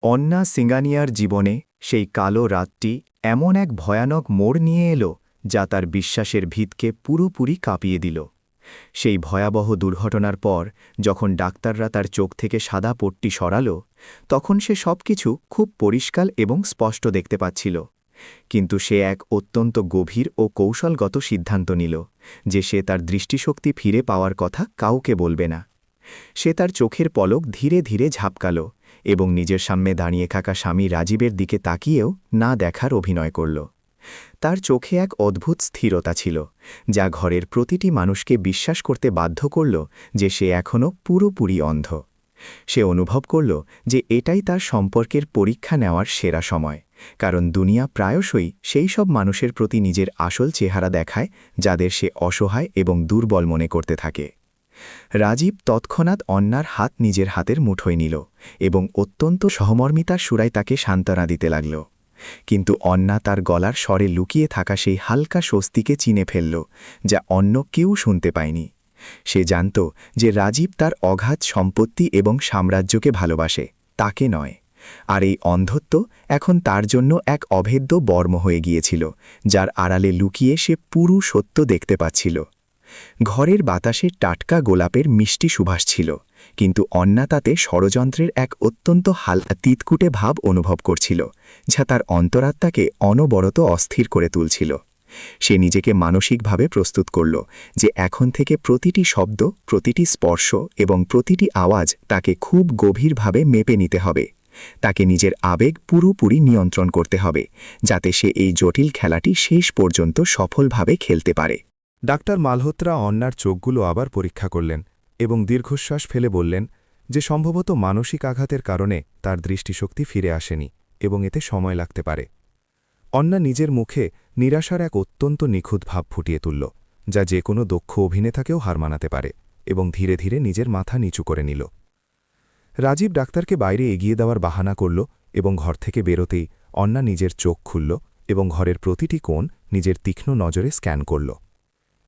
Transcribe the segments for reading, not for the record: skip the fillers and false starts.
অন্না সিঙ্গানিয়ার জীবনে সেই কালো রাতটি এমন এক ভয়ানক মোড় নিয়ে এলো যা তার বিশ্বাসের ভিতকে পুরোপুরি কাঁপিয়ে দিল। সেই ভয়াবহ দুর্ঘটনার পর যখন ডাক্তাররা তার চোখ থেকে সাদা পট্টি সরাল, তখন সে সবকিছু খুব পরিষ্কার এবং স্পষ্ট দেখতে পাচ্ছিল। কিন্তু সে এক অত্যন্ত গভীর ও কৌশলগত সিদ্ধান্ত নিল যে সে তার দৃষ্টিশক্তি ফিরে পাওয়ার কথা কাউকে বলবে না। সে তার চোখের পলক ধীরে ধীরে ঝাপকাল এবং নিজের সামনে দাঁড়িয়ে থাকা স্বামী রাজীবের দিকে তাকিয়েও না দেখার অভিনয় করল। তার চোখে এক অদ্ভুত স্থিরতা ছিল, যা ঘরের প্রতিটি মানুষকে বিশ্বাস করতে বাধ্য করল যে সে এখনও পুরোপুরি অন্ধ। সে অনুভব করল যে এটাই তার সম্পর্কের পরীক্ষা নেওয়ার সেরা সময়, কারণ দুনিয়া প্রায়শই সেই সব মানুষের প্রতি নিজের আসল চেহারা দেখায় যাদের সে অসহায় এবং দুর্বল মনে করতে থাকে। রাজীব তৎক্ষণাৎ অন্নার হাত নিজের হাতের মুঠোয় নিল এবং অত্যন্ত সহমর্মিতার সুরায় তাকে সান্ত্বনা দিতে লাগল। কিন্তু অন্না তার গলার স্বরে লুকিয়ে থাকা সেই হালকা স্বস্তিকে চিনে ফেলল, যা অন্য কেউ শুনতে পায়নি। সে জানত যে রাজীব তার অগাধ সম্পত্তি এবং সাম্রাজ্যকে ভালোবাসে, তাকে নয়। আর এই অন্ধত্ব এখন তার জন্য এক অভেদ্য বর্ম হয়ে গিয়েছিল, যার আড়ালে লুকিয়ে সে পুরো সত্য দেখতে পাচ্ছিল। ঘরের বাতাসে টাটকা গোলাপের মিষ্টি সুবাস ছিল, কিন্তু অন্না তাতে ষড়যন্ত্রের এক অত্যন্ত হালকা তিতকুটে ভাব অনুভব করছিল, যা তার অন্তরাত্মাকে অনবরত অস্থির করে তুলছিল। সে নিজেকে মানসিকভাবে প্রস্তুত করল যে এখন থেকে প্রতিটি শব্দ, প্রতিটি স্পর্শ এবং প্রতিটি আওয়াজ তাকে খুব গভীরভাবে মেপে নিতে হবে। তাকে নিজের আবেগ পুরোপুরি নিয়ন্ত্রণ করতে হবে, যাতে সে এই জটিল খেলাটি শেষ পর্যন্ত সফলভাবে খেলতে পারে। ডাক্তার মালহোত্রা অন্নার চোখগুলো আবার পরীক্ষা করলেন এবং দীর্ঘশ্বাস ফেলে বললেন যে সম্ভবত মানসিক আঘাতের কারণে তার দৃষ্টিশক্তি ফিরে আসেনি এবং এতে সময় লাগতে পারে। অন্না নিজের মুখে নিরাশার এক অত্যন্ত নিখুঁত ভাব ফুটিয়ে তুলল, যা যে কোনো দক্ষ অভিনেতাকেও হার মানাতে পারে, এবং ধীরে ধীরে নিজের মাথা নিচু করে নিল। রাজীব ডাক্তারকে বাইরে এগিয়ে দেওয়ার বাহানা করল এবং ঘর থেকে বেরোতেই অন্না নিজের চোখ খুলল এবং ঘরের প্রতিটি কোণ নিজের তীক্ষ্ণ নজরে স্ক্যান করল।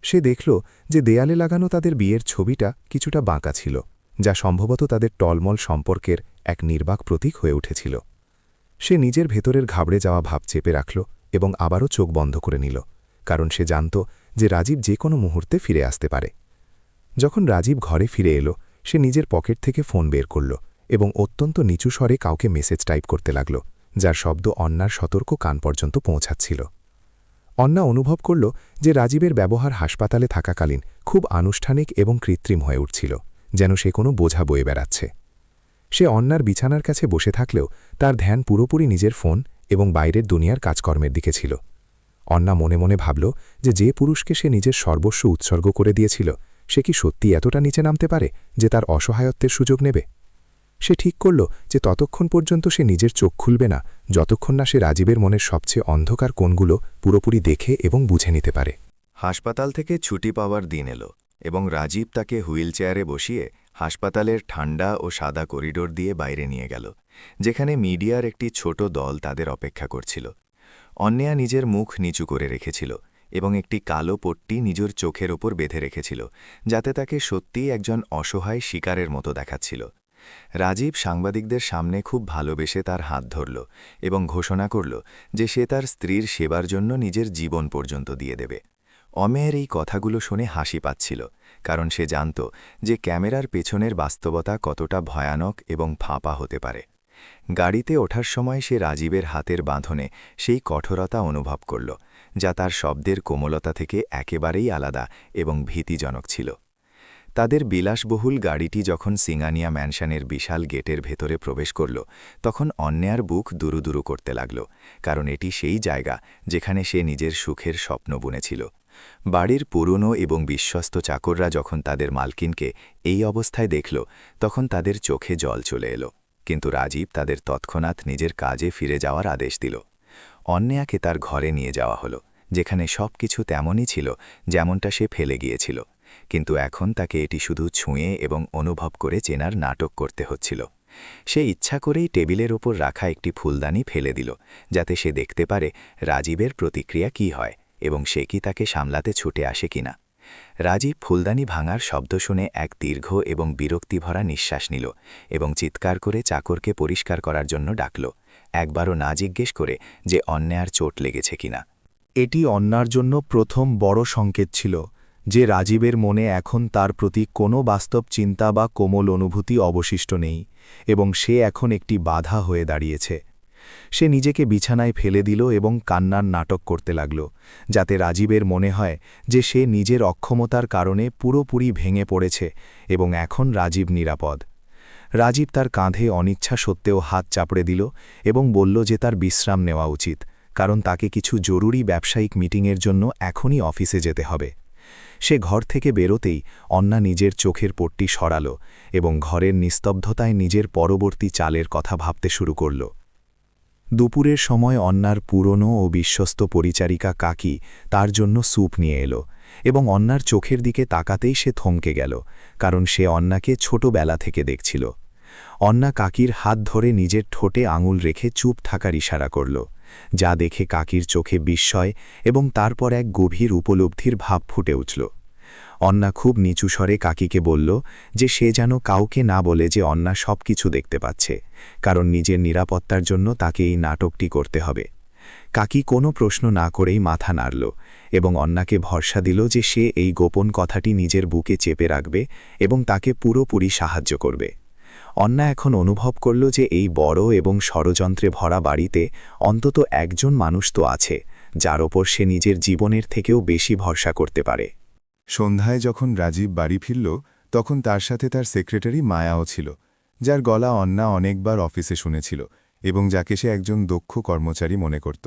সে দেখল যে দেয়ালে লাগানো তাদের বিয়ের ছবিটা কিছুটা বাঁকা ছিল, যা সম্ভবত তাদের টলমল সম্পর্কের এক নির্বাক প্রতীক হয়ে উঠেছিল। সে নিজের ভেতরের ঘাবড়ে যাওয়া ভাব চেপে রাখল এবং আবারও চোখ বন্ধ করে নিল, কারণ সে জানত যে রাজীব যে কোনো মুহূর্তে ফিরে আসতে পারে। যখন রাজীব ঘরে ফিরে এলো, সে নিজের পকেট থেকে ফোন বের করল এবং অত্যন্ত নিচু স্বরে কাউকে মেসেজ টাইপ করতে লাগল, যার শব্দ অন্নার সতর্ক কান পর্যন্ত পৌঁছাচ্ছিল। অন্না অনুভব করল যে রাজীবের ব্যবহার হাসপাতালে থাকাকালীন খুব আনুষ্ঠানিক এবং কৃত্রিম হয়ে উঠছিল, যেন সে কোনো বোঝা বয়ে বেড়াচ্ছে। সে অন্নার বিছানার কাছে বসে থাকলেও তার ধ্যান পুরোপুরি নিজের ফোন এবং বাইরের দুনিয়ার কাজকর্মের দিকে ছিল। অন্না মনে মনে ভাবল যে পুরুষকে সে নিজের সর্বস্ব উৎসর্গ করে দিয়েছিল, সে কি সত্যি এতটা নিচে নামতে পারে যে তার অসহায়ত্বের সুযোগ নেবে। সে ঠিক করল যে ততক্ষণ পর্যন্ত সে নিজের চোখ খুলবে না, যতক্ষণ না সে রাজীবের মনের সবচেয়ে অন্ধকার কোণগুলো পুরোপুরি দেখে এবং বুঝে নিতে পারে। হাসপাতাল থেকে ছুটি পাওয়ার দিন এলো এবং রাজীব তাকে হুইল চেয়ারে বসিয়ে হাসপাতালের ঠান্ডা ও সাদা করিডোর দিয়ে বাইরে নিয়ে গেল, যেখানে মিডিয়ার একটি ছোট দল তাদের অপেক্ষা করছিল। অন্যা নিজের মুখ নিচু করে রেখেছিল এবং একটি কালো পট্টি নিজের চোখের ওপর বেঁধে রেখেছিল, যাতে তাকে সত্যিই একজন অসহায় শিকারের মতো দেখাচ্ছিল। রাজীব সাংবাদিকদের সামনে খুব ভালোবেসে তার হাত ধরল এবং ঘোষণা করল যে সে তার স্ত্রীর সেবার জন্য নিজের জীবন পর্যন্ত দিয়ে দেবে। অমেয়ের এই কথাগুলো শুনে হাসি পাচ্ছিল, কারণ সে জানত যে ক্যামেরার পেছনের বাস্তবতা কতটা ভয়ানক এবং ফাঁপা হতে পারে। গাড়িতে ওঠার সময় সে রাজীবের হাতের বাঁধনে সেই কঠোরতা অনুভব করল, যা তার শব্দের কোমলতা থেকে একেবারেই আলাদা এবং ভীতিজনক ছিল। তাদের বিলাসবহুল গাড়িটি যখন সিঙ্গানিয়া ম্যানশনের বিশাল গেটের ভেতরে প্রবেশ করল, তখন অন্যার বুক দুরুদুরু করতে লাগল, কারণ এটি সেই জায়গা যেখানে সে নিজের সুখের স্বপ্ন বুনেছিল। বাড়ির পুরনো এবং বিশ্বস্ত চাকররা যখন তাদের মালকিনকে এই অবস্থায় দেখল, তখন তাদের চোখে জল চলে এলো, কিন্তু রাজীব তাদের তৎক্ষণাৎ নিজের কাজে ফিরে যাওয়ার আদেশ দিল। অন্যাকে তার ঘরে নিয়ে যাওয়া হলো, যেখানে সবকিছু তেমনই ছিল যেমনটা সে ফেলে গিয়েছিল, কিন্তু এখন তাকে এটি শুধু ছুঁয়ে এবং অনুভব করে চেনার নাটক করতে হচ্ছিল। সে ইচ্ছা করেই টেবিলের ওপর রাখা একটি ফুলদানি ফেলে দিল, যাতে সে দেখতে পারে রাজীবের প্রতিক্রিয়া কী হয় এবং সে কি তাকে সামলাতে ছুটে আসে কিনা। রাজীব ফুলদানি ভাঙার শব্দ শুনে এক দীর্ঘ এবং বিরক্তিভরা নিঃশ্বাস নিল এবং চিৎকার করে চাকরকে পরিষ্কার করার জন্য ডাকল, একবারও না জিজ্ঞেস করে যে অন্যার চোট লেগেছে কিনা। এটি অন্যার জন্য প্রথম বড় সংকেত ছিল যে রাজীবের মনে এখন তার প্রতি কোনো বাস্তব চিন্তা বা কোমল অনুভূতি অবশিষ্ট নেই এবং সে এখন একটি বাধা হয়ে দাঁড়িয়েছে। সে নিজেকে বিছানায় ফেলে দিল এবং কান্নার নাটক করতে লাগল, যাতে রাজীবের মনে হয় যে সে নিজের অক্ষমতার কারণে পুরোপুরি ভেঙে পড়েছে এবং এখন রাজীব নিরাপদ। রাজীব তার কাঁধে অনিচ্ছা সত্ত্বেও হাত চাপড়ে দিল এবং বলল যে তার বিশ্রাম নেওয়া উচিত, কারণ তাকে কিছু জরুরি ব্যবসায়িক মিটিংয়ের জন্য এখনই অফিসে যেতে হবে। সে ঘর থেকে বেরোতেই অন্না নিজের চোখের পট্টি সরাল এবং ঘরের নিস্তব্ধতায় নিজের পরবর্তী চালের কথা ভাবতে শুরু করল। দুপুরের সময় অন্নার পুরনো ও বিশ্বস্ত পরিচারিকা কাকি তার জন্য স্যুপ নিয়ে এলো এবং অন্নার চোখের দিকে তাকাতেই সে থমকে গেল, কারণ সে অন্নাকে ছোটবেলা থেকে দেখছিল। অন্না কাকির হাত ধরে নিজের ঠোঁটে আঙুল রেখে চুপ থাকার ইশারা করল, যা দেখে কাকির চোখে বিস্ময় এবং তারপর এক গভীর উপলব্ধির ভাব ফুটে উঠল। অন্না খুব নিচু স্বরে কাকিকে বলল যে সে যেন কাউকে না বলে যে অন্না সব কিছু দেখতে পাচ্ছে, কারণ নিজের নিরাপত্তার জন্য তাকে এই নাটকটি করতে হবে। কাকি কোনো প্রশ্ন না করেই মাথা নাড়ল এবং অন্নাকে ভরসা দিল যে সে এই গোপন কথাটি নিজের বুকে চেপে রাখবে এবং তাকে পুরোপুরি সাহায্য করবে। অন্না এখন অনুভব করল যে এই বড় এবং ষড়যন্ত্রে ভরা বাড়িতে অন্তত একজন মানুষ তো আছে যার ওপর সে নিজের জীবনের থেকেও বেশি ভরসা করতে পারে। সন্ধ্যায় যখন রাজীব বাড়ি ফিরল, তখন তার সাথে তার সেক্রেটারি মায়াও ছিল, যার গলা অন্না অনেকবার অফিসে শুনেছিল এবং যাকে সে একজন দক্ষ কর্মচারী মনে করত।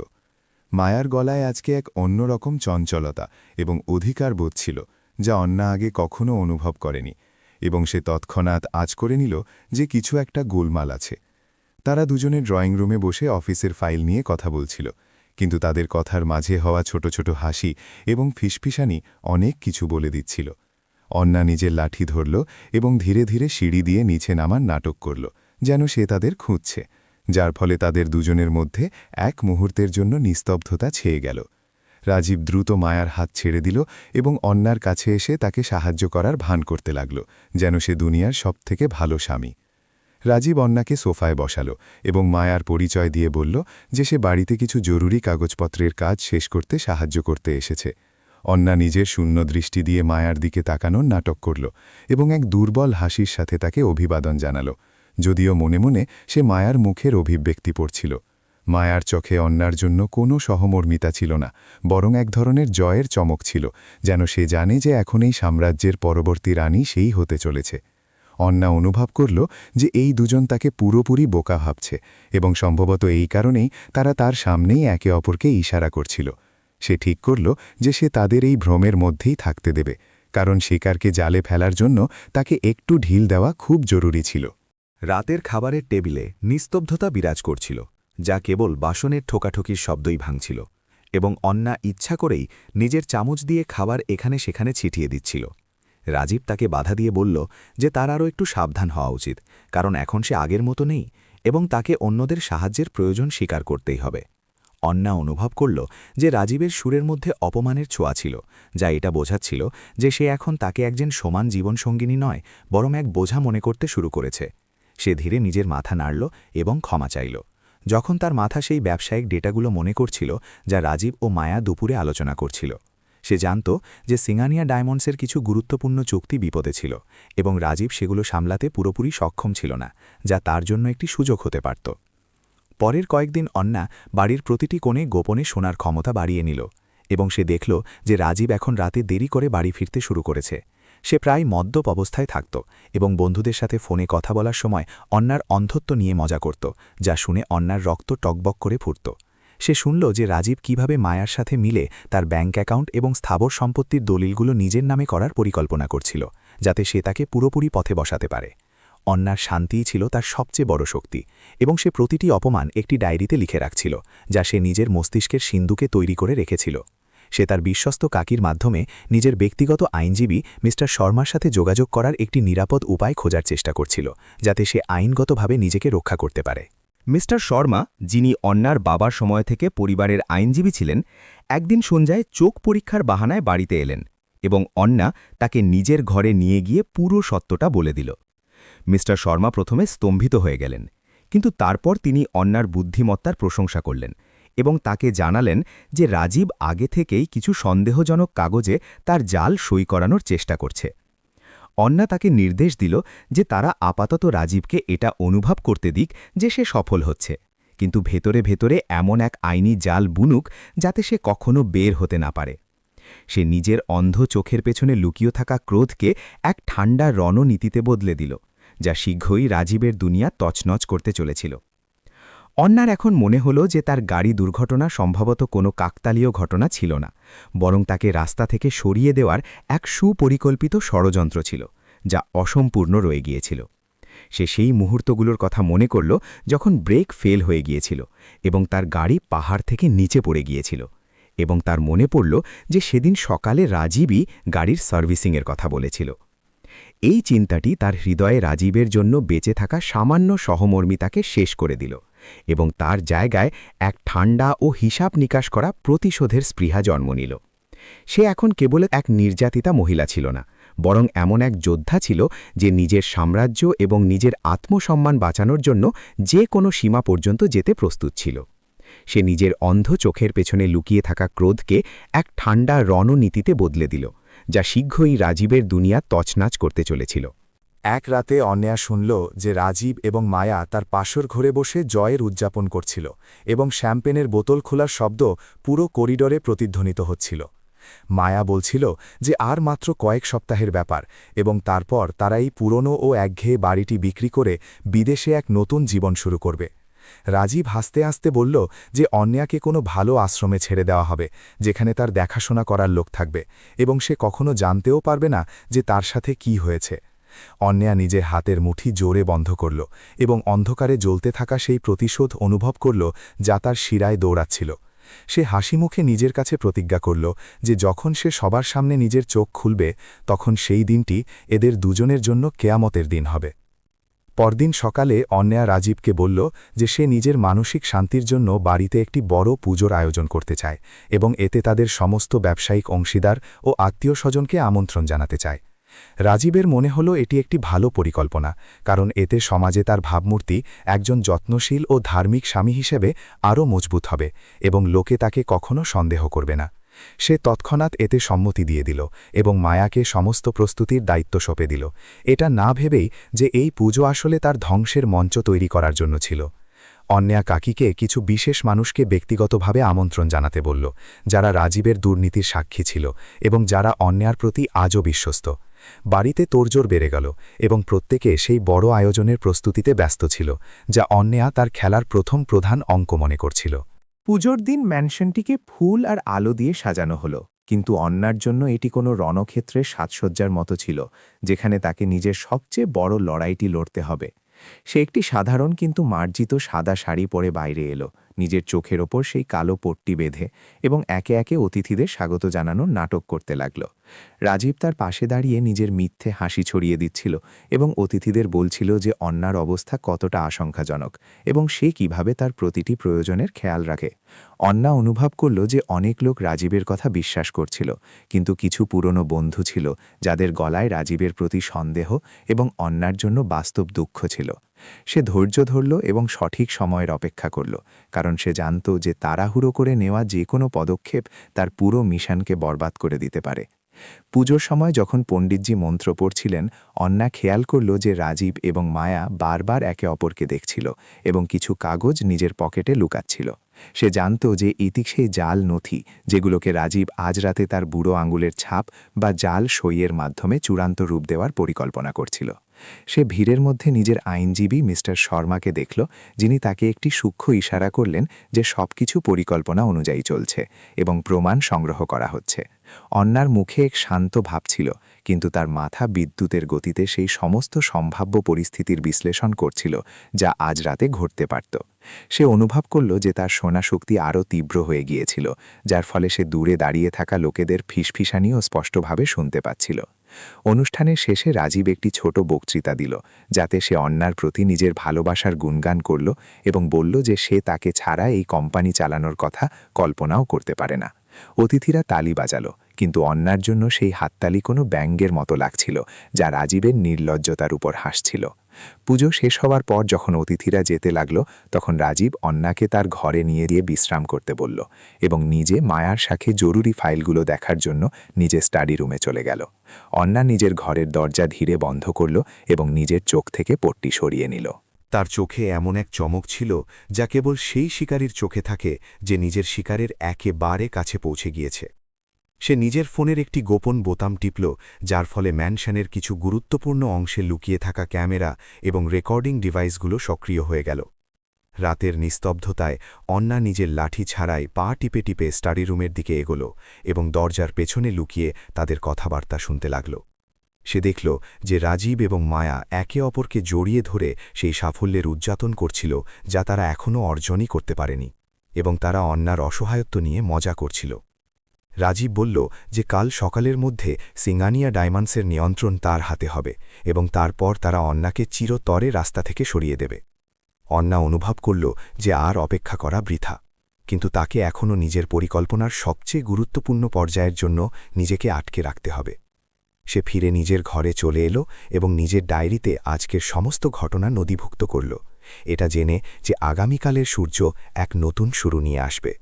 মায়ার গলায় আজকে এক অন্যরকম চঞ্চলতা এবং অধিকার বোধ ছিল, যা অন্না আগে কখনো অনুভব করেনি, এবং সে তৎক্ষণাৎ আঁচ করে নিল যে কিছু একটা গোলমাল আছে। তারা দুজনে ড্রয়িং রুমে বসে অফিসের ফাইল নিয়ে কথা বলছিল, কিন্তু তাদের কথার মাঝে হওয়া ছোট ছোট হাসি এবং ফিসফিসানি অনেক কিছু বলে দিচ্ছিল। অন্না নিজের লাঠি ধরল এবং ধীরে ধীরে সিঁড়ি দিয়ে নিচে নামার নাটক করল, যেন সে তাদের খুঁজছে, যার ফলে তাদের দুজনের মধ্যে এক মুহূর্তের জন্য নিস্তব্ধতা ছেয়ে গেল। রাজীব দ্রুত মায়ার হাত ছেড়ে দিল এবং অন্নার কাছে এসে তাকে সাহায্য করার ভান করতে লাগল, যেন সে দুনিয়ার সবথেকে ভালো স্বামী। রাজীব অন্নাকে সোফায় বসালো এবং মায়ার পরিচয় দিয়ে বলল যে সে বাড়িতে কিছু জরুরি কাগজপত্রের কাজ শেষ করতে সাহায্য করতে এসেছে। অন্না নিজের শূন্য দৃষ্টি দিয়ে মায়ার দিকে তাকানোর নাটক করল এবং এক দুর্বল হাসির সাথে তাকে অভিবাদন জানাল, যদিও মনে মনে সে মায়ার মুখের অভিব্যক্তি পড়ছিল। মায়ার চোখে অন্নার জন্য কোনো সহমর্মিতা ছিল না, বরং এক ধরনের জয়ের চমক ছিল, যেন সে জানে যে এখন এই সাম্রাজ্যের পরবর্তী রানী সেই হতে চলেছে। অন্না অনুভব করল যে এই দুজন তাকে পুরোপুরি বোকা ভাবছে এবং সম্ভবত এই কারণেই তারা তার সামনেই একে অপরকে ইশারা করছিল। সে ঠিক করল যে সে তাদের এই ভ্রমের মধ্যেই থাকতে দেবে, কারণ শিকারকে জালে ফেলার জন্য তাকে একটু ঢিল দেওয়া খুব জরুরি ছিল। রাতের খাবারের টেবিলে নিস্তব্ধতা বিরাজ করছিল, যা কেবল বাসনের ঠোকাঠুকির শব্দই ভাঙছিল, এবং অন্না ইচ্ছা করেই নিজের চামচ দিয়ে খাবার এখানে সেখানে ছিটিয়ে দিচ্ছিল। রাজীব তাকে বাধা দিয়ে বলল যে তার আরও একটু সাবধান হওয়া উচিত, কারণ এখন সে আগের মতো নেই এবং তাকে অন্যদের সাহায্যের প্রয়োজন স্বীকার করতেই হবে। অন্না অনুভব করল যে রাজীবের সুরের মধ্যে অপমানের ছোঁয়া ছিল, যা এটা বোঝাচ্ছিল যে সে এখন তাকে একজন সমান জীবনসঙ্গিনী নয়, বরং এক বোঝা মনে করতে শুরু করেছে। সে ধীরে নিজের মাথা নাড়ল এবং ক্ষমা চাইল। যখন তার মাথা সেই ব্যবসায়িক ডেটাগুলো মনে করছিল যা রাজীব ও মায়া দুপুরে আলোচনা করছিল, সে জানত যে সিঙ্গানিয়া ডায়মন্ডসের কিছু গুরুত্বপূর্ণ চুক্তি বিপদে ছিল এবং রাজীব সেগুলো সামলাতে পুরোপুরি সক্ষম ছিল না, যা তার জন্য একটি সুযোগ হতে পারত। পরের কয়েকদিন অন্না বাড়ির প্রতিটি কোণে গোপনে শোনার ক্ষমতা বাড়িয়ে নিল এবং সে দেখল যে রাজীব এখন রাতে দেরি করে বাড়ি ফিরতে শুরু করেছে। সে প্রায় মদ্যপ অবস্থায় থাকত এবং বন্ধুদের সাথে ফোনে কথা বলার সময় অন্নার অন্ধত্ব নিয়ে মজা করত, যা শুনে অন্নার রক্ত টকবক করে ফুটত। সে শুনল যে রাজীব কিভাবে মায়ার সাথে মিলে তার ব্যাঙ্ক অ্যাকাউন্ট এবং স্থাবর সম্পত্তির দলিলগুলো নিজের নামে করার পরিকল্পনা করছিল, যাতে সে তাকে পুরোপুরি পথে বসাতে পারে। অন্নার শান্তিই ছিল তার সবচেয়ে বড় শক্তি এবং সে প্রতিটি অপমান একটি ডায়েরিতে লিখে রাখছিল, যা সে নিজের মস্তিষ্কের সিন্ধুকে তৈরি করে রেখেছিল। সে তার বিশ্বস্ত কাকির মাধ্যমে নিজের ব্যক্তিগত আইনজীবী মিস্টার শর্মার সাথে যোগাযোগ করার একটি নিরাপদ উপায় খোঁজার চেষ্টা করছিল, যাতে সে আইনগতভাবে নিজেকে রক্ষা করতে পারে। মিস্টার শর্মা, যিনি অন্নার বাবার সময় থেকে পরিবারের আইনজীবী ছিলেন, একদিন সন্ধ্যায় চোখ পরীক্ষার বাহানায় বাড়িতে এলেন এবং অন্না তাকে নিজের ঘরে নিয়ে গিয়ে পুরো সত্যটা বলে দিল। মিস্টার শর্মা প্রথমে স্তম্ভিত হয়ে গেলেন, কিন্তু তারপর তিনি অন্নার বুদ্ধিমত্তার প্রশংসা করলেন এবং তাকে জানালেন যে রাজীব আগে থেকেই কিছু সন্দেহজনক কাগজে তার জাল সই করানোর চেষ্টা করছে। অন্না তাকে নির্দেশ দিল যে তারা আপাতত রাজীবকে এটা অনুভব করতে দিক যে সে সফল হচ্ছে, কিন্তু ভেতরে ভেতরে এমন এক আইনি জাল বুনুক যাতে সে কখনো বের হতে না পারে। সে নিজের অন্ধ চোখের পেছনে লুকিয়ে থাকা ক্রোধকে এক ঠান্ডা রণনীতিতে বদলে দিল, যা শীঘ্রই রাজীবের দুনিয়া তছনছ করতে চলেছিল। অন্নার এখন মনে হল যে তার গাড়ি দুর্ঘটনা সম্ভবত কোনো কাকতালীয় ঘটনা ছিল না, বরং তাকে রাস্তা থেকে সরিয়ে দেওয়ার এক সুপরিকল্পিত ষড়যন্ত্র ছিল, যা অসম্পূর্ণ রয়ে গিয়েছিল। সে সেই মুহূর্তগুলোর কথা মনে করল যখন ব্রেক ফেল হয়ে গিয়েছিল এবং তার গাড়ি পাহাড় থেকে নিচে পড়ে গিয়েছিল, এবং তার মনে পড়ল যে সেদিন সকালে রাজীবই গাড়ির সার্ভিসিংয়ের কথা বলেছিল। এই চিন্তাটি তার হৃদয়ে রাজীবের জন্য বেঁচে থাকা সামান্য সহমর্মিতাকে শেষ করে দিল এবং তার জায়গায় এক ঠান্ডা ও হিসাব নিকাশ করা প্রতিশোধের স্পৃহা জন্ম নিল। সে এখন কেবল এক নির্যাতিতা মহিলা ছিল না, বরং এমন এক যোদ্ধা ছিল যে নিজের সাম্রাজ্য এবং নিজের আত্মসম্মান বাঁচানোর জন্য যে কোনো সীমা পর্যন্ত যেতে প্রস্তুত ছিল। সে নিজের অন্ধ চোখের পেছনে লুকিয়ে থাকা ক্রোধকে এক ঠান্ডা রণনীতিতে বদলে দিল, যা শীঘ্রই রাজীবের দুনিয়া তছনাচ করতে চলেছিল। এক রাতে অন্যা শুনল যে রাজীব এবং মায়া তার পাশর ঘরে বসে জয়ের উদযাপন করছিল এবং শ্যাম্পেনের বোতল খোলার শব্দ পুরো করিডরে প্রতিধ্বনিত হচ্ছিল। মায়া বলছিল যে আর মাত্র কয়েক সপ্তাহের ব্যাপার এবং তারপর তারা এই পুরনো ও একঘেয়ে বাড়িটি বিক্রি করে বিদেশে এক নতুন জীবন শুরু করবে। রাজীব হাসতে হাসতে বলল যে অন্যাকে কোনো ভালো আশ্রমে ছেড়ে দেওয়া হবে, যেখানে তার দেখাশোনা করার লোক থাকবে এবং সে কখনো জানতেও পারবে না যে তার সাথে কি হয়েছে। অন্যা নিজের হাতের মুঠি জোরে বন্ধ করল এবং অন্ধকারে জ্বলতে থাকা সেই প্রতিশোধ অনুভব করল যা তার শিরায় দৌড়াচ্ছিল। সে হাসিমুখে নিজের কাছে প্রতিজ্ঞা করল যে যখন সে সবার সামনে নিজের চোখ খুলবে তখন সেই দিনটি এদের দুজনের জন্য কেয়ামতের দিন হবে। পরদিন সকালে অন্যা রাজীবকে বলল যে সে নিজের মানসিক শান্তির জন্য বাড়িতে একটি বড় পুজোর আয়োজন করতে চায় এবং এতে তাদের সমস্ত ব্যবসায়িক অংশীদার ও আত্মীয় স্বজনকে আমন্ত্রণ জানাতে চায়। রাজীবের মনে হল এটি একটি ভালো পরিকল্পনা, কারণ এতে সমাজে তার ভাবমূর্তি একজন যত্নশীল ও ধার্মিক স্বামী হিসেবে আরও মজবুত হবে এবং লোকে তাকে কখনো সন্দেহ করবে না। সে তৎক্ষণাৎ এতে সম্মতি দিয়ে দিল এবং মায়াকে সমস্ত প্রস্তুতির দায়িত্ব সঁপে দিল, এটা না ভেবেই যে এই পুজো আসলে তার ধ্বংসের মঞ্চ তৈরি করার জন্য ছিল। অন্যা কাকিকে কিছু বিশেষ মানুষকে ব্যক্তিগতভাবে আমন্ত্রণ জানাতে বলল, যারা রাজীবের দুর্নীতির সাক্ষী ছিল এবং যারা অন্যার প্রতি আজও বিশ্বস্ত। বাড়িতে তোড়জোড় বেড়ে গেল এবং প্রত্যেকে সেই বড় আয়োজনের প্রস্তুতিতে ব্যস্ত ছিল, যা অন্যা তার খেলার প্রথম প্রধান অঙ্ক মনে করছিল। পুজোর দিন ম্যানশনটিকে ফুল আর আলো দিয়ে সাজানো হলো, কিন্তু অন্যার জন্য এটি কোনো রণক্ষেত্রের সাজসজ্জার মতো ছিল, যেখানে তাকে নিজের সবচেয়ে বড় লড়াইটি লড়তে হবে। সে একটি সাধারণ কিন্তু মার্জিত সাদা শাড়ি পরে বাইরে এলো, নিজের চোখের ওপর সেই কালো পট্টি বেঁধে, এবং একে একে অতিথিদের স্বাগত জানানোর নাটক করতে লাগল। রাজীব তার পাশে দাঁড়িয়ে নিজের মিথ্যে হাসি ছড়িয়ে দিচ্ছিল এবং অতিথিদের বলছিল যে অন্যার অবস্থা কতটা আশঙ্কাজনক এবং সে কিভাবে তার প্রতিটি প্রয়োজনের খেয়াল রাখে। অন্না অনুভব করল যে অনেক লোক রাজীবের কথা বিশ্বাস করছিল, কিন্তু কিছু পুরনো বন্ধু ছিল যাদের গলায় রাজীবের প্রতি সন্দেহ এবং অন্যার জন্য বাস্তব দুঃখ ছিল। সে ধৈর্য ধরল এবং সঠিক সময়ের অপেক্ষা করল, কারণ সে জানত যে তাড়াহুড়ো করে নেওয়া যে কোনো পদক্ষেপ তার পুরো মিশনকে বরবাদ করে দিতে পারে। পুজোর সময় যখন পণ্ডিতজি মন্ত্র পড়ছিলেন, অন্না খেয়াল করল যে রাজীব এবং মায়া বারবার একে অপরকে দেখছিল এবং কিছু কাগজ নিজের পকেটে লুকাচ্ছিল। সে জানত যে ইতি সেই জাল নথি যেগুলোকে রাজীব আজ রাতে তার বুড়ো আঙুলের ছাপ বা জাল সইয়ের মাধ্যমে চূড়ান্ত রূপ দেওয়ার পরিকল্পনা করছিল। সে ভিড়ের মধ্যে নিজের আইনজীবী মিস্টার শর্মাকে দেখল, যিনি তাকে একটি সূক্ষ্ম ইশারা করলেন যে সবকিছু পরিকল্পনা অনুযায়ী চলছে এবং প্রমাণ সংগ্রহ করা হচ্ছে। অন্যার মুখে এক শান্ত ভাব ছিল, কিন্তু তার মাথা বিদ্যুতের গতিতে সেই সমস্ত সম্ভাব্য পরিস্থিতির বিশ্লেষণ করছিল যা আজ রাতে ঘটতে পারত। সে অনুভব করল যে তার শোনা শক্তি আরও তীব্র হয়ে গিয়েছিল, যার ফলে সে দূরে দাঁড়িয়ে থাকা লোকেদের ফিসফিসানিও স্পষ্টভাবে শুনতে পাচ্ছিল। অনুষ্ঠানের শেষে রাজীব একটি ছোট বক্তৃতা দিল, যাতে সে অন্যার প্রতি নিজের ভালোবাসার গুণগান করল এবং বলল যে সে তাকে ছাড়া এই কোম্পানি চালানোর কথা কল্পনাও করতে পারে না। অতিথিরা তালি বাজালো, কিন্তু অন্যার জন্য সেই হাততালি কোনো ব্যঙ্গের মতো লাগছিল, যা রাজীবের নির্লজ্জতার উপর হাসছিল। পুজো শেষ হওয়ার পর যখন অতিথিরা যেতে লাগল, তখন রাজীব অন্যাকে তার ঘরে নিয়ে গিয়ে বিশ্রাম করতে বলল এবং নিজে মায়ার সাথে জরুরি ফাইলগুলো দেখার জন্য নিজের স্টাডি রুমে চলে গেল। অন্যা নিজের ঘরের দরজা ধীরে বন্ধ করল এবং নিজের চোখ থেকে পট্টি সরিয়ে নিল। তার চোখে এমন এক চমক ছিল যা কেবল সেই শিকারীর চোখে থাকে যে নিজের শিকারের একেবারে কাছে পৌঁছে গিয়েছে। সে নিজের ফোনের একটি গোপন বোতাম টিপল, যার ফলে ম্যানশনের কিছু গুরুত্বপূর্ণ অংশে লুকিয়ে থাকা ক্যামেরা এবং রেকর্ডিং ডিভাইসগুলো সক্রিয় হয়ে গেল। রাতের নিস্তব্ধতায় অন্যা নিজের লাঠি ছাড়াই পা টিপে টিপে স্টাডি রুমের দিকে এগোল এবং দরজার পেছনে লুকিয়ে তাদের কথাবার্তা শুনতে লাগল। সে দেখল যে রাজীব এবং মায়া একে অপরকে জড়িয়ে ধরে সেই সাফল্যের উদযাপন করছিল যা তারা এখনও অর্জনই করতে পারেনি, এবং তারা অন্যার অসহায়ত্ব নিয়ে মজা করছিল। রাজীব বলল যে কাল সকালের মধ্যে সিঙ্গানিয়া ডায়মন্ডসের নিয়ন্ত্রণ তার হাতে হবে এবং তারপর তারা অন্যাকে চিরতরে রাস্তা থেকে সরিয়ে দেবে। অন্যা অনুভব করল যে আর অপেক্ষা করা বৃথা, কিন্তু তাকে এখনও নিজের পরিকল্পনার সবচেয়ে গুরুত্বপূর্ণ পর্যায়ের জন্য নিজেকে আটকে রাখতে হবে। সে ফিরে নিজের ঘরে চলে এলো এবং নিজের ডায়েরিতে আজকের সমস্ত ঘটনা নথিভুক্ত করল, এটা জেনে যে আগামীকালের সূর্য এক নতুন শুরু নিয়ে আসবে।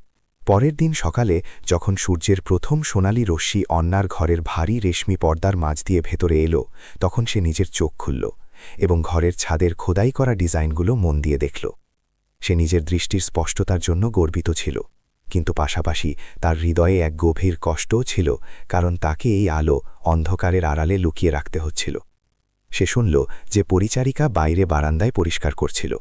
পরের দিন সকালে যখন সূর্যের প্রথম সোনালি রশ্মি অন্যার ঘরের ভারী রেশমি পর্দার মাঝ দিয়ে ভেতরে এলো, তখন সে নিজের চোখ খুলল এবং ঘরের ছাদের খোদাই করা ডিজাইনগুলো মন দিয়ে দেখল। সে নিজের দৃষ্টির স্পষ্টতার জন্য গর্বিত ছিল, কিন্তু পাশাপাশি তার হৃদয়ে এক গভীর কষ্টও ছিল, কারণ তাকে এই আলো অন্ধকারের আড়ালে লুকিয়ে রাখতে হচ্ছিল। সে শুনল যে পরিচারিকা বাইরে বারান্দায় পরিষ্কার করছিল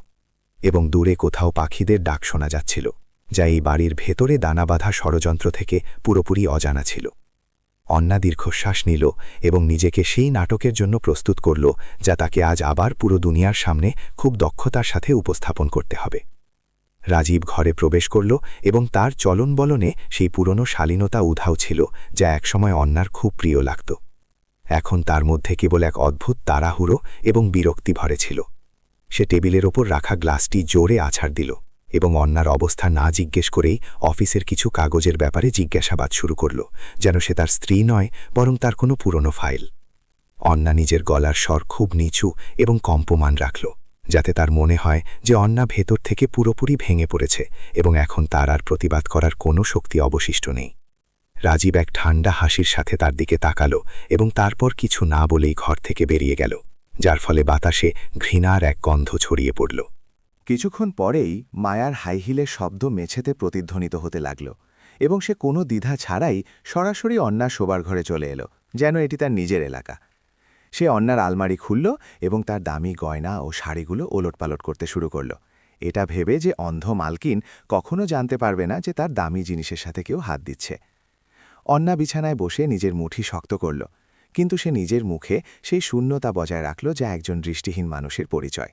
এবং দূরে কোথাও পাখিদের ডাক শোনা যাচ্ছিল, যা এই বাড়ির ভেতরে দানাবাঁধা ষড়যন্ত্র থেকে পুরোপুরি অজানা ছিল। অন্যা দীর্ঘশ্বাস নিল এবং নিজেকে সেই নাটকের জন্য প্রস্তুত করল যা তাকে আজ আবার পুরো দুনিয়ার সামনে খুব দক্ষতার সাথে উপস্থাপন করতে হবে। রাজীব ঘরে প্রবেশ করল এবং তার চলনবলনে সেই পুরনো শালীনতা উধাও ছিল যা একসময় অন্যার খুব প্রিয় লাগত। এখন তার মধ্যে কেবল এক অদ্ভুত তাড়াহুড়ো এবং বিরক্তি ভরে ছিল। সে টেবিলের ওপর রাখা গ্লাসটি জোরে আছাড় দিল এবং অন্যার অবস্থা না জিজ্ঞেস করেই অফিসের কিছু কাগজের ব্যাপারে জিজ্ঞাসাবাদ শুরু করল, যেন সে তার স্ত্রী নয় বরং তার কোনো পুরনো ফাইল। অন্যা নিজের গলার স্বর খুব নিচু এবং কম্পমান রাখল, যাতে তার মনে হয় যে অন্যা ভেতর থেকে পুরোপুরি ভেঙে পড়েছে এবং এখন তার আর প্রতিবাদ করার কোনো শক্তি অবশিষ্ট নেই। রাজীব এক ঠান্ডা হাসির সাথে তার দিকে তাকাল এবং তারপর কিছু না বলেই ঘর থেকে বেরিয়ে গেল, যার ফলে বাতাসে ঘৃণার এক গন্ধ ছড়িয়ে পড়ল। কিছুক্ষণ পরেই মায়ার হাইহিলের শব্দ মেঝেতে প্রতিধ্বনিত হতে লাগল এবং সে কোনো দ্বিধা ছাড়াই সরাসরি অন্যার শোবার ঘরে চলে এলো, যেন এটি তার নিজের এলাকা। সে অন্যার আলমারি খুলল এবং তার দামি গয়না ও শাড়িগুলো ওলটপালট করতে শুরু করল, এটা ভেবে যে অন্ধ মালকিন কখনো জানতে পারবে না যে তার দামি জিনিসের সাথে কেউ হাত দিচ্ছে। অন্যা বিছানায় বসে নিজের মুঠি শক্ত করল, কিন্তু সে নিজের মুখে সেই শূন্যতা বজায় রাখল যা একজন দৃষ্টিহীন মানুষের পরিচয়।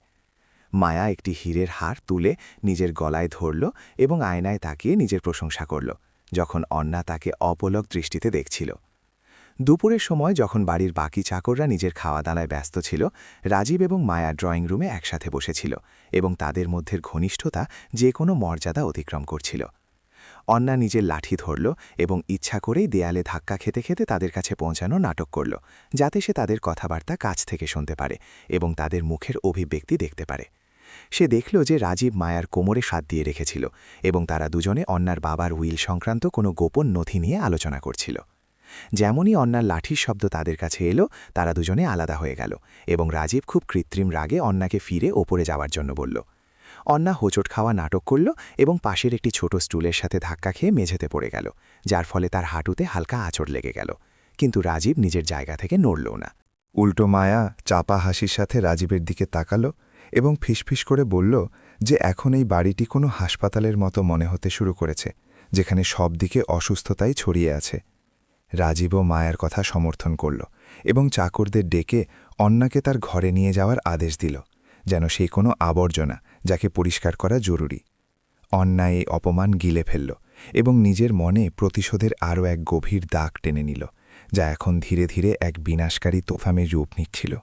মায়া একটি হীরের হার তুলে নিজের গলায় ধরল এবং আয়নায় তাকিয়ে নিজের প্রশংসা করল, যখন অন্যা তাকে অপলক দৃষ্টিতে দেখছিল। দুপুরের সময় যখন বাড়ির বাকি চাকররা নিজের খাওয়া দানায় ব্যস্ত ছিল, রাজীব এবং মায়া ড্রয়িং রুমে একসাথে বসেছিল এবং তাদের মধ্যের ঘনিষ্ঠতা যে কোনো মর্যাদা অতিক্রম করছিল। অন্যা নিজের লাঠি ধরল এবং ইচ্ছা করেই দেয়ালে ধাক্কা খেতে খেতে তাদের কাছে পৌঁছানো নাটক করল, যাতে সে তাদের কথাবার্তা কাছ থেকে শুনতে পারে এবং তাদের মুখের অভিব্যক্তি দেখতে পারে। সে দেখল যে রাজীব মায়ার কোমরে ফাঁদ দিয়ে রেখেছিল এবং তারা দুজনে অন্যার বাবার উইল সংক্রান্ত কোনো গোপন নথি নিয়ে আলোচনা করছিল। যেমনই অন্যার লাঠির শব্দ তাদের কাছে এলো, তারা দুজনে আলাদা হয়ে গেল এবং রাজীব খুব কৃত্রিম রাগে অন্যাকে ফিরে ওপরে যাওয়ার জন্য বলল। অন্যা হোঁচট খাওয়া নাটক করল এবং পাশের একটি ছোট স্টুলের সাথে ধাক্কা খেয়ে মেঝেতে পড়ে গেল, যার ফলে তার হাঁটুতে হালকা আঁচড় লেগে গেল, কিন্তু রাজীব নিজের জায়গা থেকে নড়লও না। উল্টো মায়া চাপা হাসির সাথে রাজীবের দিকে তাকালো এবং ফিসফিস করে বলল যে এখন এই বাড়িটি কোনো হাসপাতালের মতো মনে হতে শুরু করেছে, যেখানে সব দিকে অসুস্থতাই ছড়িয়ে আছে। রাজীবও মায়ার কথা সমর্থন করল এবং চাকরদের ডেকে অন্যাকে তার ঘরে নিয়ে যাওয়ার আদেশ দিল, যেন সেই কোনো আবর্জনা যাকে পরিষ্কার করা জরুরি। অন্যা এই অপমান গিলে ফেলল এবং নিজের মনে প্রতিশোধের আরও এক গভীর দাগ টেনে নিল, যা এখন ধীরে ধীরে এক বিনাশকারী তোফামে রূপ নিচ্ছিল।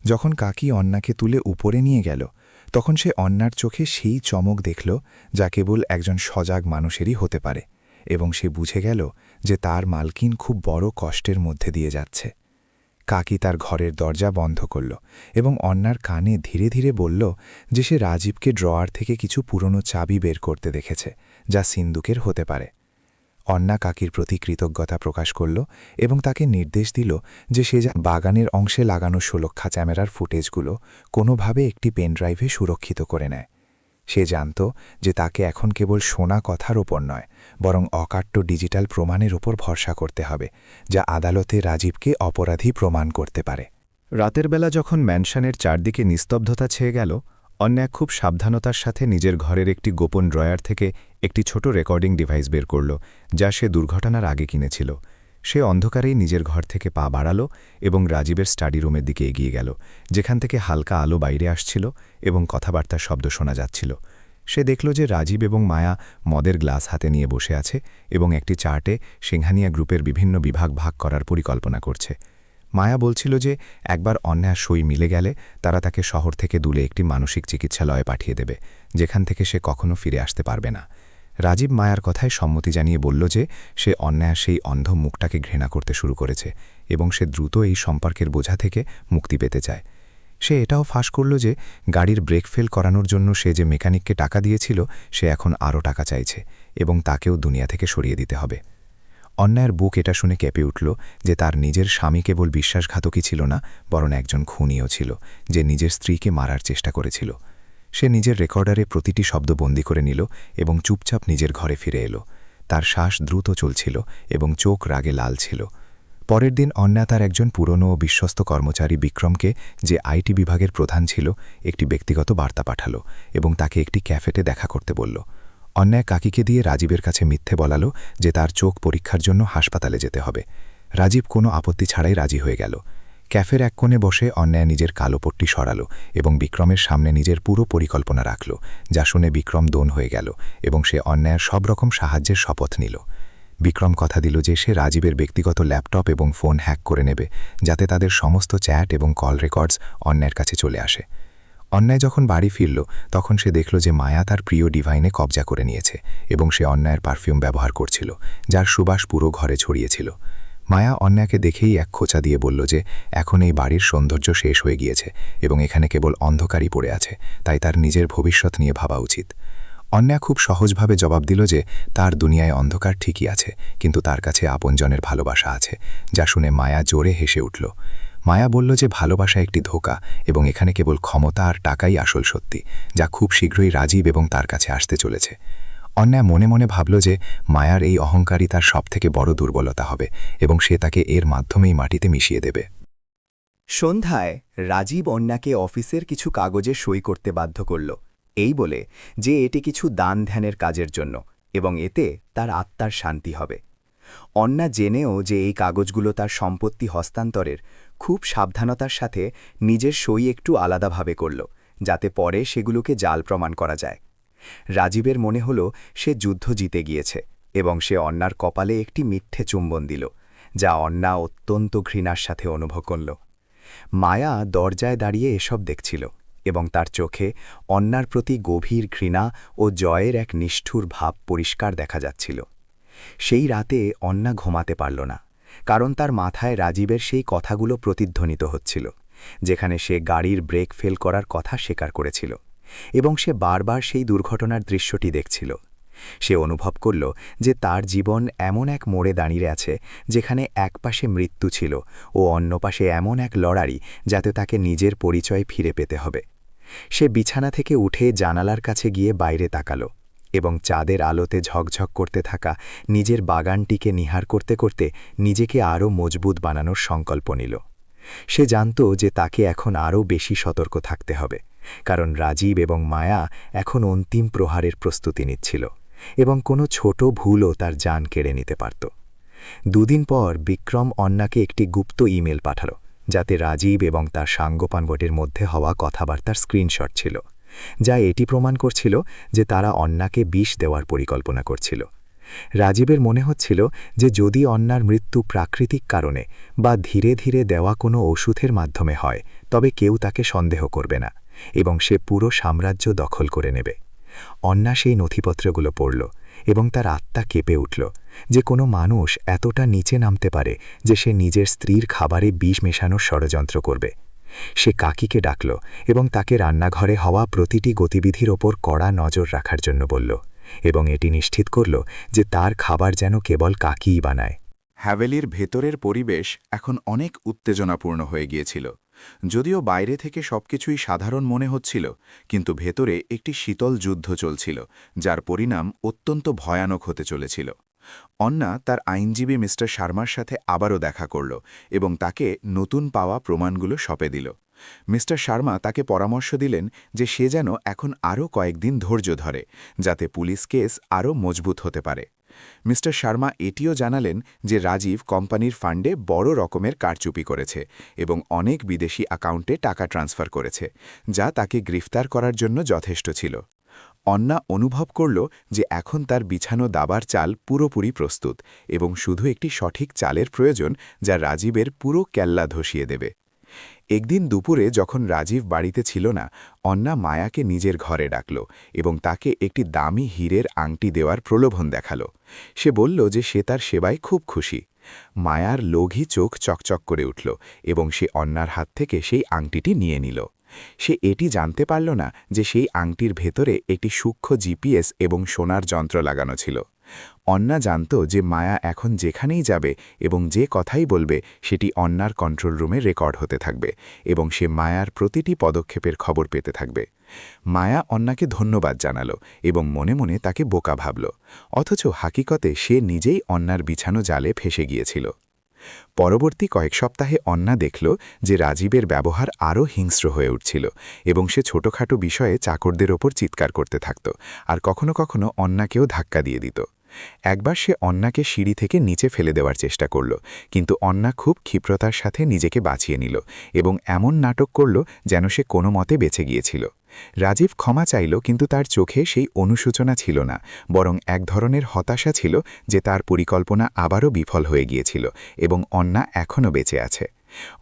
যখন কাকি অন্যাকে তুলে উপরে নিয়ে গেল, তখন সে অন্যার চোখে সেই চমক দেখল যা কেবল একজন সজাগ মানুষেরই হতে পারে, এবং সে বুঝে গেল যে তার মালকিন খুব বড় কষ্টের মধ্যে দিয়ে যাচ্ছে। কাকি তার ঘরের দরজা বন্ধ করল এবং অন্যার কানে ধীরে ধীরে বলল যে সে রাজীবকে ড্রয়ার থেকে কিছু পুরনো চাবি বের করতে দেখেছে, যা সিন্দুকের হতে পারে। অন্না কাকির প্রতি কৃতজ্ঞতা প্রকাশ করল এবং তাকে নির্দেশ দিল যে সে বাগানের অংশে লাগানো সুরক্ষা ক্যামেরার ফুটেজগুলো কোনোভাবে একটি পেনড্রাইভে সুরক্ষিত করে নেয়। সে জানত যে তাকে এখন কেবল শোনা কথার ওপর নয়, বরং অকাট্য ডিজিটাল প্রমাণের ওপর ভরসা করতে হবে, যা আদালতে রাজীবকে অপরাধী প্রমাণ করতে পারে। রাতের বেলা যখন ম্যানশনের চারদিকে নিস্তব্ধতা ছেয়ে গেল, অন্যা খুব সাবধানতার সাথে নিজের ঘরের একটি গোপন ড্রয়ার থেকে একটি ছোট রেকর্ডিং ডিভাইস বের করল, যা সে দুর্ঘটনার আগে কিনেছিল। সে অন্ধকারেই নিজের ঘর থেকে পা বাড়াল এবং রাজীবের স্টাডি রুমের দিকে এগিয়ে গেল, যেখান থেকে হালকা আলো বাইরে আসছিল এবং কথাবার্তার শব্দ শোনা যাচ্ছিল। সে দেখল যে রাজীব এবং মায়া মদের গ্লাস হাতে নিয়ে বসে আছে এবং একটি চার্টে সিংহানিয়া গ্রুপের বিভিন্ন বিভাগ ভাগ করার পরিকল্পনা করছে। মায়া বলছিল যে একবার অন্যার সই মিলে গেলে তারা তাকে শহর থেকে দূরে একটি মানসিক চিকিৎসালয়ে পাঠিয়ে দেবে, যেখান থেকে সে কখনো ফিরে আসতে পারবে না। রাজীব মায়ার কথায় সম্মতি জানিয়ে বলল যে সে অন্যায়ের সেই অন্ধ মুখটাকে ঘৃণা করতে শুরু করেছে এবং সে দ্রুত এই সম্পর্কের বোঝা থেকে মুক্তি পেতে চায়। সে এটাও ফাঁস করল যে গাড়ির ব্রেক ফেল করানোর জন্য সে যে মেকানিককে টাকা দিয়েছিল সে এখন আরও টাকা চাইছে এবং তাকেও দুনিয়া থেকে সরিয়ে দিতে হবে। অন্যায়ের বুক এটা শুনে কেঁপে উঠল যে তার নিজের স্বামী কেবল বিশ্বাসঘাতকই ছিল না, বরং একজন খুনিও ছিল, যে নিজের স্ত্রীকে মারার চেষ্টা করেছিল। সে নিজের রেকর্ডারে প্রতিটি শব্দ বন্দি করে নিল এবং চুপচাপ নিজের ঘরে ফিরে এলো। তার শ্বাস দ্রুত চলছিল এবং চোখ রাগে লাল ছিল। পরের দিন অন্যা তার একজন পুরনো ও বিশ্বস্ত কর্মচারী বিক্রমকে, যে আইটি বিভাগের প্রধান ছিল, একটি ব্যক্তিগত বার্তা পাঠাল এবং তাকে একটি ক্যাফেতে দেখা করতে বলল। অন্যায় কাকিকে দিয়ে রাজীবের কাছে মিথ্যে বলালো যে তার চোখ পরীক্ষার জন্য হাসপাতালে যেতে হবে। রাজীব কোনো আপত্তি ছাড়াই রাজি হয়ে গেল। ক্যাফের এক কোণে বসে অন্যায় নিজের কালো পট্টি সরালো এবং বিক্রমের সামনে নিজের পুরো পরিকল্পনা রাখল, যা শুনে বিক্রম দোন হয়ে গেল এবং সে অন্যায়ের সব রকম সাহায্যের শপথ নিল। বিক্রম কথা দিল যে সে রাজীবের ব্যক্তিগত ল্যাপটপ এবং ফোন হ্যাক করে নেবে, যাতে তাদের সমস্ত চ্যাট এবং কল রেকর্ডস অন্যায়ের কাছে চলে আসে। অন্যায় যখন বাড়ি ফিরল তখন সে দেখল যে মায়া তার প্রিয় ডিভাইনে কবজা করে নিয়েছে এবং সে অন্যায়ের পারফিউম ব্যবহার করছিল, যার সুবাস পুরো ঘরে ছড়িয়েছিল। মায়া অন্যায়কে দেখেই এক খোঁচা দিয়ে বলল যে এখন এই বাড়ির সৌন্দর্য শেষ হয়ে গিয়েছে এবং এখানে কেবল অন্ধকারই পড়ে আছে, তাই তার নিজের ভবিষ্যৎ নিয়ে ভাবা উচিত। অন্যায় খুব সহজভাবে জবাব দিল যে তার দুনিয়ায় অন্ধকার ঠিকই আছে, কিন্তু তার কাছে আপনজনের ভালোবাসা আছে, যা শুনে মায়া জোরে হেসে উঠল। মায়া বলল যে ভালোবাসা একটি ধোঁকা এবং এখানে কেবল ক্ষমতা আর টাকাই আসল সত্যি, যা খুব শীঘ্রই রাজীব এবং তার কাছে আসতে চলেছে। অন্যায় মনে মনে ভাবল যে মায়ার এই অহংকারই তার সবথেকে বড় দুর্বলতা হবে এবং সে তাকে এর মাধ্যমেই মাটিতে মিশিয়ে দেবে। সন্ধ্যায় রাজীব অন্যাকে অফিসের কিছু কাগজে সই করতে বাধ্য করল, এই বলে যে এটি কিছু দান ধ্যানের কাজের জন্য এবং এতে তার আত্মার শান্তি হবে। অন্যা জেনেও যে এই কাগজগুলো তার সম্পত্তি হস্তান্তরের, খুব সাবধানতার সাথে নিজের সই একটু আলাদাভাবে করল, যাতে পরে সেগুলোকে জাল প্রমাণ করা যায়। রাজীবের মনে হল সে যুদ্ধ জিতে গিয়েছে এবং সে অন্যার কপালে একটি মিথ্যে চুম্বন দিল, যা অন্যা অত্যন্ত ঘৃণার সাথে অনুভব করল। মায়া দরজায় দাঁড়িয়ে এসব দেখছিল এবং তার চোখে অন্যার প্রতি গভীর ঘৃণা ও জয়ের এক নিষ্ঠুর ভাব পরিষ্কার দেখা যাচ্ছিল। সেই রাতে অন্যা ঘুমাতে পারল না, কারণ তার মাথায় রাজীবের সেই কথাগুলো প্রতিধ্বনিত হচ্ছিল, যেখানে সে গাড়ির ব্রেক ফেল করার কথা স্বীকার করেছিল এবং সে বারবার সেই দুর্ঘটনার দৃশ্যটি দেখছিল। সে অনুভব করল যে তার জীবন এমন এক মোড়ে দাঁড়িয়ে আছে যেখানে এক পাশে মৃত্যু ছিল ও অন্য পাশে এমন এক লড়াই যাতে তাকে নিজের পরিচয় ফিরে পেতে হবে। সে বিছানা থেকে উঠে জানালার কাছে গিয়ে বাইরে তাকাল এবং চাঁদের আলোতে ঝকঝক করতে থাকা নিজের বাগানটিকে নিহার করতে করতে নিজেকে আরও মজবুত বানানোর সংকল্প নিল। সে জানত যে তাকে এখন আরও বেশি সতর্ক থাকতে হবে, কারণ রাজীব এবং মায়া এখন অন্তিম প্রহারের প্রস্তুতি নিচ্ছিল এবং কোনো ছোট ভুলও তার জান কেড়ে নিতে পারত। দুদিন পর বিক্রম অন্যাকে একটি গুপ্ত ইমেল পাঠাল, যাতে রাজীব এবং তার সাঙ্গপাঙ্গটির মধ্যে হওয়া কথাবার্তার স্ক্রিনশট ছিল, যা এটি প্রমাণ করছিল যে তারা অন্যাকে বিষ দেওয়ার পরিকল্পনা করছিল। রাজীবের মনে হচ্ছিল যে যদি অন্যার মৃত্যু প্রাকৃতিক কারণে বা ধীরে ধীরে দেওয়া কোনো ওষুধের মাধ্যমে হয়, তবে কেউ তাকে সন্দেহ করবে না এবং সে পুরো সাম্রাজ্য দখল করে নেবে। অন্যা সেই নথিপত্রগুলো পড়ল এবং তার আত্মা কেঁপে উঠল যে কোনো মানুষ এতটা নিচে নামতে পারে যে সে নিজের স্ত্রীর খাবারে বিষ মেশানোর ষড়যন্ত্র করবে। সে কাকিকে ডাকল এবং তাকে রান্নাঘরে হওয়া প্রতিটি গতিবিধির ওপর কড়া নজর রাখার জন্য বলল এবং এটি নিশ্চিত করল যে তার খাবার যেন কেবল কাকিই বানায়। হ্যাভেলির ভেতরের পরিবেশ এখন অনেক উত্তেজনাপূর্ণ হয়ে গিয়েছিল। যদিও বাইরে থেকে সবকিছুই সাধারণ মনে হচ্ছিল, কিন্তু ভেতরে একটি শীতল যুদ্ধ চলছিল, যার পরিণাম অত্যন্ত ভয়ানক হতে চলেছিল। অন্না তার আইনজীবী মিস্টার শর্মার সাথে আবারও দেখা করল এবং তাকে নতুন পাওয়া প্রমাণগুলো সঁপে দিল। মিস্টার শর্মা তাকে পরামর্শ দিলেন যে সে যেন এখন আরও কয়েকদিন ধৈর্য ধরে, যাতে পুলিশ কেস আরও মজবুত হতে পারে। মিস্টার শর্মা এটিও জানালেন যে রাজীব কোম্পানির ফান্ডে বড় রকমের কারচুপি করেছে এবং অনেক বিদেশি অ্যাকাউন্টে টাকা ট্রান্সফার করেছে, যা তাকে গ্রেফতার করার জন্য যথেষ্ট ছিল। অন্না অনুভব করল যে এখন তার বিছানো দাবার চাল পুরোপুরি প্রস্তুত এবং শুধু একটি সঠিক চালের প্রয়োজন, যা রাজীবের পুরো কেল্লা ধসিয়ে দেবে। একদিন দুপুরে যখন রাজীব বাড়িতে ছিল না, অন্না মায়াকে নিজের ঘরে ডাকল এবং তাকে একটি দামি হীরের আংটি দেওয়ার প্রলোভন দেখাল। সে বলল যে সে তার সেবায় খুব খুশি। মায়ার লোভী চোখ চকচক করে উঠল এবং সে অন্নার হাত থেকে সেই আংটিটি নিয়ে নিল। সে এটি জানতে পারল না যে সেই আংটির ভেতরে একটি সূক্ষ্ম জিপিএস এবং সোনার যন্ত্র লাগানো ছিল। অন্না জানত যে মায়া এখন যেখানেই যাবে এবং যে কথাই বলবে সেটি অন্নার কন্ট্রোল রুমে রেকর্ড হতে থাকবে এবং সে মায়ার প্রতিটি পদক্ষেপের খবর পেতে থাকবে। মায়া অন্নাকে ধন্যবাদ জানালো এবং মনে মনে তাকে বোকা ভাবল, অথচ হাকিকতে সে নিজেই অন্নার বিছানো জালে ফেসে গিয়েছিল। পরবর্তী কয়েক সপ্তাহে অন্না দেখল যে রাজীবের ব্যবহার আরও হিংস্র হয়ে উঠছিল এবং সে ছোটখাটো বিষয়ে চাকরদের ওপর চিৎকার করতে থাকত আর কখনো কখনো অন্নাকেও ধাক্কা দিয়ে দিত। একবার সে অন্নাকে সিঁড়ি থেকে নিচে ফেলে দেওয়ার চেষ্টা করল, কিন্তু অন্না খুব ক্ষিপ্রতার সাথে নিজেকে বাঁচিয়ে নিল এবং এমন নাটক করল যেন সে কোনো মতে বেঁচে গিয়েছিল। রাজীব ক্ষমা চাইল, কিন্তু তার চোখে সেই অনুশোচনা ছিল না, বরং এক ধরনের হতাশা ছিল যে তার পরিকল্পনা আবারও বিফল হয়ে গিয়েছিল এবং অন্না এখনও বেঁচে আছে।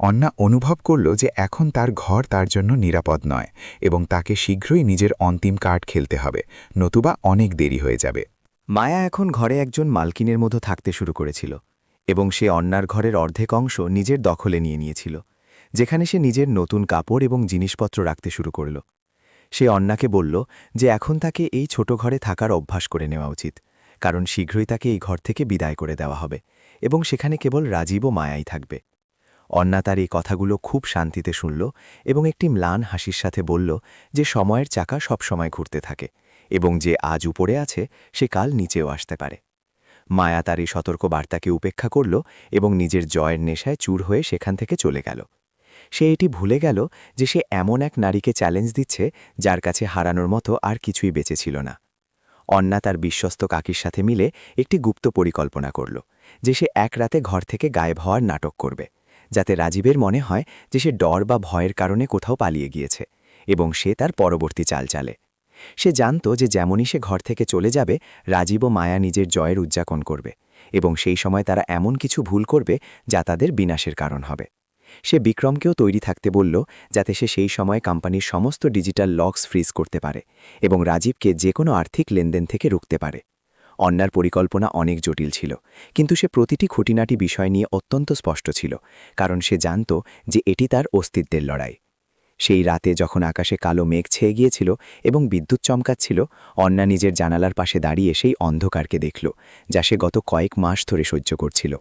অন্না অনুভব করল যে এখন তার ঘর তার জন্য নিরাপদ নয় এবং তাকে শীঘ্রই নিজের অন্তিম কার্ড খেলতে হবে, নতুবা অনেক দেরি হয়ে যাবে। মায়া এখন ঘরে একজন মালকিনের মতো থাকতে শুরু করেছিল এবং সে অন্যার ঘরের অর্ধেক অংশ নিজের দখলে নিয়ে নিয়েছিল, যেখানে সে নিজের নতুন কাপড় এবং জিনিসপত্র রাখতে শুরু করল। সে অন্নাকে বলল যে এখন তাকে এই ছোট ঘরে থাকার অভ্যাস করে নেওয়া উচিত, কারণ শীঘ্রই তাকে এই ঘর থেকে বিদায় করে দেওয়া হবে এবং সেখানে কেবল রাজীব ও মায়াই থাকবে। অন্না তার এই কথাগুলো খুব শান্তিতে শুনল এবং একটি ম্লান হাসির সাথে বলল যে সময়ের চাকা সব সময় ঘুরতে থাকে এবং যে আজ উপরে আছে সে কাল নিচেও আসতে পারে। মায়া তার এই সতর্ক বার্তাকে উপেক্ষা করল এবং নিজের জয়ের নেশায় চুর হয়ে সেখান থেকে চলে গেল। সে এটি ভুলে গেল যে সে এমন এক নারীকে চ্যালেঞ্জ দিচ্ছে যার কাছে হারানোর মতো আর কিছুই বেঁচে ছিল না। অন্না তার বিশ্বস্ত কাকির সাথে মিলে একটি গুপ্ত পরিকল্পনা করল যে সে এক রাতে ঘর থেকে গায়েব হওয়ার নাটক করবে, যাতে রাজীবের মনে হয় যে সে ডর বা ভয়ের কারণে কোথাও পালিয়ে গিয়েছে এবং সে তার পরবর্তী চাল চালে। সে জানত যে যেমনই সে ঘর থেকে চলে যাবে, রাজীব ও মায়া নিজের জয়ের উদযাপন করবে এবং সেই সময় তারা এমন কিছু ভুল করবে যা তাদের বিনাশের কারণ হবে। সে বিক্রমকেও তৈরি থাকতে বলল, যাতে সে সেই সময় কোম্পানির সমস্ত ডিজিটাল লকস ফ্রিজ করতে পারে এবং রাজীবকে যে কোনো আর্থিক লেনদেন থেকে রুখতে পারে। অন্যার পরিকল্পনা অনেক জটিল ছিল, কিন্তু সে প্রতিটি খুঁটিনাটি বিষয় নিয়ে অত্যন্ত স্পষ্ট ছিল, কারণ সে জানত যে এটি তার অস্তিত্বের লড়াই। সেই রাতে যখন আকাশে কালো মেঘ ছেয়ে গিয়েছিল এবং বিদ্যুৎ চমকাচ্ছিল, অন্না নিজের জানালার পাশে দাঁড়িয়ে সেই অন্ধকারকে দেখল, যা সে গত কয়েক মাস ধরে সহ্য করছিল।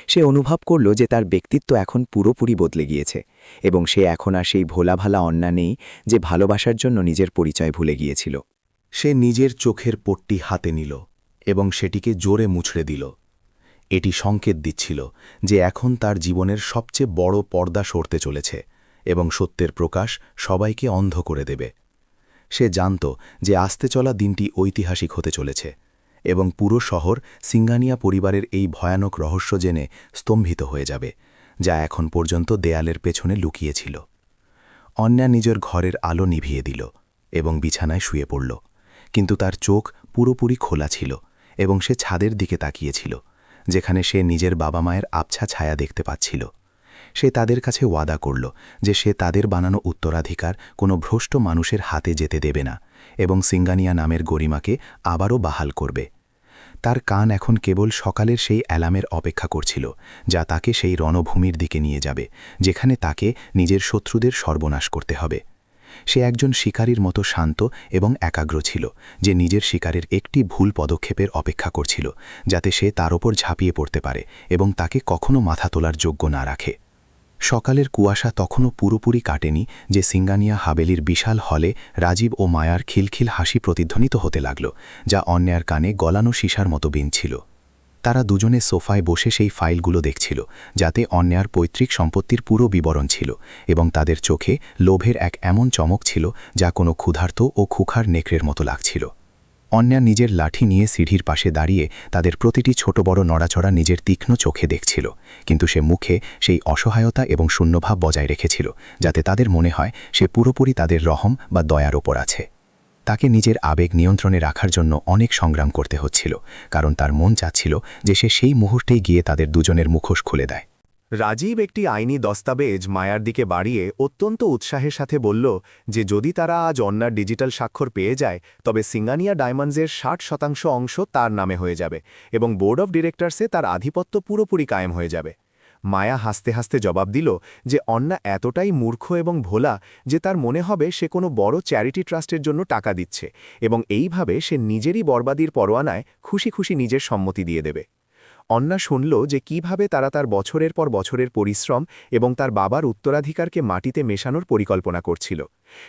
সে অনুভব করল যে তার ব্যক্তিত্ব এখন পুরোপুরি বদলে গিয়েছে এবং সে এখন আর সেই ভোলাভালা অন্না নেই যে ভালোবাসার জন্য নিজের পরিচয় ভুলে গিয়েছিল। সে নিজের চোখের পট্টি হাতে নিল এবং সেটিকে জোরে মুছড়ে দিল। এটি সংকেত দিচ্ছিল যে এখন তার জীবনের সবচেয়ে বড় পর্দা সরতে চলেছে এবং সত্যের প্রকাশ সবাইকে অন্ধ করে দেবে। সে জানত যে আসতে চলা দিনটি ঐতিহাসিক হতে চলেছে এবং পুরো শহর সিঙ্গানিয়া পরিবারের এই ভয়ানক রহস্য জেনে স্তম্ভিত হয়ে যাবে, যা এখন পর্যন্ত দেয়ালের পেছনে লুকিয়েছিল। অন্যা নিজের ঘরের আলো নিভিয়ে দিল এবং বিছানায় শুয়ে পড়ল, কিন্তু তার চোখ পুরোপুরি খোলা ছিল এবং সে ছাদের দিকে তাকিয়েছিল, যেখানে সে নিজের বাবা মায়ের আবছা ছায়া দেখতে পাচ্ছিল। সে তাদের কাছে ওয়াদা করল যে সে তাদের বানানো উত্তরাধিকার কোনো ভ্রষ্ট মানুষের হাতে যেতে দেবে না এবং সিঙ্গানিয়া নামের গরিমাকে আবারও বাহাল করবে। তার কান এখন কেবল সকালের সেই অ্যালার্মের অপেক্ষা করছিল, যা তাকে সেই রণভূমির দিকে নিয়ে যাবে, যেখানে তাকে নিজের শত্রুদের সর্বনাশ করতে হবে। সে একজন শিকারীর মতো শান্ত এবং একাগ্র ছিল, যে নিজের শিকারের একটি ভুল পদক্ষেপের অপেক্ষা করছিল, যাতে সে তার ওপর ঝাঁপিয়ে পড়তে পারে এবং তাকে কখনো মাথা তোলার যোগ্য না রাখে। সকালের কুয়াশা তখনও পুরোপুরি কাটেনি যে সিঙ্গানিয়া হাবেলির বিশাল হলে রাজীব ও মায়ার খিলখিল হাসি প্রতিধ্বনিত হতে লাগল, যা অন্যার কানে গলানো সীসার মতো বিনছিল। তারা দুজনে সোফায় বসে সেই ফাইলগুলো দেখছিল, যাতে অন্যার পৈতৃক সম্পত্তির পুরো বিবরণ ছিল, এবং তাদের চোখে লোভের এক এমন চমক ছিল যা কোনো ক্ষুধার্ত ও খুখার নেকড়ের মতো লাগছিল। অন্যা নিজের লাঠি নিয়ে সিঁড়ির পাশে দাঁড়িয়ে তাদের প্রতিটি ছোট বড় নড়াচড়া নিজের তীক্ষ্ণ চোখে দেখছিল, কিন্তু সে মুখে সেই অসহায়তা এবং শূন্যভাব বজায় রেখেছিল, যাতে তাদের মনে হয় সে পুরোপুরি তাদের রহম বা দয়ার ওপর আছে। তাকে নিজের আবেগ নিয়ন্ত্রণে রাখার জন্য অনেক সংগ্রাম করতে হচ্ছিল, কারণ তার মন চাচ্ছিল যে সে সেই মুহূর্তেই গিয়ে তাদের দুজনের মুখোশ খুলে দেয়। রাজীব একটি আইনি দস্তাবেজ মায়ার দিকে বাড়িয়ে অত্যন্ত উৎসাহের সাথে বলল যে যদি তারা আজ অন্যার ডিজিটাল স্বাক্ষর পেয়ে যায়, তবে সিঙ্গানিয়া ডায়মন্ডসের 60% অংশ তার নামে হয়ে যাবে এবং বোর্ড অফ ডিরেক্টরসে তার আধিপত্য পুরোপুরি কায়েম হয়ে যাবে। মায়া হাসতে হাসতে জবাব দিল যে অন্যা এতটাই মূর্খ এবং ভোলা যে তার মনে হবে সে কোনো বড় চ্যারিটি ট্রাস্টের জন্য টাকা দিচ্ছে, এবং এইভাবে সে নিজেরই বরবাদির পরোয়ানায় খুশি খুশি নিজের সম্মতি দিয়ে দেবে। অন্যা শুনল যে কিভাবে তারা তার বছরের পর বছরের পরিশ্রম এবং তার বাবার উত্তরাধিকারকে মাটিতে মেশানোর পরিকল্পনা করছিল।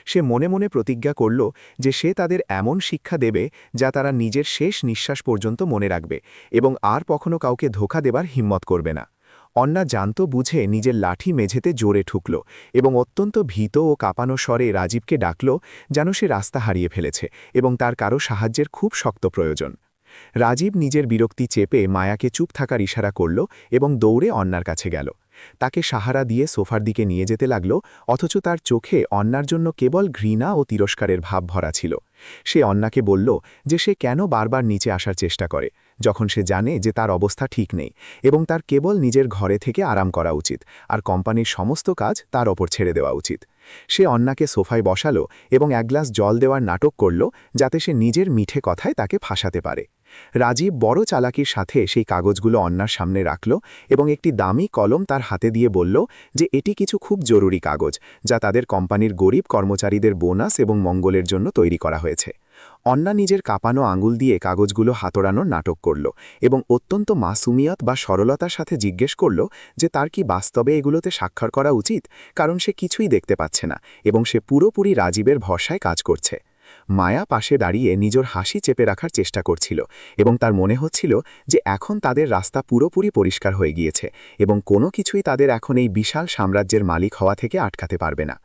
সে মনে মনে প্রতিজ্ঞা করল যে সে তাদের এমন শিক্ষা দেবে যা তারা নিজের শেষ নিঃশ্বাস পর্যন্ত মনে রাখবে এবং আর কখনো কাউকে ধোঁকা দেবার হিম্মত করবে না। অন্যা জানত বুঝে নিজের লাঠি মেঝেতে জোরে ঠুকল এবং অত্যন্ত ভীত ও কাঁপানো স্বরে রাজীবকে ডাকল, যেন সে রাস্তা হারিয়ে ফেলেছে এবং তার কারো সাহায্যের খুব শক্ত প্রয়োজন। রাজীব নিজের বিরক্তি চেপে মায়াকে চুপ থাকার ইশারা করল এবং দৌড়ে অন্যার কাছে গেল। তাকে সাহারা দিয়ে সোফার দিকে নিয়ে যেতে লাগল, অথচ তার চোখে অন্যার জন্য কেবল ঘৃণা ও তিরস্কারের ভাব ভরা ছিল। সে অন্যাকে বলল যে সে কেন বারবার নিচে আসার চেষ্টা করে, যখন সে জানে যে তার অবস্থা ঠিক নেই এবং তার কেবল নিজের ঘরে থেকে আরাম করা উচিত, আর কোম্পানির সমস্ত কাজ তার ওপর ছেড়ে দেওয়া উচিত। সে অন্যাকে সোফায় বসালো এবং এক গ্লাস জল দেওয়ার নাটক করল, যাতে সে নিজের মিঠে কথায় তাকে ফাঁসাতে পারে। রাজীব বড় চালাকির সাথে সেই কাগজগুলো অন্যার সামনে রাখল এবং একটি দামি কলম তার হাতে দিয়ে বলল যে এটি কিছু খুব জরুরি কাগজ, যা তাদের কোম্পানির গরিব কর্মচারীদের বোনাস এবং মঙ্গলের জন্য তৈরি করা হয়েছে। অন্যা নিজের কাঁপানো আঙুল দিয়ে কাগজগুলো হাতড়ানোর নাটক করল এবং অত্যন্ত মাসুমিয়ত বা সরলতার সাথে জিজ্ঞেস করল যে তার কি বাস্তবে এগুলোতে স্বাক্ষর করা উচিত, কারণ সে কিছুই দেখতে পাচ্ছে না এবং সে পুরোপুরি রাজীবের ভরসায় কাজ করছে। মায়া পাশে দাঁড়িয়ে নিজের হাসি চেপে রাখার চেষ্টা করছিল এবং তার মনে হচ্ছিল যে এখন তাদের রাস্তা পুরোপুরি পরিষ্কার হয়ে গিয়েছে এবং কোনো কিছুই তাদের এখন এই বিশাল সাম্রাজ্যের মালিক হওয়া থেকে আটকাতে পারবে না।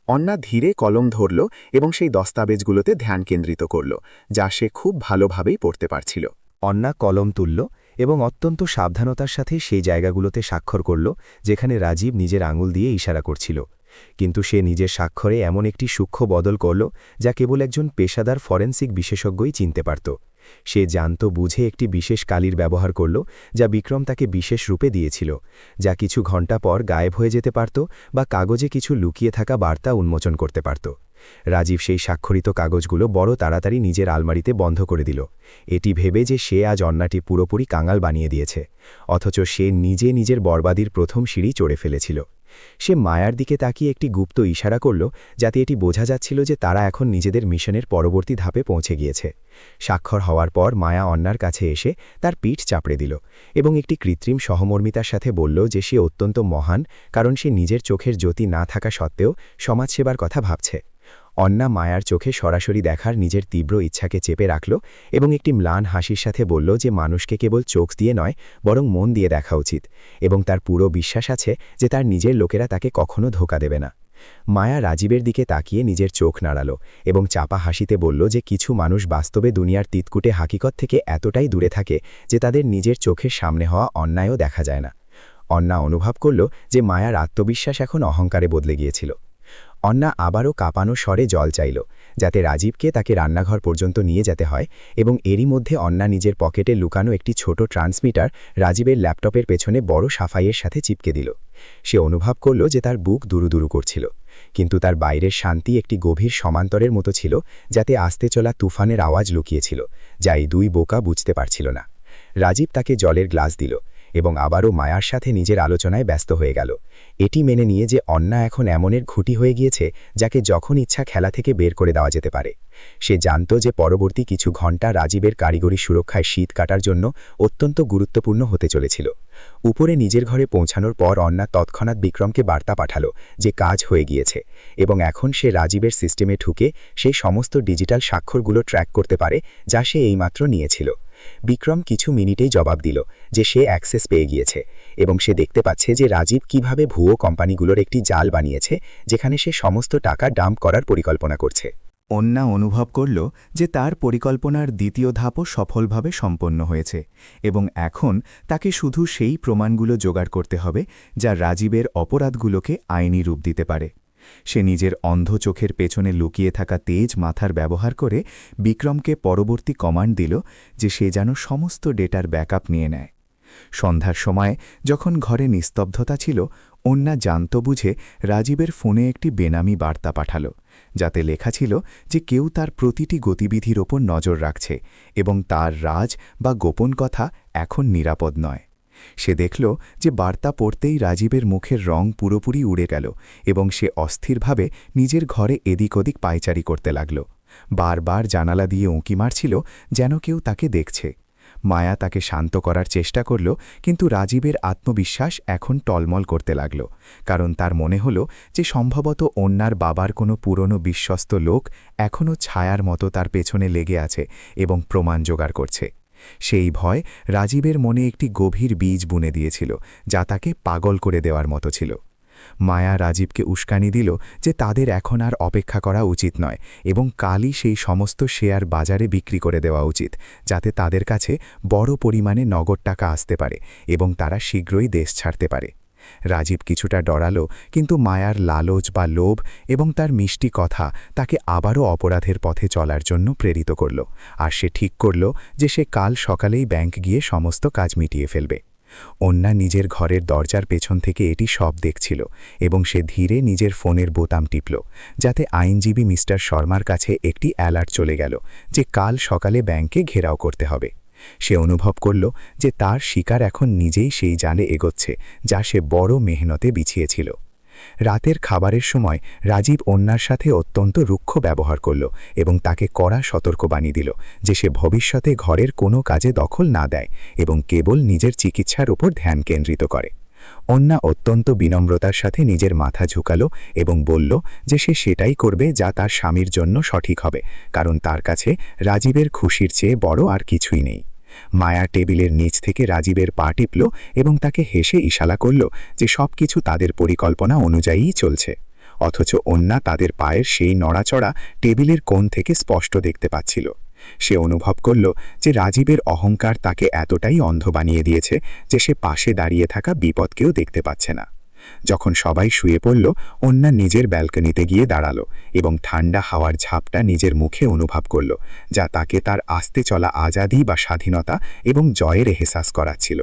অন্যা ধীরে কলম ধরল এবং সেই দস্তাবেজগুলোতে ধ্যান কেন্দ্রিত করল, যা সে খুব ভালোভাবেই পড়তে পারছিল। অন্যা কলম তুলল এবং অত্যন্ত সাবধানতার সাথে সেই জায়গাগুলোতে স্বাক্ষর করল যেখানে রাজীব নিজের আঙুল দিয়ে ইশারা করছিল। কিন্তু সে নিজের স্বাক্ষরে এমন একটি সূক্ষ্ম বদল করল যা কেবল একজন পেশাদার ফরেনসিক বিশেষজ্ঞই চিনতে পারত। সে জানত বুঝে একটি বিশেষ কালির ব্যবহার করল, যা বিক্রম তাকে বিশেষ রূপে দিয়েছিল, যা কিছু ঘণ্টা পর গায়েব হয়ে যেতে পারত বা কাগজে কিছু লুকিয়ে থাকা বার্তা উন্মোচন করতে পারত। রাজীব সেই স্বাক্ষরিত কাগজগুলো বড় তাড়াতাড়ি নিজের আলমারিতে বন্ধ করে দিল, এটি ভেবে যে সে আজ অন্যাটি পুরোপুরি কাঙাল বানিয়ে দিয়েছে, অথচ সে নিজে নিজের বরবাদির প্রথম সিঁড়ি চড়ে ফেলেছিল। সে মায়ার দিকে তাকিয়ে একটি গুপ্ত ইশারা করল, যাতে এটি বোঝা যাচ্ছিল যে তারা এখন নিজেদের মিশনের পরবর্তী ধাপে পৌঁছে গিয়েছে। স্বাক্ষর হওয়ার পর মায়া অন্যার কাছে এসে তার পিঠ চাপড়ে দিল এবং একটি কৃত্রিম সহমর্মিতার সাথে বলল যে সে অত্যন্ত মহান, কারণ সে নিজের চোখের জ্যোতি না থাকা সত্ত্বেও সমাজসেবার কথা ভাবছে। অন্যা মায়ার চোখে সরাসরি দেখার নিজের তীব্র ইচ্ছাকে চেপে রাখল এবং একটি ম্লান হাসির সাথে বলল যে মানুষকে কেবল চোখ দিয়ে নয়, বরং মন দিয়ে দেখা উচিত, এবং তার পুরো বিশ্বাস আছে যে তার নিজের লোকেরা তাকে কখনো ধোঁকা দেবে না। মায়া রাজীবের দিকে তাকিয়ে নিজের চোখ নাড়াল এবং চাপা হাসিতে বলল যে কিছু মানুষ বাস্তবে দুনিয়ার তিতকুটে হাকিকত থেকে এতটাই দূরে থাকে যে তাদের নিজের চোখের সামনে হওয়া অন্যায়ও দেখা যায় না। অন্যা অনুভব করল যে মায়ার আত্মবিশ্বাস এখন অহংকারে বদলে গিয়েছিল। অন্যা আবারও কাঁপানো স্বরে জল চাইল, যাতে রাজীবকে তাকে রান্নাঘর পর্যন্ত নিয়ে যেতে হয়, এবং এরই মধ্যে অন্যা নিজের পকেটে লুকানো একটি ছোট ট্রান্সমিটার রাজীবের ল্যাপটপের পেছনে বড় সাফাইয়ের সাথে চিপকে দিল। সে অনুভব করল যে তার বুক দুরুদুরু করছিল, কিন্তু তার বাইরের শান্তি একটি গভীর সমান্তরের মতো ছিল, যাতে আসতে চলা তুফানের আওয়াজ লুকিয়েছিল, যা এই দুই বোকা বুঝতে পারছিল না। রাজীব তাকে জলের গ্লাস দিল এবং আবারও মায়ার সাথে নিজের আলোচনায় ব্যস্ত হয়ে গেল। এটি মেনে নিয়ে যে অন্না এখন এমনের খুঁটি হয়ে গিয়েছে যাকে যখন ইচ্ছা খেলা থেকে বের করে দেওয়া যেতে পারে। সে জানত যে পরবর্তী কিছু ঘণ্টা রাজীবের কারিগরি সুরক্ষায় শীত কাটার জন্য অত্যন্ত গুরুত্বপূর্ণ হতে চলেছিল। উপরে নিজের ঘরে পৌঁছানোর পর অন্না তৎক্ষণাৎ বিক্রমকে বার্তা পাঠালো যে কাজ হয়ে গিয়েছে এবং এখন সে রাজীবের সিস্টেমে ঢুকে সেই সমস্ত ডিজিটাল স্বাক্ষরগুলো ট্র্যাক করতে পারে যা সে এইমাত্র নিয়েছিল। বিক্রম কিছু মিনিটেই জবাব দিল যে সে অ্যাক্সেস পেয়ে গিয়েছে এবং সে দেখতে পাচ্ছে যে রাজীব কিভাবে ভুয়ো কোম্পানিগুলোর একটি জাল বানিয়েছে যেখানে সে সমস্ত টাকা ডাম্প করার পরিকল্পনা করছে। অন্না অনুভব করল যে তার পরিকল্পনার দ্বিতীয় ধাপও সফলভাবে সম্পন্ন হয়েছে এবং এখন তাকে শুধু সেই প্রমাণগুলো জোগাড় করতে হবে যা রাজীবের অপরাধগুলোকে আইনি রূপ দিতে পারে। সে নিজের অন্ধ চোখের পেছনে লুকিয়ে থাকা তেজ মাথার ব্যবহার করে বিক্রমকে পরবর্তী কমান্ড দিল যে সে যেন সমস্ত ডেটার ব্যাকআপ নিয়ে নেয়। সন্ধ্যার সময় যখন ঘরে নিস্তব্ধতা ছিল, অন্না জানত বুঝে রাজীবের ফোনে একটি বেনামি বার্তা পাঠাল যাতে লেখা ছিল যে কেউ তার প্রতিটি গতিবিধির ওপর নজর রাখছে এবং তার রাজ বা গোপন কথা এখন নিরাপদ নয়। সে দেখল যে বার্তা পড়তেই রাজীবের মুখের রং পুরোপুরি উড়ে গেল এবং সে অস্থিরভাবে নিজের ঘরে এদিক ওদিক পায়চারি করতে লাগল। বারবার জানালা দিয়ে উঁকি মারছিল যেন কেউ তাকে দেখছে। মায়া তাকে শান্ত করার চেষ্টা করল, কিন্তু রাজীবের আত্মবিশ্বাস এখন টলমল করতে লাগল, কারণ তার মনে হল যে সম্ভবত অন্যার বাবার কোনো পুরনো বিশ্বস্ত লোক এখনও ছায়ার মতো তার পেছনে লেগে আছে এবং প্রমাণ জোগাড় করছে। সেই ভয় রাজীবের মনে একটি গভীর বীজ বুনে দিয়েছিল যা তাকে পাগল করে দেওয়ার মতো ছিল। মায়া রাজীবকে উস্কানি দিল যে তাদের এখন আর অপেক্ষা করা উচিত নয় এবং কালই সেই সমস্ত শেয়ার বাজারে বিক্রি করে দেওয়া উচিত যাতে তাদের কাছে বড় পরিমাণে নগদ টাকা আসতে পারে এবং তারা শীঘ্রই দেশ ছাড়তে পারে। রাজীব কিছুটা ডরালো, কিন্তু মায়ার লালচ বা লোভ এবং তার মিষ্টি কথা তাকে আবারও অপরাধের পথে চলার জন্য প্রেরিত করল, আর সে ঠিক করল যে সে কাল সকালেই ব্যাংক গিয়ে সমস্ত কাজ মিটিয়ে ফেলবে। অন্না নিজের ঘরের দরজার পেছন থেকে এটি সব দেখছিল এবং সে ধীরে নিজের ফোনের বোতাম টিপল যাতে আইনজীবী মিস্টার শর্মার কাছে একটি অ্যালার্ট চলে গেল যে কাল সকালে ব্যাংকে ঘেরাও করতে হবে। সে অনুভব করল যে তার শিকার এখন নিজেই সেই জালে এগোচ্ছে যা সে বড় মেহনতে বিছিয়েছিল। রাতের খাবারের সময় রাজীব অন্যার সাথে অত্যন্ত রুক্ষ ব্যবহার করল এবং তাকে কড়া সতর্কবাণী দিল যে সে ভবিষ্যতে ঘরের কোনো কাজে দখল না দেয় এবং কেবল নিজের চিকিৎসার উপর ধ্যান কেন্দ্রিত করে। অন্না অত্যন্ত বিনম্রতার সাথে নিজের মাথা ঝুঁকালো এবং বলল যে সে সেটাই করবে যা তার স্বামীর জন্য সঠিক হবে, কারণ তার কাছে রাজীবের খুশির চেয়ে বড় আর কিছুই নেই। মায়া টেবিলের নিচ থেকে রাজীবের পা টিপল এবং তাকে হেসে ইশারা করল যে সবকিছু তাদের পরিকল্পনা অনুযায়ীই চলছে, অথচ অন্যা তাদের পায়ের সেই নড়াচড়া টেবিলের কোণ থেকে স্পষ্ট দেখতে পাচ্ছিল। সে অনুভব করল যে রাজীবের অহংকার তাকে এতটাই অন্ধ বানিয়ে দিয়েছে যে সে পাশে দাঁড়িয়ে থাকা বিপদকেও দেখতে পাচ্ছে না। যখন সবাই শুয়ে পড়ল, অন্যা নিজের ব্যালকনিতে গিয়ে দাঁড়ালো এবং ঠান্ডা হাওয়ার ঝাপটা নিজের মুখে অনুভব করল, যা তাকে তার আস্তে চলা আজাদী বা স্বাধীনতা এবং জয়ের এহসাস করাচ্ছিল।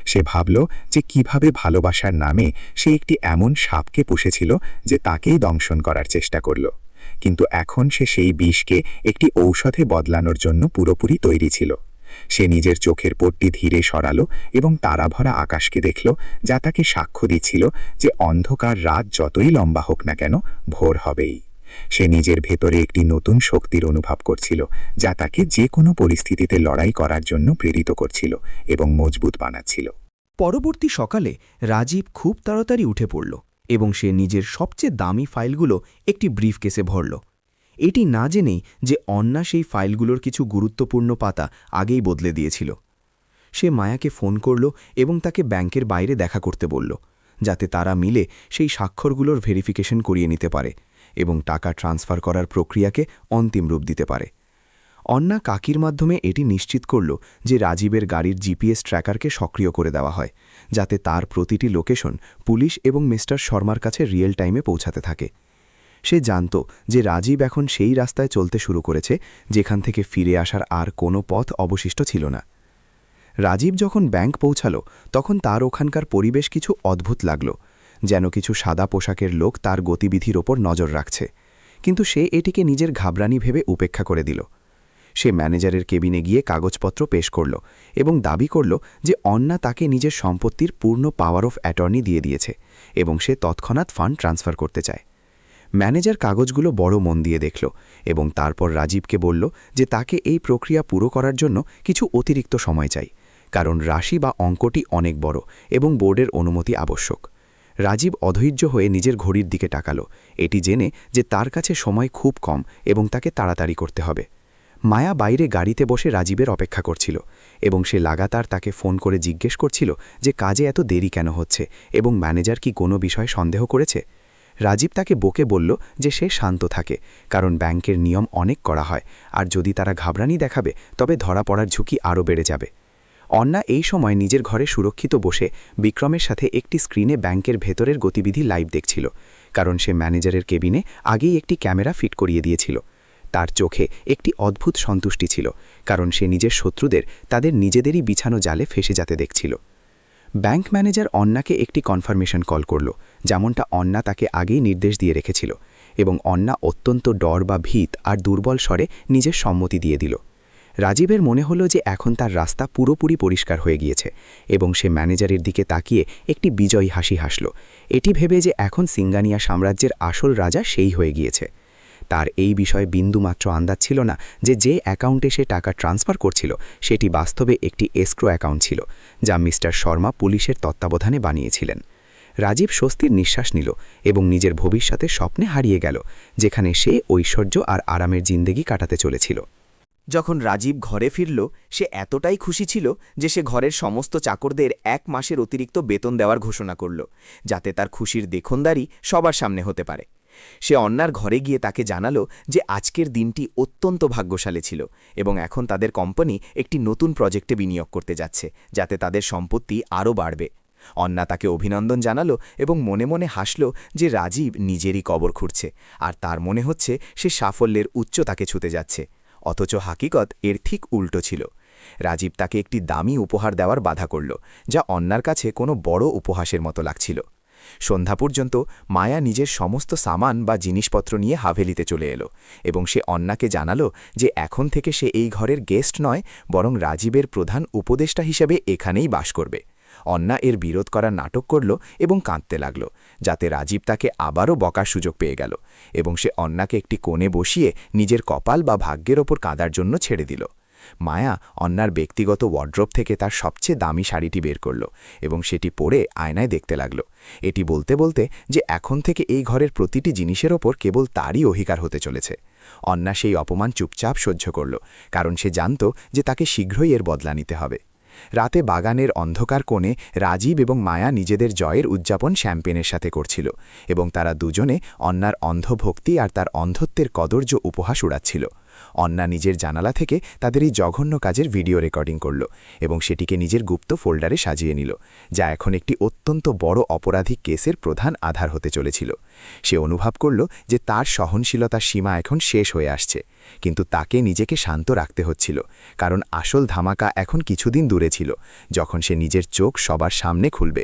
সে ভাবল যে কিভাবে ভালোবাসার নামে সে একটি এমন সাপকে পুষেছিল যে তাকেই দংশন করার চেষ্টা করল, কিন্তু এখন সে সেই বিষকে একটি ঔষধে বদলানোর জন্য পুরোপুরি তৈরি ছিল। সে নিজের চোখের পট্টি ধীরে সরালো এবং তারাভরা আকাশকে দেখল, যা তাকে সাক্ষ্য দিচ্ছিল যে অন্ধকার রাত যতই লম্বা হোক না কেন, ভোর হবেই। সে নিজের ভেতরে একটি নতুন শক্তির অনুভব করছিল যা তাকে যে কোনো পরিস্থিতিতে লড়াই করার জন্য প্রেরিত করছিল এবং মজবুত বানাচ্ছিল। পরবর্তী সকালে রাজীব খুব তাড়াতাড়ি উঠে পড়ল এবং সে নিজের সবচেয়ে দামি ফাইলগুলো একটি ব্রিফকেসে ভরল, এটি না জেনেই যে অন্যা সেই ফাইলগুলোর কিছু গুরুত্বপূর্ণ পাতা আগেই বদলে দিয়েছিল। সে মায়াকে ফোন করল এবং তাকে ব্যাংকের বাইরে দেখা করতে বলল, যাতে তারা মিলে সেই স্বাক্ষরগুলোর ভেরিফিকেশন করিয়ে নিতে পারে এবং টাকা ট্রান্সফার করার প্রক্রিয়াকে অন্তিম রূপ দিতে পারে। অন্যা কাকির মাধ্যমে এটি নিশ্চিত করল যে রাজীবের গাড়ির জিপিএস ট্র্যাকারকে সক্রিয় করে দেওয়া হয়, যাতে তার প্রতিটি লোকেশন পুলিশ এবং মিস্টার শর্মার কাছে রিয়েল টাইমে পৌঁছাতে থাকে। সে জানত যে রাজীব এখন সেই রাস্তায় চলতে শুরু করেছে যেখান থেকে ফিরে আসার আর কোনো পথ অবশিষ্ট ছিল না। রাজীব যখন ব্যাংক পৌঁছাল তখন তার ওখানকার পরিবেশ কিছু অদ্ভুত লাগল, যেন কিছু সাদা পোশাকের লোক তার গতিবিধির ওপর নজর রাখছে, কিন্তু সে এটিকে নিজের ঘাবড়ানি ভেবে উপেক্ষা করে দিল। সে ম্যানেজারের কেবিনে গিয়ে কাগজপত্র পেশ করল এবং দাবি করল যে অন্না তাকে নিজের সম্পত্তির পূর্ণ পাওয়ার অফ অ্যাটর্নি দিয়ে দিয়েছে এবং সে তৎক্ষণাৎ ফান্ড ট্রান্সফার করতে চায়। ম্যানেজার কাগজগুলো বড় মন দিয়ে দেখল এবং তারপর রাজীবকে বলল যে তাকে এই প্রক্রিয়া পুরো করার জন্য কিছু অতিরিক্ত সময় চাই, কারণ রাশি বা অঙ্কটি অনেক বড় এবং বোর্ডের অনুমতি আবশ্যক। রাজীব অধৈর্য হয়ে নিজের ঘড়ির দিকে তাকাল, এটি জেনে যে তার কাছে সময় খুব কম এবং তাকে তাড়াতাড়ি করতে হবে। মায়া বাইরে গাড়িতে বসে রাজীবের অপেক্ষা করছিল এবং সে লাগাতার তাকে ফোন করে জিজ্ঞেস করছিল যে কাজে এত দেরি কেন হচ্ছে এবং ম্যানেজার কি কোনো বিষয়ে সন্দেহ করেছে। রাজীব তাকে বকে বলল যে সে শান্ত থাকে, কারণ ব্যাংকের নিয়ম অনেক করা হয় আর যদি তারা ঘাবড়ানি দেখাবে তবে ধরা পড়ার ঝুঁকি আরও বেড়ে যাবে। অন্না এই সময় নিজের ঘরে সুরক্ষিত বসে বিক্রমের সাথে একটি স্ক্রিনে ব্যাংকের ভেতরের গতিবিধি লাইভ দেখছিল, কারণ সে ম্যানেজারের কেবিনে আগেই একটি ক্যামেরা ফিট করিয়ে দিয়েছিল। তার চোখে একটি অদ্ভুত সন্তুষ্টি ছিল, কারণ সে নিজের শত্রুদের তাদের নিজেদেরই বিছানো জালে ফেসে যেতে দেখছিল। ব্যাংক ম্যানেজার অন্নাকে একটি কনফার্মেশন কল করল, যেমনটা অন্না তাকে আগেই নির্দেশ দিয়ে রেখেছিল, এবং অন্না অত্যন্ত ডর বা ভীত আর দুর্বল স্বরে নিজের সম্মতি দিয়ে দিল। রাজীবের মনে হল যে এখন তার রাস্তা পুরোপুরি পরিষ্কার হয়ে গিয়েছে এবং সে ম্যানেজারের দিকে তাকিয়ে একটি বিজয়ী হাসি হাসল, এটি ভেবে যে এখন সিঙ্গানিয়া সাম্রাজ্যের আসল রাজা সেই হয়ে গিয়েছে। তার এই বিষয়ে বিন্দুমাত্র আন্দাজ ছিল না যে যে অ্যাকাউন্টে সে টাকা ট্রান্সফার করছিল সেটি বাস্তবে একটি এসক্রো অ্যাকাউন্ট ছিল, যা মিস্টার শর্মা পুলিশের তত্ত্বাবধানে বানিয়েছিলেন। রাজীব স্বস্তির নিঃশ্বাস নিল এবং নিজের ভবিষ্যতের স্বপ্নে হারিয়ে গেল, যেখানে সে ঐশ্বর্য আর আরামের জিন্দেগি কাটাতে চলেছিল। যখন রাজীব ঘরে ফিরল, সে এতটাই খুশি ছিল যে সে ঘরের সমস্ত চাকরদের 1 মাসের অতিরিক্ত বেতন দেওয়ার ঘোষণা করল, যাতে তার খুশির দেখনদারি সবার সামনে হতে পারে। সে অন্যার ঘরে গিয়ে তাকে জানালো যে আজকের দিনটি অত্যন্ত ভাগ্যশালী ছিল এবং এখন তাদের কোম্পানি একটি নতুন প্রজেক্টে বিনিয়োগ করতে যাচ্ছে, যাতে তাদের সম্পত্তি আরও বাড়বে। অন্না তাকে অভিনন্দন জানালো এবং মনে মনে হাসল যে রাজীব নিজেরই কবর খুঁড়ছে আর তার মনে হচ্ছে সে সাফল্যের উচ্চতাকে ছুতে যাচ্ছে, অথচ হাকিকত এর ঠিক উল্টো ছিল। রাজীব তাকে একটি দামি উপহার দেওয়ার বাধা করল, যা অন্যার কাছে কোনো বড় উপহাসের মতো লাগছিল। সন্ধ্যা পর্যন্ত মায়া নিজের সমস্ত সামান বা জিনিসপত্র নিয়ে হাভেলিতে চলে এলো এবং সে অন্নাকে জানালো যে এখন থেকে সে এই ঘরের গেস্ট নয়, বরং রাজীবের প্রধান উপদেষ্টা হিসেবে এখানেই বাস করবে। অন্না এর বিরোধ করার নাটক করল এবং কাঁদতে লাগল, যাতে রাজীব তাকে আবারও বকার সুযোগ পেয়ে গেল এবং সে অন্নাকে একটি কোণে বসিয়ে নিজের কপাল বা ভাগ্যের ওপর কাঁদার জন্য ছেড়ে দিল। মায়া অন্নার ব্যক্তিগত ওয়ার্ড্রোব থেকে তার সবচেয়ে দামি শাড়িটি বের করল এবং সেটি পরে আয়নায় দেখতে লাগল, এটি বলতে বলতে যে এখন থেকে এই ঘরের প্রতিটি জিনিসের ওপর কেবল তারই অধিকার হতে চলেছে। অন্না সেই অপমান চুপচাপ সহ্য করল, কারণ সে জানত যে তাকে শীঘ্রই এর বদলা নিতে হবে। রাতে বাগানের অন্ধকার কোণে রাজীব এবং মায়া নিজেদের জয়ের উদযাপন শ্যাম্পেনের সাথে করছিল এবং তারা দুজনে অন্নার অন্ধভক্তি আর তার অন্ধত্বের কদর্য উপহাস উড়াচ্ছিল। অন্না নিজের জানালা থেকে তাদের এই জঘন্য কাজের ভিডিও রেকর্ডিং করল এবং সেটিকে নিজের গুপ্ত ফোল্ডারে সাজিয়ে নিল, যা এখন একটি অত্যন্ত বড় অপরাধী কেসের প্রধান আধার হতে চলেছিল। সে অনুভব করল যে তার সহনশীলতার সীমা এখন শেষ হয়ে আসছে, কিন্তু তাকে নিজেকে শান্ত রাখতে হচ্ছিল, কারণ আসল ধামাকা এখন কিছুদিন দূরে ছিল, যখন সে নিজের চোখ সবার সামনে খুলবে।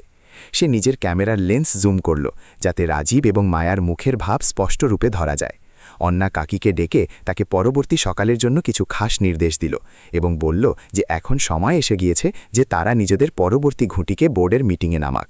সে নিজের ক্যামেরার লেন্স জুম করল, যাতে রাজীব এবং মায়ার মুখের ভাব স্পষ্ট রূপে ধরা যায়। অন্না কাকিকে ডেকে তাকে পরবর্তী সকালের জন্য কিছু খাস নির্দেশ দিল এবং বলল যে এখন সময় এসে গিয়েছে যে তারা নিজেদের পরবর্তী ঘুঁটিকে বোর্ডের মিটিংয়ে নামাক।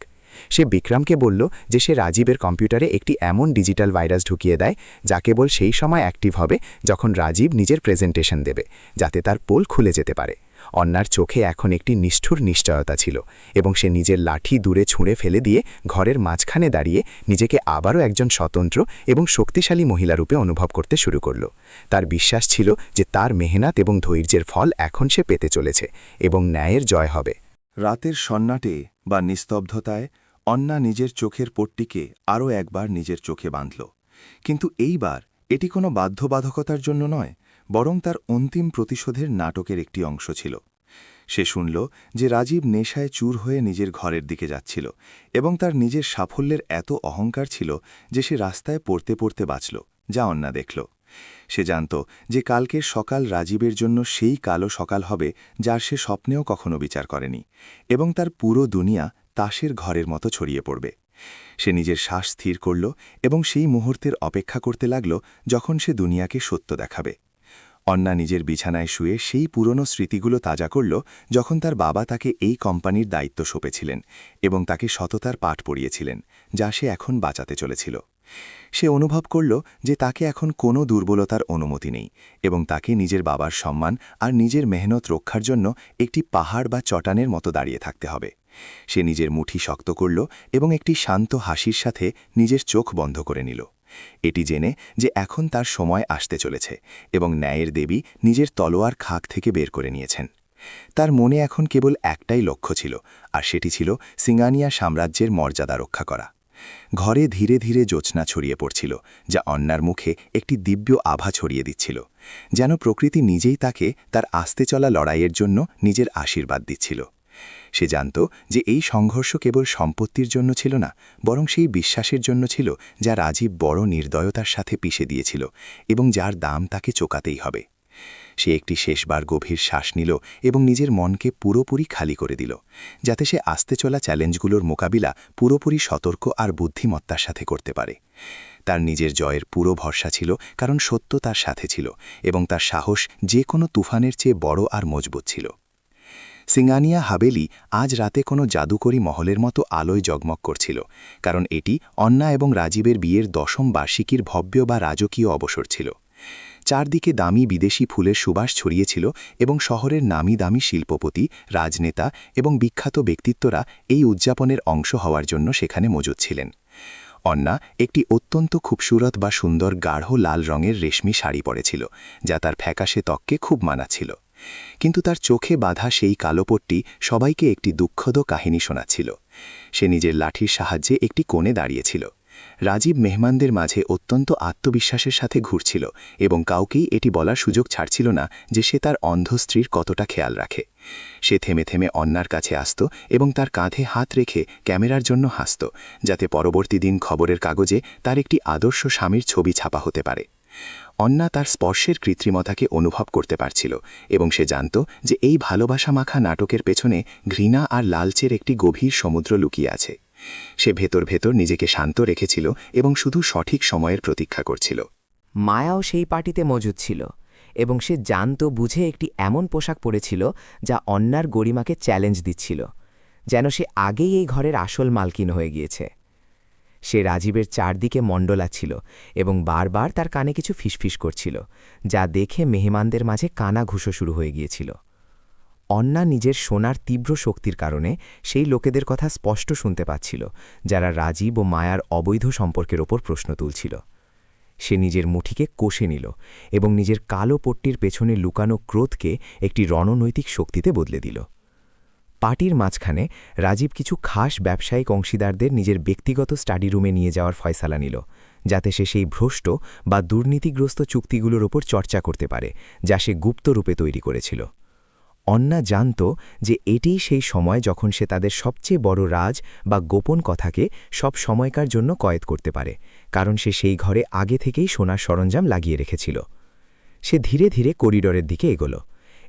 সে বিক্রমকে বলল যে সে রাজীবের কম্পিউটারে একটি এমন ডিজিটাল ভাইরাস ঢুকিয়ে দেয় যা কেবল সেই সময় অ্যাক্টিভ হবে যখন রাজীব নিজের প্রেজেন্টেশন দেবে, যাতে তার পোল খুলে যেতে পারে। অন্নার চোখে এখন একটি নিষ্ঠুর নিশ্চয়তা ছিল এবং সে নিজের লাঠি দূরে ছুঁড়ে ফেলে দিয়ে ঘরের মাঝখানে দাঁড়িয়ে নিজেকে আবারও একজন স্বতন্ত্র এবং শক্তিশালী মহিলারূপে অনুভব করতে শুরু করল। তার বিশ্বাস ছিল যে তার মেহনত এবং ধৈর্যের ফল এখন সে পেতে চলেছে এবং ন্যায়ের জয় হবে। রাতের সন্নাটে বা নিস্তব্ধতায় অন্না নিজের চোখের পট্টিকে আরও একবার নিজের চোখে বাঁধল, কিন্তু এইবার এটি কোনো বাধ্যবাধকতার জন্য নয়, বরং তার অন্তিম প্রতিশোধের নাটকের একটি অংশ ছিল। সে শুনল যে রাজীব নেশায় চুর হয়ে নিজের ঘরের দিকে যাচ্ছিল এবং তার নিজের সাফল্যের এত অহংকার ছিল যে সে রাস্তায় পড়তে পড়তে বাঁচল, যা অন্না দেখল। সে জানত যে কালকের সকাল রাজীবের জন্য সেই কালো সকাল হবে যার সে স্বপ্নেও কখনো বিচার করেনি, এবং তার পুরো দুনিয়া তাসের ঘরের মতো ছড়িয়ে পড়বে। সে নিজের শ্বাস স্থির করল এবং সেই মুহূর্তের অপেক্ষা করতে লাগল যখন সে দুনিয়াকে সত্য দেখাবে। অন্না নিজের বিছানায় শুয়ে সেই পুরনো স্মৃতিগুলো তাজা করল যখন তার বাবা তাকে এই কোম্পানির দায়িত্ব সঁপেছিলেন এবং তাকে সততার পাঠ পড়িয়েছিলেন, যা সে এখন বাঁচাতে চলেছিল। সে অনুভব করল যে তাকে এখন কোনো দুর্বলতার অনুমতি নেই এবং তাকে নিজের বাবার সম্মান আর নিজের মেহনত রক্ষার জন্য একটি পাহাড় বা চটানের মতো দাঁড়িয়ে থাকতে হবে। সে নিজের মুঠি শক্ত করল এবং একটি শান্ত হাসির সাথে নিজের চোখ বন্ধ করে নিল, এটি জেনে যে এখন তার সময় আসতে চলেছে এবং ন্যায়ের দেবী নিজের তলোয়ার খাক থেকে বের করে নিয়েছেন। তার মনে এখন কেবল একটাই লক্ষ্য ছিল, আর সেটি ছিল সিঙ্গানিয়া সাম্রাজ্যের মর্যাদা রক্ষা করা। ঘরে ধীরে ধীরে জ্যোৎস্না ছড়িয়ে পড়ছিল, যা অন্যার মুখে একটি দিব্য আভা ছড়িয়ে দিচ্ছিল, যেন প্রকৃতি নিজেই তাকে তার আস্তে চলা লড়াইয়ের জন্য নিজের আশীর্বাদ দিচ্ছিল। সে জানত যে এই সংঘর্ষ কেবল সম্পত্তির জন্য ছিল না, বরং সেই বিশ্বাসের জন্য ছিল যা রাজীব বড় নির্দয়তার সাথে পিষে দিয়েছিল এবং যার দাম তাকে চোকাতেই হবে। সে একটি শেষবার গভীর শ্বাস নিল এবং নিজের মনকে পুরোপুরি খালি করে দিল, যাতে সে আস্তে চলা চ্যালেঞ্জগুলোর মোকাবিলা পুরোপুরি সতর্ক আর বুদ্ধিমত্তার সাথে করতে পারে। তার নিজের জয়ের পুরো ভরসা ছিল, কারণ সত্য তার সাথে ছিল এবং তার সাহস যে কোনো তুফানের চেয়ে বড় আর মজবুত ছিল। সিঙ্গানিয়া হাবেলি আজ রাতে কোনো জাদুকরী মহলের মতো আলোয় জগমগ করছিল, কারণ এটি অন্না এবং রাজীবের বিয়ের 10ম বার্ষিকীর ভব্য বা রাজকীয় অবসর ছিল। চারদিকে দামি বিদেশি ফুলের সুবাস ছড়িয়েছিল এবং শহরের নামি দামি শিল্পপতি, রাজনেতা এবং বিখ্যাত ব্যক্তিত্বরা এই উদযাপনের অংশ হওয়ার জন্য সেখানে মজুদ ছিলেন। অন্না একটি অত্যন্ত খুবসুরত বা সুন্দর গাঢ় লাল রঙের রেশমি শাড়ি পরেছিল, যা তার ফ্যাকাশে ত্বককে খুব মানাচ্ছিল। কিন্তু তার চোখে বাঁধা সেই কালো পট্টি সবাইকে একটি দুঃখদ কাহিনী শোনাচ্ছিল। সে নিজের লাঠির সাহায্যে একটি কোণে দাঁড়িয়েছিল। রাজীব মেহমানদের মাঝে অত্যন্ত আত্মবিশ্বাসের সাথে ঘুরছিল এবং কাউকেই এটি বলার সুযোগ ছাড়ছিল না যে সে তার অন্ধ স্ত্রীর কতটা খেয়াল রাখে। সে থেমে থেমে অন্নার কাছে আসত এবং তার কাঁধে হাত রেখে ক্যামেরার জন্য হাসত, যাতে পরবর্তী দিন খবরের কাগজে তার একটি আদর্শ স্বামীর ছবি ছাপা হতে পারে। অন্না তার স্পর্শের কৃত্রিমতাকে অনুভব করতে পারছিল এবং সে জানত যে এই ভালোবাসা মাখা নাটকের পেছনে ঘৃণা আর লালচের একটি গভীর সমুদ্র লুকিয়ে আছে। সে ভেতর ভেতর নিজেকে শান্ত রেখেছিল এবং শুধু সঠিক সময়ের প্রতীক্ষা করছিল। মায়াও সেই পার্টিতে মজুদ ছিল এবং সে জানত বুঝে একটি এমন পোশাক পরেছিল যা অন্যার গরিমাকে চ্যালেঞ্জ দিচ্ছিল, যেন সে আগেই এই ঘরের আসল মালকিন হয়ে গিয়েছে। সে রাজীবের চারদিকে মণ্ডলাচ্ছিল এবং বারবার তার কানে কিছু ফিসফিস করছিল, যা দেখে মেহমানদের মাঝে কানা ঘুষো শুরু হয়ে গিয়েছিল। অন্না নিজের শোনার তীব্র শক্তির কারণে সেই লোকেদের কথা স্পষ্ট শুনতে পাচ্ছিল, যারা রাজীব ও মায়ার অবৈধ সম্পর্কের ওপর প্রশ্ন তুলছিল। সে নিজের মুঠিকে কষে নিল এবং নিজের কালো পট্টির পেছনে লুকানো ক্রোধকে একটি রণনৈতিক শক্তিতে বদলে দিল। পার্টির মাঝখানে রাজীব কিছু খাস ব্যবসায়িক অংশীদারদের নিজের ব্যক্তিগত স্টাডি রুমে নিয়ে যাওয়ার ফয়সালা নিল, যাতে সে সেই ভ্রষ্ট বা দুর্নীতিগ্রস্ত চুক্তিগুলোর ওপর চর্চা করতে পারে, যা সে গুপ্তরূপে তৈরি করেছিল। অন্না জানত যে এটিই সেই সময় যখন সে তাদের সবচেয়ে বড় রাজ বা গোপন কথাকে সব সময়কার জন্য কয়েদ করতে পারে, কারণ সে সেই ঘরে আগে থেকেই সোনার সরঞ্জাম লাগিয়ে রেখেছিল। সে ধীরে ধীরে করিডোরের দিকে এগোল,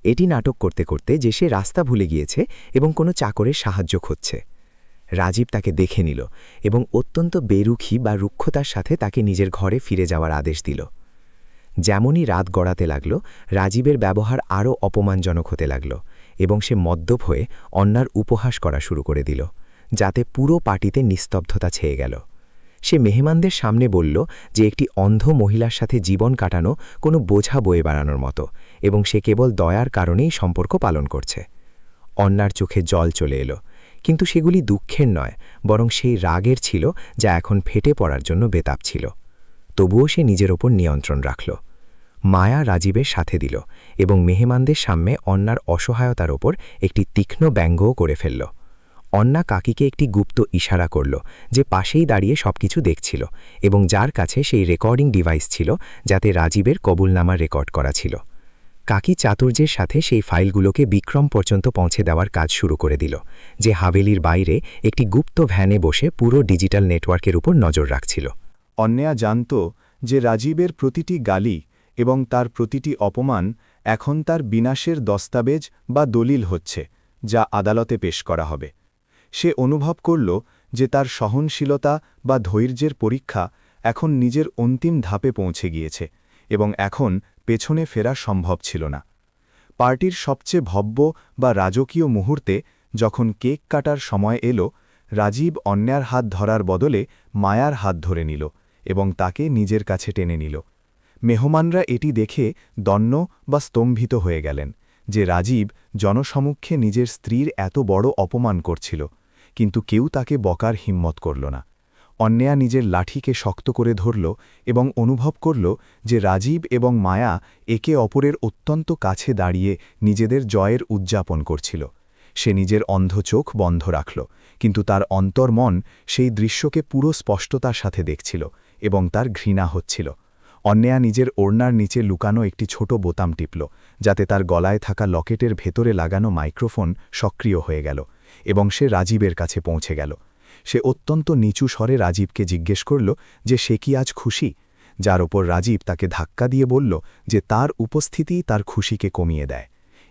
এটি নাটক করতে করতে যে সে রাস্তা ভুলে গিয়েছে এবং কোনো চাকরের সাহায্য খুঁজছে। রাজীব তাকে দেখে নিল এবং অত্যন্ত বেরুখী বা রুক্ষতার সাথে তাকে নিজের ঘরে ফিরে যাওয়ার আদেশ দিল। যেমনই রাত গড়াতে লাগল, রাজীবের ব্যবহার আরও অপমানজনক হতে লাগল এবং সে মদ্যপ হয়ে অন্যার উপহাস করা শুরু করে দিল, যাতে পুরো পার্টিতে নিস্তব্ধতা ছেয়ে গেল। সে মেহমানদের সামনে বলল যে একটি অন্ধ মহিলার সাথে জীবন কাটানো কোনো বোঝা বয়ে বেড়ানোর মতো এবং সে কেবল দয়ার কারণেই সম্পর্ক পালন করছে। অন্যার চোখে জল চলে এলো, কিন্তু সেগুলি দুঃখের নয়, বরং সেই রাগের ছিল যা এখন ফেটে পড়ার জন্য বেতাব ছিল। তবুও সে নিজের ওপর নিয়ন্ত্রণ রাখল। মায়া রাজীবের সাথে দিল এবং মেহমানদের সামনে অন্যার অসহায়তার ওপর একটি তীক্ষ্ণ ব্যঙ্গও করে ফেলল। অন্না কাকিকে একটি গুপ্ত ইশারা করল, যে পাশেই দাঁড়িয়ে সবকিছু দেখছিল এবং যার কাছে সেই রেকর্ডিং ডিভাইস ছিল, যাতে রাজীবের কবুলনামা রেকর্ড করা ছিল। কাকি চাতুর্যের সাথে সেই ফাইলগুলোকে বিক্রম পর্যন্ত পৌঁছে দেওয়ার কাজ শুরু করে দিল, যে হাভেলির বাইরে একটি গুপ্ত ভ্যানে বসে পুরো ডিজিটাল নেটওয়ার্কের উপর নজর রাখছিল। অন্যা জানত যে রাজীবের প্রতিটি গালি এবং তার প্রতিটি অপমান এখন তার বিনাশের দস্তাবেজ বা দলিল হচ্ছে, যা আদালতে পেশ করা হবে। সে অনুভব করল যে তার সহনশীলতা বা ধৈর্যের পরীক্ষা এখন নিজের অন্তিম ধাপে পৌঁছে গিয়েছে এবং এখন পেছনে ফেরা সম্ভব ছিল না। পার্টির সবচেয়ে ভব্য বা রাজকীয় মুহূর্তে যখন কেক কাটার সময় এলো, রাজীব অন্যার হাত ধরার বদলে মায়ার হাত ধরে নিল এবং তাকে নিজের কাছে টেনে নিল। মেহমানরা এটি দেখে দন্য বা স্তম্ভিত হয়ে গেলেন যে রাজীব জনসমক্ষে নিজের স্ত্রীর এত বড় অপমান করছিল, কিন্তু কেউ তাকে বকার হিম্মত করল না। অন্যা নিজের লাঠিকে শক্ত করে ধরল এবং অনুভব করল যে রাজীব এবং মায়া একে অপরের অত্যন্ত কাছে দাঁড়িয়ে নিজেদের জয়ের উদযাপন করছিল। সে নিজের অন্ধ চোখ বন্ধ রাখল, কিন্তু তার অন্তর্মন সেই দৃশ্যকে পুরো স্পষ্টতার সাথে দেখছিল এবং তার ঘৃণা হচ্ছিল। অন্যা নিজের ওড়নার নিচে লুকানো একটি ছোট বোতাম টিপল, যাতে তার গলায় থাকা লকেটের ভেতরে লাগানো মাইক্রোফোন সক্রিয় হয়ে গেল এবং সে রাজীবের কাছে পৌঁছে গেল। সে অত্যন্ত নিচু স্বরে রাজীবকে জিজ্ঞেস করল যে সে কি আজ খুশি, যার ওপর রাজীব তাকে ধাক্কা দিয়ে বলল যে তার উপস্থিতি তার খুশিকে কমিয়ে দেয়।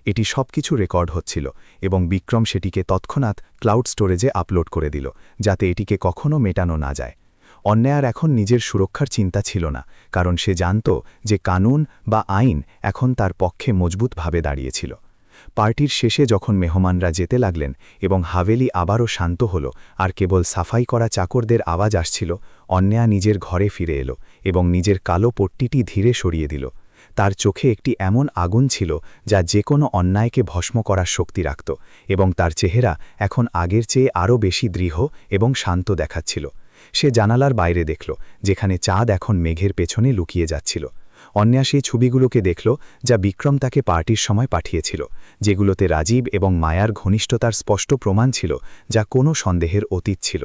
এটি সবকিছু রেকর্ড হচ্ছিল এবং বিক্রম সেটিকে তৎক্ষণাৎ ক্লাউড স্টোরেজে আপলোড করে দিল, যাতে এটিকে কখনো মেটানো না যায়। অন্যার এখন নিজের সুরক্ষার চিন্তা ছিল না, কারণ সে জানত যে কানুন বা আইন এখন তার পক্ষে মজবুতভাবে দাঁড়িয়েছিল। পার্টির শেষে যখন মেহমানরা যেতে লাগলেন এবং হাভেলি আবারও শান্ত হল আর কেবল সাফাই করা চাকরদের আওয়াজ আসছিল, অন্যা নিজের ঘরে ফিরে এলো এবং নিজের কালো পট্টিটি ধীরে সরিয়ে দিল। তার চোখে একটি এমন আগুন ছিল যা যে কোনো অন্যায়কে ভস্ম করার শক্তি রাখত, এবং তার চেহারা এখন আগের চেয়ে আরও বেশি দৃঢ় এবং শান্ত দেখাচ্ছিল। সে জানালার বাইরে দেখল, যেখানে চাঁদ এখন মেঘের পেছনে লুকিয়ে যাচ্ছিল। অন্যা সেই ছবিগুলোকে দেখল যা বিক্রম তাকে পার্টির সময় পাঠিয়েছিল, যেগুলোতে রাজীব এবং মায়ার ঘনিষ্ঠতার স্পষ্ট প্রমাণ ছিল, যা কোনো সন্দেহের অতীত ছিল।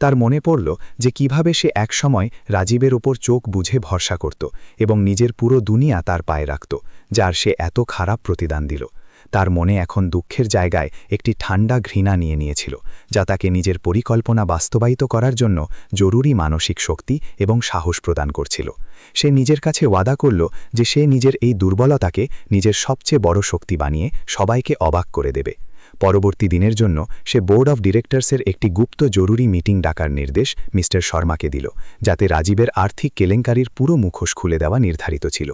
তার মনে পড়ল যে কিভাবে সে একসময় রাজীবের ওপর চোখ বুঝে ভরসা করত এবং নিজের পুরো দুনিয়া তার পায়ে রাখত, যার সে এত খারাপ প্রতিদান দিল। তার মনে এখন দুঃখের জায়গায় একটি ঠান্ডা ঘৃণা নিয়ে নিয়েছিল, যা তাকে নিজের পরিকল্পনা বাস্তবায়িত করার জন্য জরুরি মানসিক শক্তি এবং সাহস প্রদান করছিল। সে নিজের কাছে ওয়াদা করল যে সে নিজের এই দুর্বলতাকে নিজের সবচেয়ে বড় শক্তি বানিয়ে সবাইকে অবাক করে দেবে। পরবর্তী দিনের জন্য সে বোর্ড অফ ডিরেক্টরসের একটি গুপ্ত জরুরি মিটিং ডাকার নির্দেশ মিস্টার শর্মাকে দিল, যাতে রাজীবের আর্থিক কেলেঙ্কারির পুরো মুখোশ খুলে দেওয়া নির্ধারিত ছিল।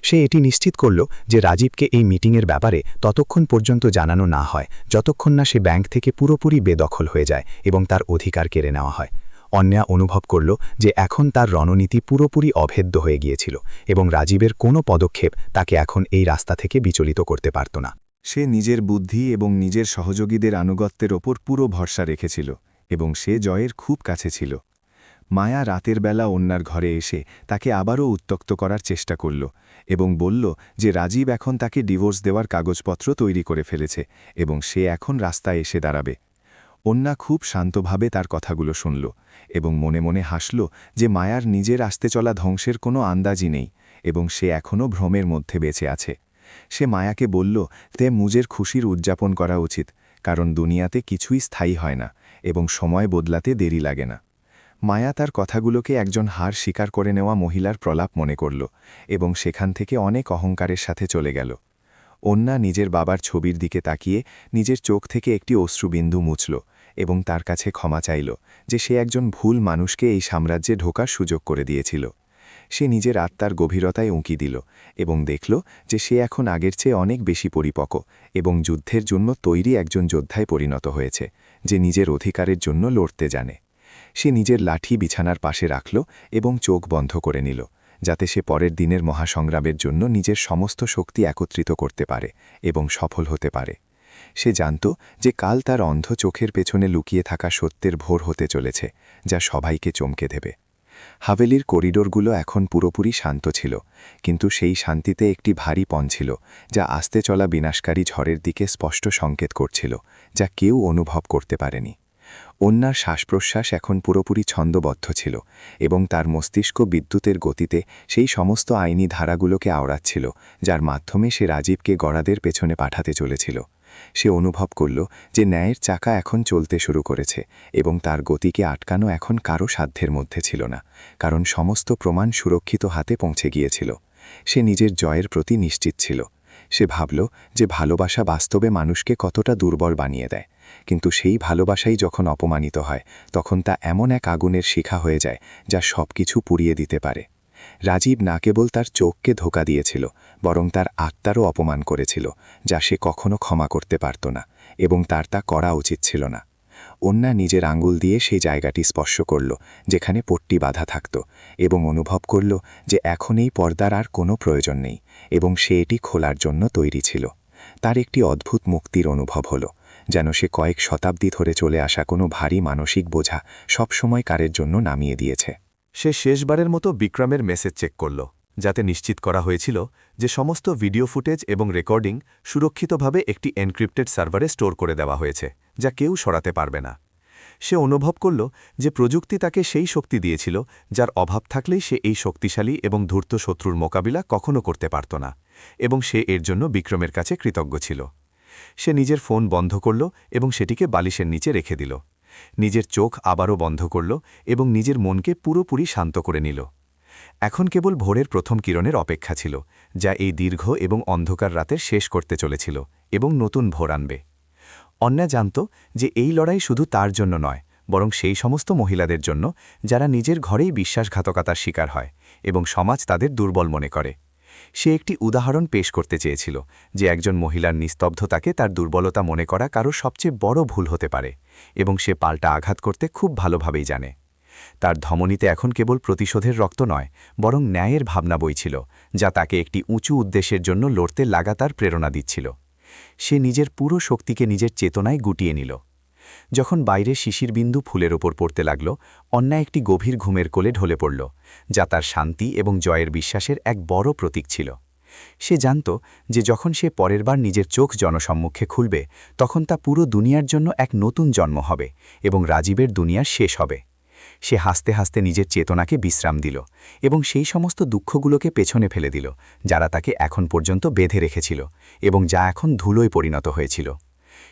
সে এটি নিশ্চিত করল যে রাজীবকে এই মিটিংয়ের ব্যাপারে ততক্ষণ পর্যন্ত জানানো না হয় যতক্ষণ না সে ব্যাংক থেকে পুরোপুরি বেদখল হয়ে যায় এবং তার অধিকার কেড়ে নেওয়া হয়। অন্যা অনুভব করল যে এখন তার রণনীতি পুরোপুরি অভেদ্য হয়ে গিয়েছিল এবং রাজীবের কোনো পদক্ষেপ তাকে এখন এই রাস্তা থেকে বিচলিত করতে পারত না। সে নিজের বুদ্ধি এবং নিজের সহযোগীদের আনুগত্যের ওপর পুরো ভরসা রেখেছিল এবং সে জয়ের খুব কাছে ছিল। মায়া রাতের বেলা অন্যার ঘরে এসে তাকে আবারও উত্ত্যক্ত করার চেষ্টা করল এবং বলল যে রাজীব এখন তাকে ডিভোর্স দেওয়ার কাগজপত্র তৈরি করে ফেলেছে এবং সে এখন রাস্তায় এসে দাঁড়াবে। অন্যা খুব শান্তভাবে তার কথাগুলো শুনল এবং মনে মনে হাসল যে মায়ার নিজের আসতে চলা ধ্বংসের কোনো আন্দাজই নেই এবং সে এখনও ভ্রমের মধ্যে বেঁচে আছে। সে মায়াকে বলল তে মুজের খুশির উদযাপন করা উচিত, কারণ দুনিয়াতে কিছুই স্থায়ী হয় না এবং সময় বদলাতে দেরি লাগে না। মায়া তার কথাগুলোকে একজন হার স্বীকার করে নেওয়া মহিলার প্রলাপ মনে করল এবং সেখান থেকে অনেক অহংকারের সাথে চলে গেল। অন্যা নিজের বাবার ছবির দিকে তাকিয়ে নিজের চোখ থেকে একটি অশ্রুবিন্দু মুছল এবং তার কাছে ক্ষমা চাইল যে সে একজন ভুল মানুষকে এই সাম্রাজ্যে ঢোকার সুযোগ করে দিয়েছিল। সে নিজের আত্মার গভীরতায় উঁকি দিল এবং দেখল যে সে এখন আগের চেয়ে অনেক বেশি পরিপক্ব এবং যুদ্ধের জন্য তৈরি একজন যোদ্ধায় পরিণত হয়েছে, যে নিজের অধিকারের জন্য লড়তে জানে। সে নিজের লাঠি বিছানার পাশে রাখল এবং চোখ বন্ধ করে নিল, যাতে সে পরের দিনের মহাসংগ্রামের জন্য নিজের সমস্ত শক্তি একত্রিত করতে পারে এবং সফল হতে পারে। সে জানত যে কাল তার অন্ধ চোখের পেছনে লুকিয়ে থাকা সত্যের ভোর হতে চলেছে, যা সবাইকে চমকে দেবে। হাভেলির করিডোরগুলো এখন পুরোপুরি শান্ত ছিল, কিন্তু সেই শান্তিতে একটি ভারী পণ ছিল, যা আসতে চলা বিনাশকারী ঝড়ের দিকে স্পষ্ট সংকেত করছিল, যা কেউ অনুভব করতে পারেনি। অন্যার শ্বাসপ্রশ্বাস এখন পুরোপুরি ছন্দবদ্ধ ছিল এবং তার মস্তিষ্ক বিদ্যুতের গতিতে সেই সমস্ত আইনি ধারাগুলোকে আওড়াচ্ছিল, যার মাধ্যমে সে রাজীবকে গড়াদের পেছনে পাঠাতে চলেছিল। সে অনুভব করল যে ন্যায়ের চাকা এখন চলতে শুরু করেছে এবং তার গতিকে আটকানো এখন কারো সাধ্যের মধ্যে ছিল না, কারণ সমস্ত প্রমাণ সুরক্ষিত হাতে পৌঁছে গিয়েছিল। সে নিজের জয়ের প্রতি নিশ্চিত ছিল। সে ভাবল যে ভালোবাসা বাস্তবে মানুষকে কতটা দুর্বল বানিয়ে দেয়, কিন্তু সেই ভালোবাসাই যখন অপমানিত হয় তখন তা এমন এক আগুনের শিখা হয়ে যায় যা সব কিছু পুড়িয়ে দিতে পারে। রাজীব না কেবল তার চোখকে ধোঁকা দিয়েছিল, বরং তার আত্মারও অপমান করেছিল, যা সে কখনো ক্ষমা করতে পারত না, এবং তার তা করা উচিত ছিল না। অন্যা নিজের আঙুল দিয়ে সেই জায়গাটি স্পর্শ করল যেখানে পট্টি বাঁধা থাকত, এবং অনুভব করল যে এখন এই পর্দার আর কোনো প্রয়োজন নেই, এবং সে এটি খোলার জন্য তৈরি ছিল। তার একটি অদ্ভুত মুক্তির অনুভব হল, যেন সে কয়েক শতাব্দী ধরে চলে আসা কোনো ভারী মানসিক বোঝা সবসময় কারের জন্য নামিয়ে দিয়েছে। সে শেষবারের মতো বিক্রমের মেসেজ চেক করল, যাতে নিশ্চিত করা হয়েছিল যে সমস্ত ভিডিও ফুটেজ এবং রেকর্ডিং সুরক্ষিতভাবে একটি এনক্রিপ্টেড সার্ভারে স্টোর করে দেওয়া হয়েছে, যা কেউ সরাতে পারবে না। সে অনুভব করল যে প্রযুক্তি তাকে সেই শক্তি দিয়েছিল যার অভাব থাকলেই সে এই শক্তিশালী এবং ধূর্ত শত্রুর মোকাবিলা কখনো করতে পারত না, এবং সে এর জন্য বিক্রমের কাছে কৃতজ্ঞ ছিল। সে নিজের ফোন বন্ধ করল এবং সেটিকে বালিশের নিচে রেখে দিল। নিজের চোখ আবারও বন্ধ করল এবং নিজের মনকে পুরোপুরি শান্ত করে নিল। এখন কেবল ভোরের প্রথম কিরণের অপেক্ষা ছিল, যা এই দীর্ঘ এবং অন্ধকার রাতের শেষ করতে চলেছিল এবং নতুন ভোর আনবে। অন্যা জানত যে এই লড়াই শুধু তার জন্য নয়, বরং সেই সমস্ত মহিলাদের জন্য যারা নিজের ঘরেই বিশ্বাসঘাতকতার শিকার হয় এবং সমাজ তাদের দুর্বল মনে করে। সে একটি উদাহরণ পেশ করতে চেয়েছিল যে একজন মহিলার নিস্তব্ধতাকে তার দুর্বলতা মনে করা কারো সবচেয়ে বড় ভুল হতে পারে, এবং সে পাল্টা আঘাত করতে খুব ভালোভাবেই জানে। তার ধমনীতে এখন কেবল প্রতিশোধের রক্ত নয়, বরং ন্যায়ের ভাবনা বইছিল, যা তাকে একটি উঁচু উদ্দেশ্যের জন্য লড়তে লাগাতার প্রেরণা দিচ্ছিল। সে নিজের পুরো শক্তিকে নিজের চেতনায় গুটিয়ে নিল। যখন বাইরে শিশির বিন্দু ফুলের ওপর পড়তে লাগল, অন্যা একটি গভীর ঘুমের কোলে ঢলে পড়ল, যা তার শান্তি এবং জয়ের বিশ্বাসের এক বড় প্রতীক ছিল। সে জানত যে যখন সে পরের বার নিজের চোখ জনসম্মুখে খুলবে, তখন তা পুরো দুনিয়ার জন্য এক নতুন জন্ম হবে এবং রাজীবের দুনিয়া শেষ হবে। সে হাসতে হাসতে নিজের চেতনাকে বিশ্রাম দিল এবং সেই সমস্ত দুঃখগুলোকে পেছনে ফেলে দিল যারা তাকে এখন পর্যন্ত বেঁধে রেখেছিল এবং যা এখন ধুলোয় পরিণত হয়েছিল।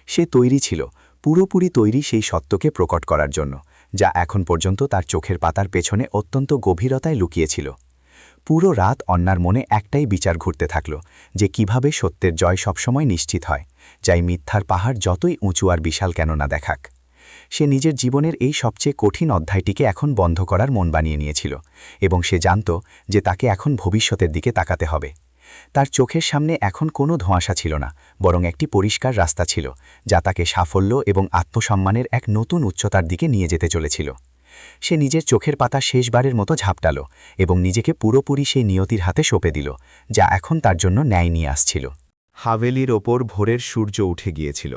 সে তৈরি ছিল, পুরোপুরি তৈরি সেই সত্যকে প্রকট করার জন্য, যা এখন পর্যন্ত তার চোখের পাতার পেছনে অত্যন্ত গভীরতায় লুকিয়েছিল। পুরো রাত অন্যার মনে একটাই বিচার ঘুরতে থাকল, যে কিভাবে সত্যের জয় সবসময় নিশ্চিত হয়, যাই মিথ্যার পাহাড় যতই উঁচু আর বিশাল কেন না দেখাক। সে নিজের জীবনের এই সবচেয়ে কঠিন অধ্যায়টিকে এখন বন্ধ করার মন বানিয়ে নিয়েছিল, এবং সে জানত যে তাকে এখন ভবিষ্যতের দিকে তাকাতে হবে। তার চোখের সামনে এখন কোনো ধোঁয়াশা ছিল না, বরং একটি পরিষ্কার রাস্তা ছিল, যা তাকে সাফল্য এবং আত্মসম্মানের এক নতুন উচ্চতার দিকে নিয়ে যেতে চলেছিল। সে নিজের চোখের পাতা শেষবারের মতো ঝাপটাল এবং নিজেকে পুরোপুরি সেই নিয়তির হাতে সঁপে দিল, যা এখন তার জন্য ন্যায় নিয়ে আসছিল। হাভেলির ওপর ভোরের সূর্য উঠে গিয়েছিল,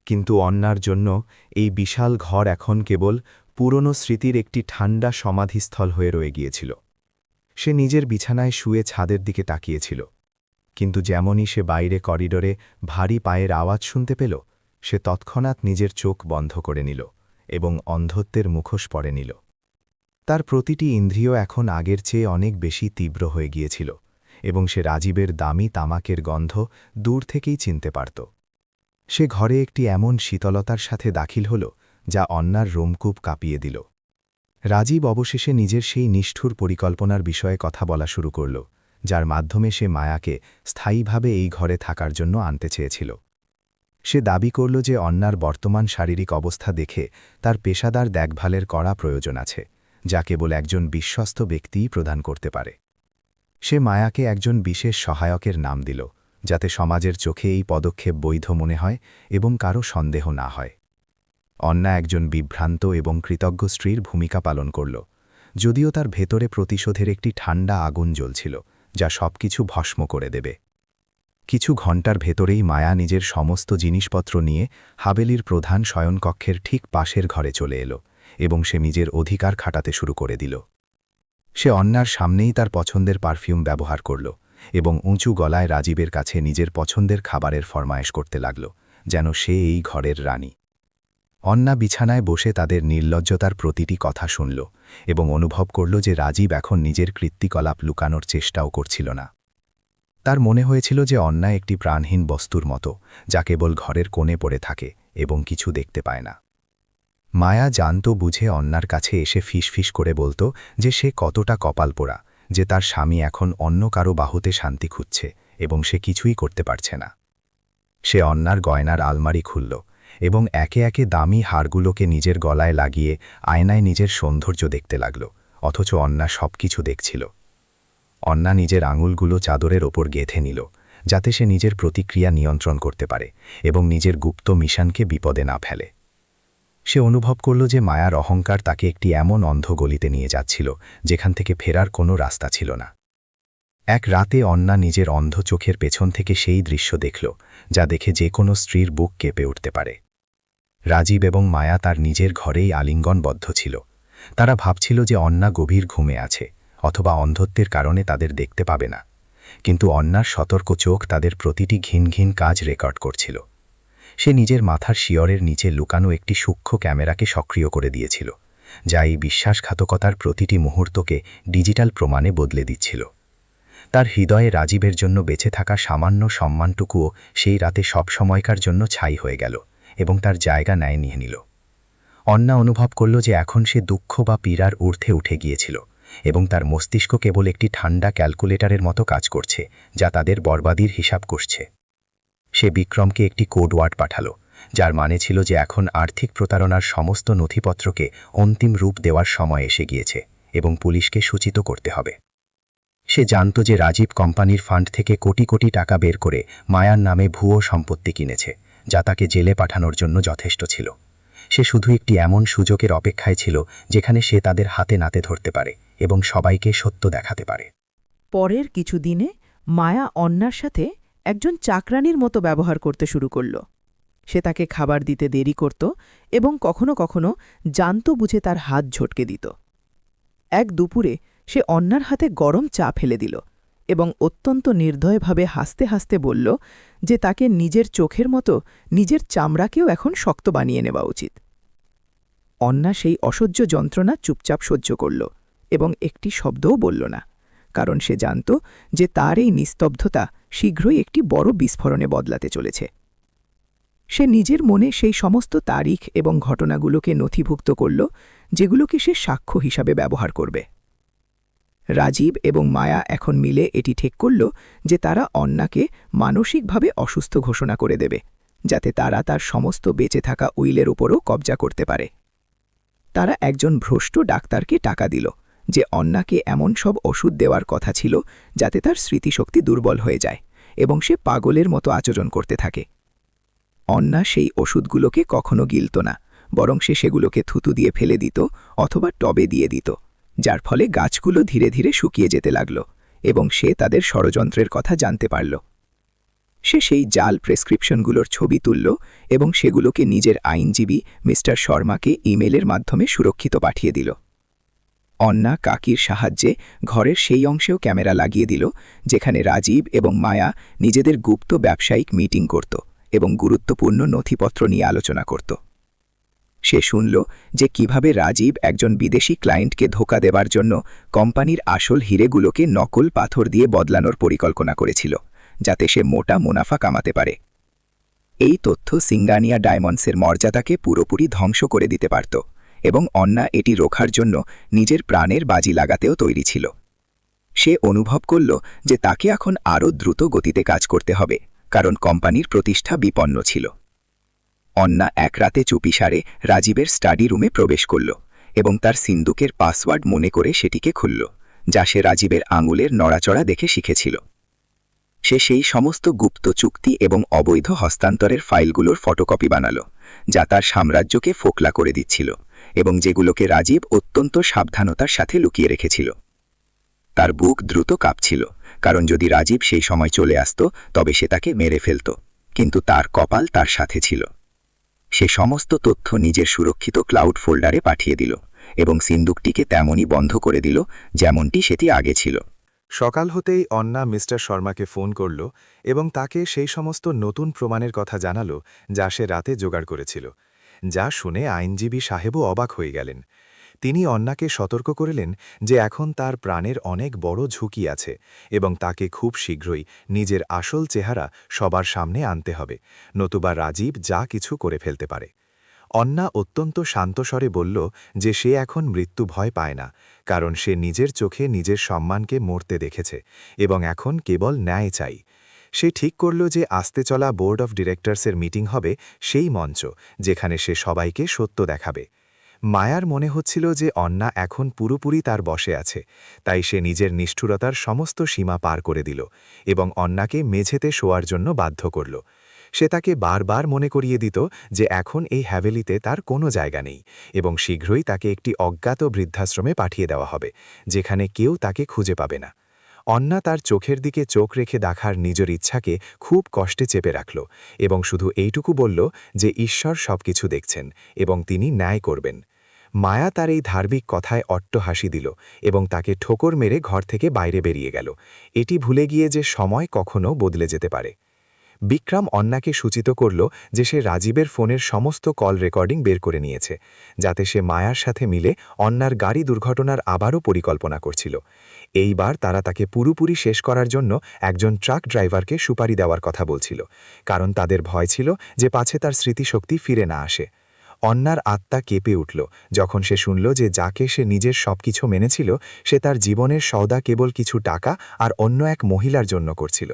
কিন্তু অন্যার জন্য এই বিশাল ঘর এখন কেবল পুরনো স্মৃতির একটি ঠান্ডা সমাধিস্থল হয়ে রয়ে গিয়েছিল। সে নিজের বিছানায় শুয়ে ছাদের দিকে তাকিয়েছিল, কিন্তু যেমনই সে বাইরে করিডোরে ভারী পায়ের আওয়াজ শুনতে পেল, সে তৎক্ষণাৎ নিজের চোখ বন্ধ করে নিল এবং অন্ধত্বের মুখোশ পরে নিল। তার প্রতিটি ইন্দ্রিয় এখন আগের চেয়ে অনেক বেশি তীব্র হয়ে গিয়েছিল, এবং সে রাজীবের দামি তামাকের গন্ধ দূর থেকেই চিনতে পারত। সে ঘরে একটি এমন শীতলতার সাথে দাখিল হল, যা অন্যার রোমকূপ কাঁপিয়ে দিল। রাজীব অবশেষে নিজের সেই নিষ্ঠুর পরিকল্পনার বিষয়ে কথা বলা শুরু করল, যার মাধ্যমে সে মায়াকে স্থায়ীভাবে এই ঘরে থাকার জন্য আনতে চেয়েছিল। সে দাবি করল যে অন্যার বর্তমান শারীরিক অবস্থা দেখে তার পেশাদার দেখভালের কড়া প্রয়োজন আছে, যা কেবল একজন বিশ্বস্ত ব্যক্তিই প্রদান করতে পারে। সে মায়াকে একজন বিশেষ সহায়কের নাম দিল, যাতে সমাজের চোখে এই পদক্ষেপ বৈধ মনে হয় এবং কারো সন্দেহ না হয়। অন্যা একজন বিভ্রান্ত এবং কৃতজ্ঞ স্ত্রীর ভূমিকা পালন করল, যদিও তার ভেতরে প্রতিশোধের একটি ঠান্ডা আগুন জ্বলছিল, যা সবকিছু ভস্ম করে দেবে। কিছু ঘণ্টার ভেতরেই মায়া নিজের সমস্ত জিনিসপত্র নিয়ে হাভেলির প্রধান শয়নকক্ষের ঠিক পাশের ঘরে চলে এলো এবং সে নিজের অধিকার খাটাতে শুরু করে দিল। সে অন্যার সামনেই তার পছন্দের পারফিউম ব্যবহার করল এবং উঁচু গলায় রাজীবের কাছে নিজের পছন্দের খাবারের ফরমায়েশ করতে লাগল, যেন সে এই ঘরের রানী। অন্যা বিছানায় বসে তাদের নির্লজ্জতার প্রতিটি কথা শুনল এবং অনুভব করল যে রাজীব এখন নিজের কৃত্তিকলাপ লুকানোর চেষ্টাও করছিল না। তার মনে হয়েছিল যে অন্যা একটি প্রাণহীন বস্তুর মতো, যা কেবল ঘরের কোণে পড়ে থাকে এবং কিছু দেখতে পায় না। মায়া জানত বুঝে অন্যার কাছে এসে ফিসফিস করে বলত যে সে কতটা কপাল পোড়া, যে তার স্বামী এখন অন্য কারো বাহুতে শান্তি খুঁজছে এবং সে কিছুই করতে পারছে না। সে অন্যার গয়নার আলমারি খুলল এবং একে একে দামি হাড়গুলোকে নিজের গলায় লাগিয়ে আয়নায় নিজের সৌন্দর্য দেখতে লাগল, অথচ অন্যা সবকিছু দেখছিল। অন্না নিজের আঙুলগুলো চাদরের ওপর গেঁথে নিল, যাতে সে নিজের প্রতিক্রিয়া নিয়ন্ত্রণ করতে পারে এবং নিজের গুপ্ত মিশনকে বিপদে না ফেলে। সে অনুভব করল যে মায়ার অহংকার তাকে একটি এমন অন্ধ গলিতে নিয়ে যাচ্ছিল যেখান থেকে ফেরার কোনো রাস্তা ছিল না। এক রাতে অন্না নিজের অন্ধ চোখের পেছন থেকে সেই দৃশ্য দেখল যা দেখে যে কোনো স্ত্রীর বুক কেঁপে উঠতে পারে। রাজীব এবং মায়া তার নিজের ঘরেই আলিঙ্গনবদ্ধ ছিল। তারা ভাবছিল যে অন্না গভীর ঘুমে আছে অথবা অন্ধত্বের কারণে তাদের দেখতে পাবে না, কিন্তু অন্নার সতর্ক চোখ তাদের প্রতিটি ঘিন ঘিন কাজ রেকর্ড করছিল। সে নিজের মাথার শিয়রের নিচে লুকানো একটি সূক্ষ্ম ক্যামেরাকে সক্রিয় করে দিয়েছিল, যা এই বিশ্বাসঘাতকতার প্রতিটি মুহূর্তকে ডিজিটাল প্রমাণে বদলে দিচ্ছিল। তার হৃদয়ে রাজীবের জন্য বেঁচে থাকা সামান্য সম্মানটুকুও সেই রাতে সব সময়কার জন্য ছাই হয়ে গেল এবং তার জায়গা নিয়ে নিল। অন্না অনুভব করল যে এখন সে দুঃখ বা পীড়ার ঊর্ধ্বে উঠে গিয়েছিল এবং তার মস্তিষ্ক কেবল একটি ঠান্ডা ক্যালকুলেটরের মতো কাজ করছে যা তাদের বরবাদির হিসাব করছে। সে বিক্রমকে একটি কোড ওয়ার্ড পাঠাল, যার মানে ছিল যে এখন আর্থিক প্রতারণার সমস্ত নথিপত্রকে অন্তিম রূপ দেওয়ার সময় এসে গিয়েছে এবং পুলিশকে সূচিত করতে হবে। সে জানত যে রাজীব কোম্পানির ফান্ড থেকে কোটি কোটি টাকা বের করে মায়ার নামে ভুয়ো সম্পত্তি কিনেছে, যা তাকে জেলে পাঠানোর জন্য যথেষ্ট ছিল। সে শুধু একটি এমন সুযোগের অপেক্ষায় ছিল যেখানে সে তাদের হাতে নাতে ধরতে পারে এবং সবাইকে সত্য দেখাতে পারে। পরের কিছু দিনে মায়া অন্নার সাথে একজন চাকরানির মতো ব্যবহার করতে শুরু করল। সে তাকে খাবার দিতে দেরি করত এবং কখনো কখনো জানত বুঝে তার হাত ঝটকে দিত। এক দুপুরে সে অন্নার হাতে গরম চা ফেলে দিল এবং অত্যন্ত নির্দয়ভাবে হাসতে হাসতে বলল যে তাকে নিজের চোখের মতো নিজের চামড়াকেও এখন শক্ত বানিয়ে নেওয়া উচিত। অন্না সেই অসহ্য যন্ত্রণা চুপচাপ সহ্য করল এবং একটি শব্দও বলল না, কারণ সে জানত যে তার এই নিস্তব্ধতা শীঘ্রই একটি বড় বিস্ফোরণে বদলাতে চলেছে। সে নিজের মনে সেই সমস্ত তারিখ এবং ঘটনাগুলোকে নথিভুক্ত করল যেগুলোকে সে সাক্ষ্য হিসাবে ব্যবহার করবে। রাজীব এবং মায়া এখন মিলে এটি ঠিক করল যে তারা অন্নাকে মানসিকভাবে অসুস্থ ঘোষণা করে দেবে, যাতে তারা তার সমস্ত বেঁচে থাকা উইলের উপরও কবজা করতে পারে। তারা একজন ভ্রষ্ট ডাক্তারকে টাকা দিল যে অন্নাকে এমন সব ওষুধ দেওয়ার কথা ছিল যাতে তার স্মৃতিশক্তি দুর্বল হয়ে যায় এবং সে পাগলের মতো আচরণ করতে থাকে। অন্না সেই ওষুধগুলোকে কখনো গিলত না, বরং সে সেগুলোকে থুতু দিয়ে ফেলে দিত অথবা টবে দিয়ে দিত, যার ফলে গাছগুলো ধীরে ধীরে শুকিয়ে যেতে লাগল এবং সে তাদের ষড়যন্ত্রের কথা জানতে পারল। সে সেই জাল প্রেসক্রিপশনগুলোর ছবি তুলল এবং সেগুলোকে নিজের আইনজীবী মিস্টার শর্মাকে ইমেলের মাধ্যমে সুরক্ষিত পাঠিয়ে দিল। অন্না কাকির সাহায্যে ঘরের সেই অংশেও ক্যামেরা লাগিয়ে দিল যেখানে রাজীব এবং মায়া নিজেদের গুপ্ত ব্যবসায়িক মিটিং করত এবং গুরুত্বপূর্ণ নথিপত্র নিয়ে আলোচনা করত। সে শুনল যে কিভাবে রাজীব একজন বিদেশি ক্লায়েন্টকে ধোঁকা দেবার জন্য কোম্পানির আসল হিরেগুলোকে নকল পাথর দিয়ে বদলানোর পরিকল্পনা করেছিল, যাতে সে মোটা মুনাফা কামাতে পারে। এই তথ্য সিঙ্গানিয়া ডায়মন্ডসের মর্যাদাকে পুরোপুরি ধ্বংস করে দিতে পারত এবং অন্না এটি রোখার জন্য নিজের প্রাণের বাজি লাগাতেও তৈরি ছিল। সে অনুভব করল যে তাকে এখন আরও দ্রুত গতিতে কাজ করতে হবে, কারণ কোম্পানির প্রতিষ্ঠা বিপন্ন ছিল। অন্না এক রাতে চুপিসারে রাজীবের স্টাডি রুমে প্রবেশ করল এবং তার সিন্দুকের পাসওয়ার্ড মনে করে সেটিকে খুলল, যা সে রাজীবের আঙুলের নড়াচড়া দেখে শিখেছিল। সে সেই সমস্ত গুপ্ত চুক্তি এবং অবৈধ হস্তান্তরের ফাইলগুলোর ফটোকপি বানাল, যা তার সাম্রাজ্যকে ফোকলা করে দিচ্ছিল এবং যেগুলোকে রাজীব অত্যন্ত সাবধানতার সাথে লুকিয়ে রেখেছিল। তার বুক দ্রুত কাঁপছিল, কারণ যদি রাজীব সেই সময় চলে আসত তবে সে তাকে মেরে ফেলত, কিন্তু তার কপাল তার সাথে ছিল। সে সমস্ত তথ্য নিজের সুরক্ষিত ক্লাউড ফোল্ডারে পাঠিয়ে দিল এবং সিন্দুকটিকে তেমনই বন্ধ করে দিল যেমনটি সেটি আগে ছিল। সকাল হতেই অন্না মিস্টার শর্মাকে ফোন করল এবং তাকে সেই সমস্ত নতুন প্রমাণের কথা জানাল যা সে রাতে জোগাড় করেছিল, যা শুনে আইনজীবী সাহেবও অবাক হয়ে গেলেন। তিনি অন্নাকে সতর্ক করলেন যে এখন তার প্রাণের অনেক বড় ঝুঁকি আছে এবং তাকে খুব শীঘ্রই নিজের আসল চেহারা সবার সামনে আনতে হবে, নতুবা রাজীব যা কিছু করে ফেলতে পারে। অন্না অত্যন্ত শান্তস্বরে বলল যে সে এখন মৃত্যু ভয় পায় না, কারণ সে নিজের চোখে নিজের সম্মানকে মরতে দেখেছে এবং এখন কেবল ন্যায় চাই। সে ঠিক করল যে আসতে চলা বোর্ড অফ ডিরেক্টরসের মিটিং হবে সেই মঞ্চ যেখানে সে সবাইকে সত্য দেখাবে। মায়ার মনে হচ্ছিল যে অন্না এখন পুরোপুরি তার বশে আছে, তাই সে নিজের নিষ্ঠুরতার সমস্ত সীমা পার করে দিল এবং অন্নাকে মেঝেতে শোয়ার জন্য বাধ্য করল। সে তাকে বারবার মনে করিয়ে দিত যে এখন এই হ্যাভেলিতে তার কোনো জায়গা নেই এবং শীঘ্রই তাকে একটি অজ্ঞাত বৃদ্ধাশ্রমে পাঠিয়ে দেওয়া হবে, যেখানে কেউ তাকে খুঁজে পাবে না। অন্না তার চোখের দিকে চোখ রেখে দেখার নিজের ইচ্ছাকে খুব কষ্টে চেপে রাখল এবং শুধু এইটুকু বলল যে ঈশ্বর সবকিছু দেখছেন এবং তিনি ন্যায় করবেন। মায়া তার এই ধার্মিক কথায় অট্টহাসি দিল এবং তাকে ঠোকর মেরে ঘর থেকে বাইরে বেরিয়ে গেল, এটি ভুলে গিয়ে যে সময় কখনো বদলে যেতে পারে। বিক্রম অন্নাকে সূচিত করল যে সে রাজীবের ফোনের সমস্ত কল রেকর্ডিং বের করে নিয়েছে, যাতে সে মায়ার সাথে মিলে অন্নার গাড়ি দুর্ঘটনার আবারও পরিকল্পনা করছিল। এইবার তারা তাকে পুরোপুরি শেষ করার জন্য একজন ট্রাক ড্রাইভারকে সুপারি দেওয়ার কথা বলছিল, কারণ তাদের ভয় ছিল যে পাছে তার স্মৃতিশক্তি ফিরে না আসে। অন্নার আত্মা কেঁপে উঠল যখন সে শুনল যে যাকে সে নিজের সবকিছু মেনেছিল সে তার জীবনের সওদা কেবল কিছু টাকা আর অন্য এক মহিলার জন্য করছিল।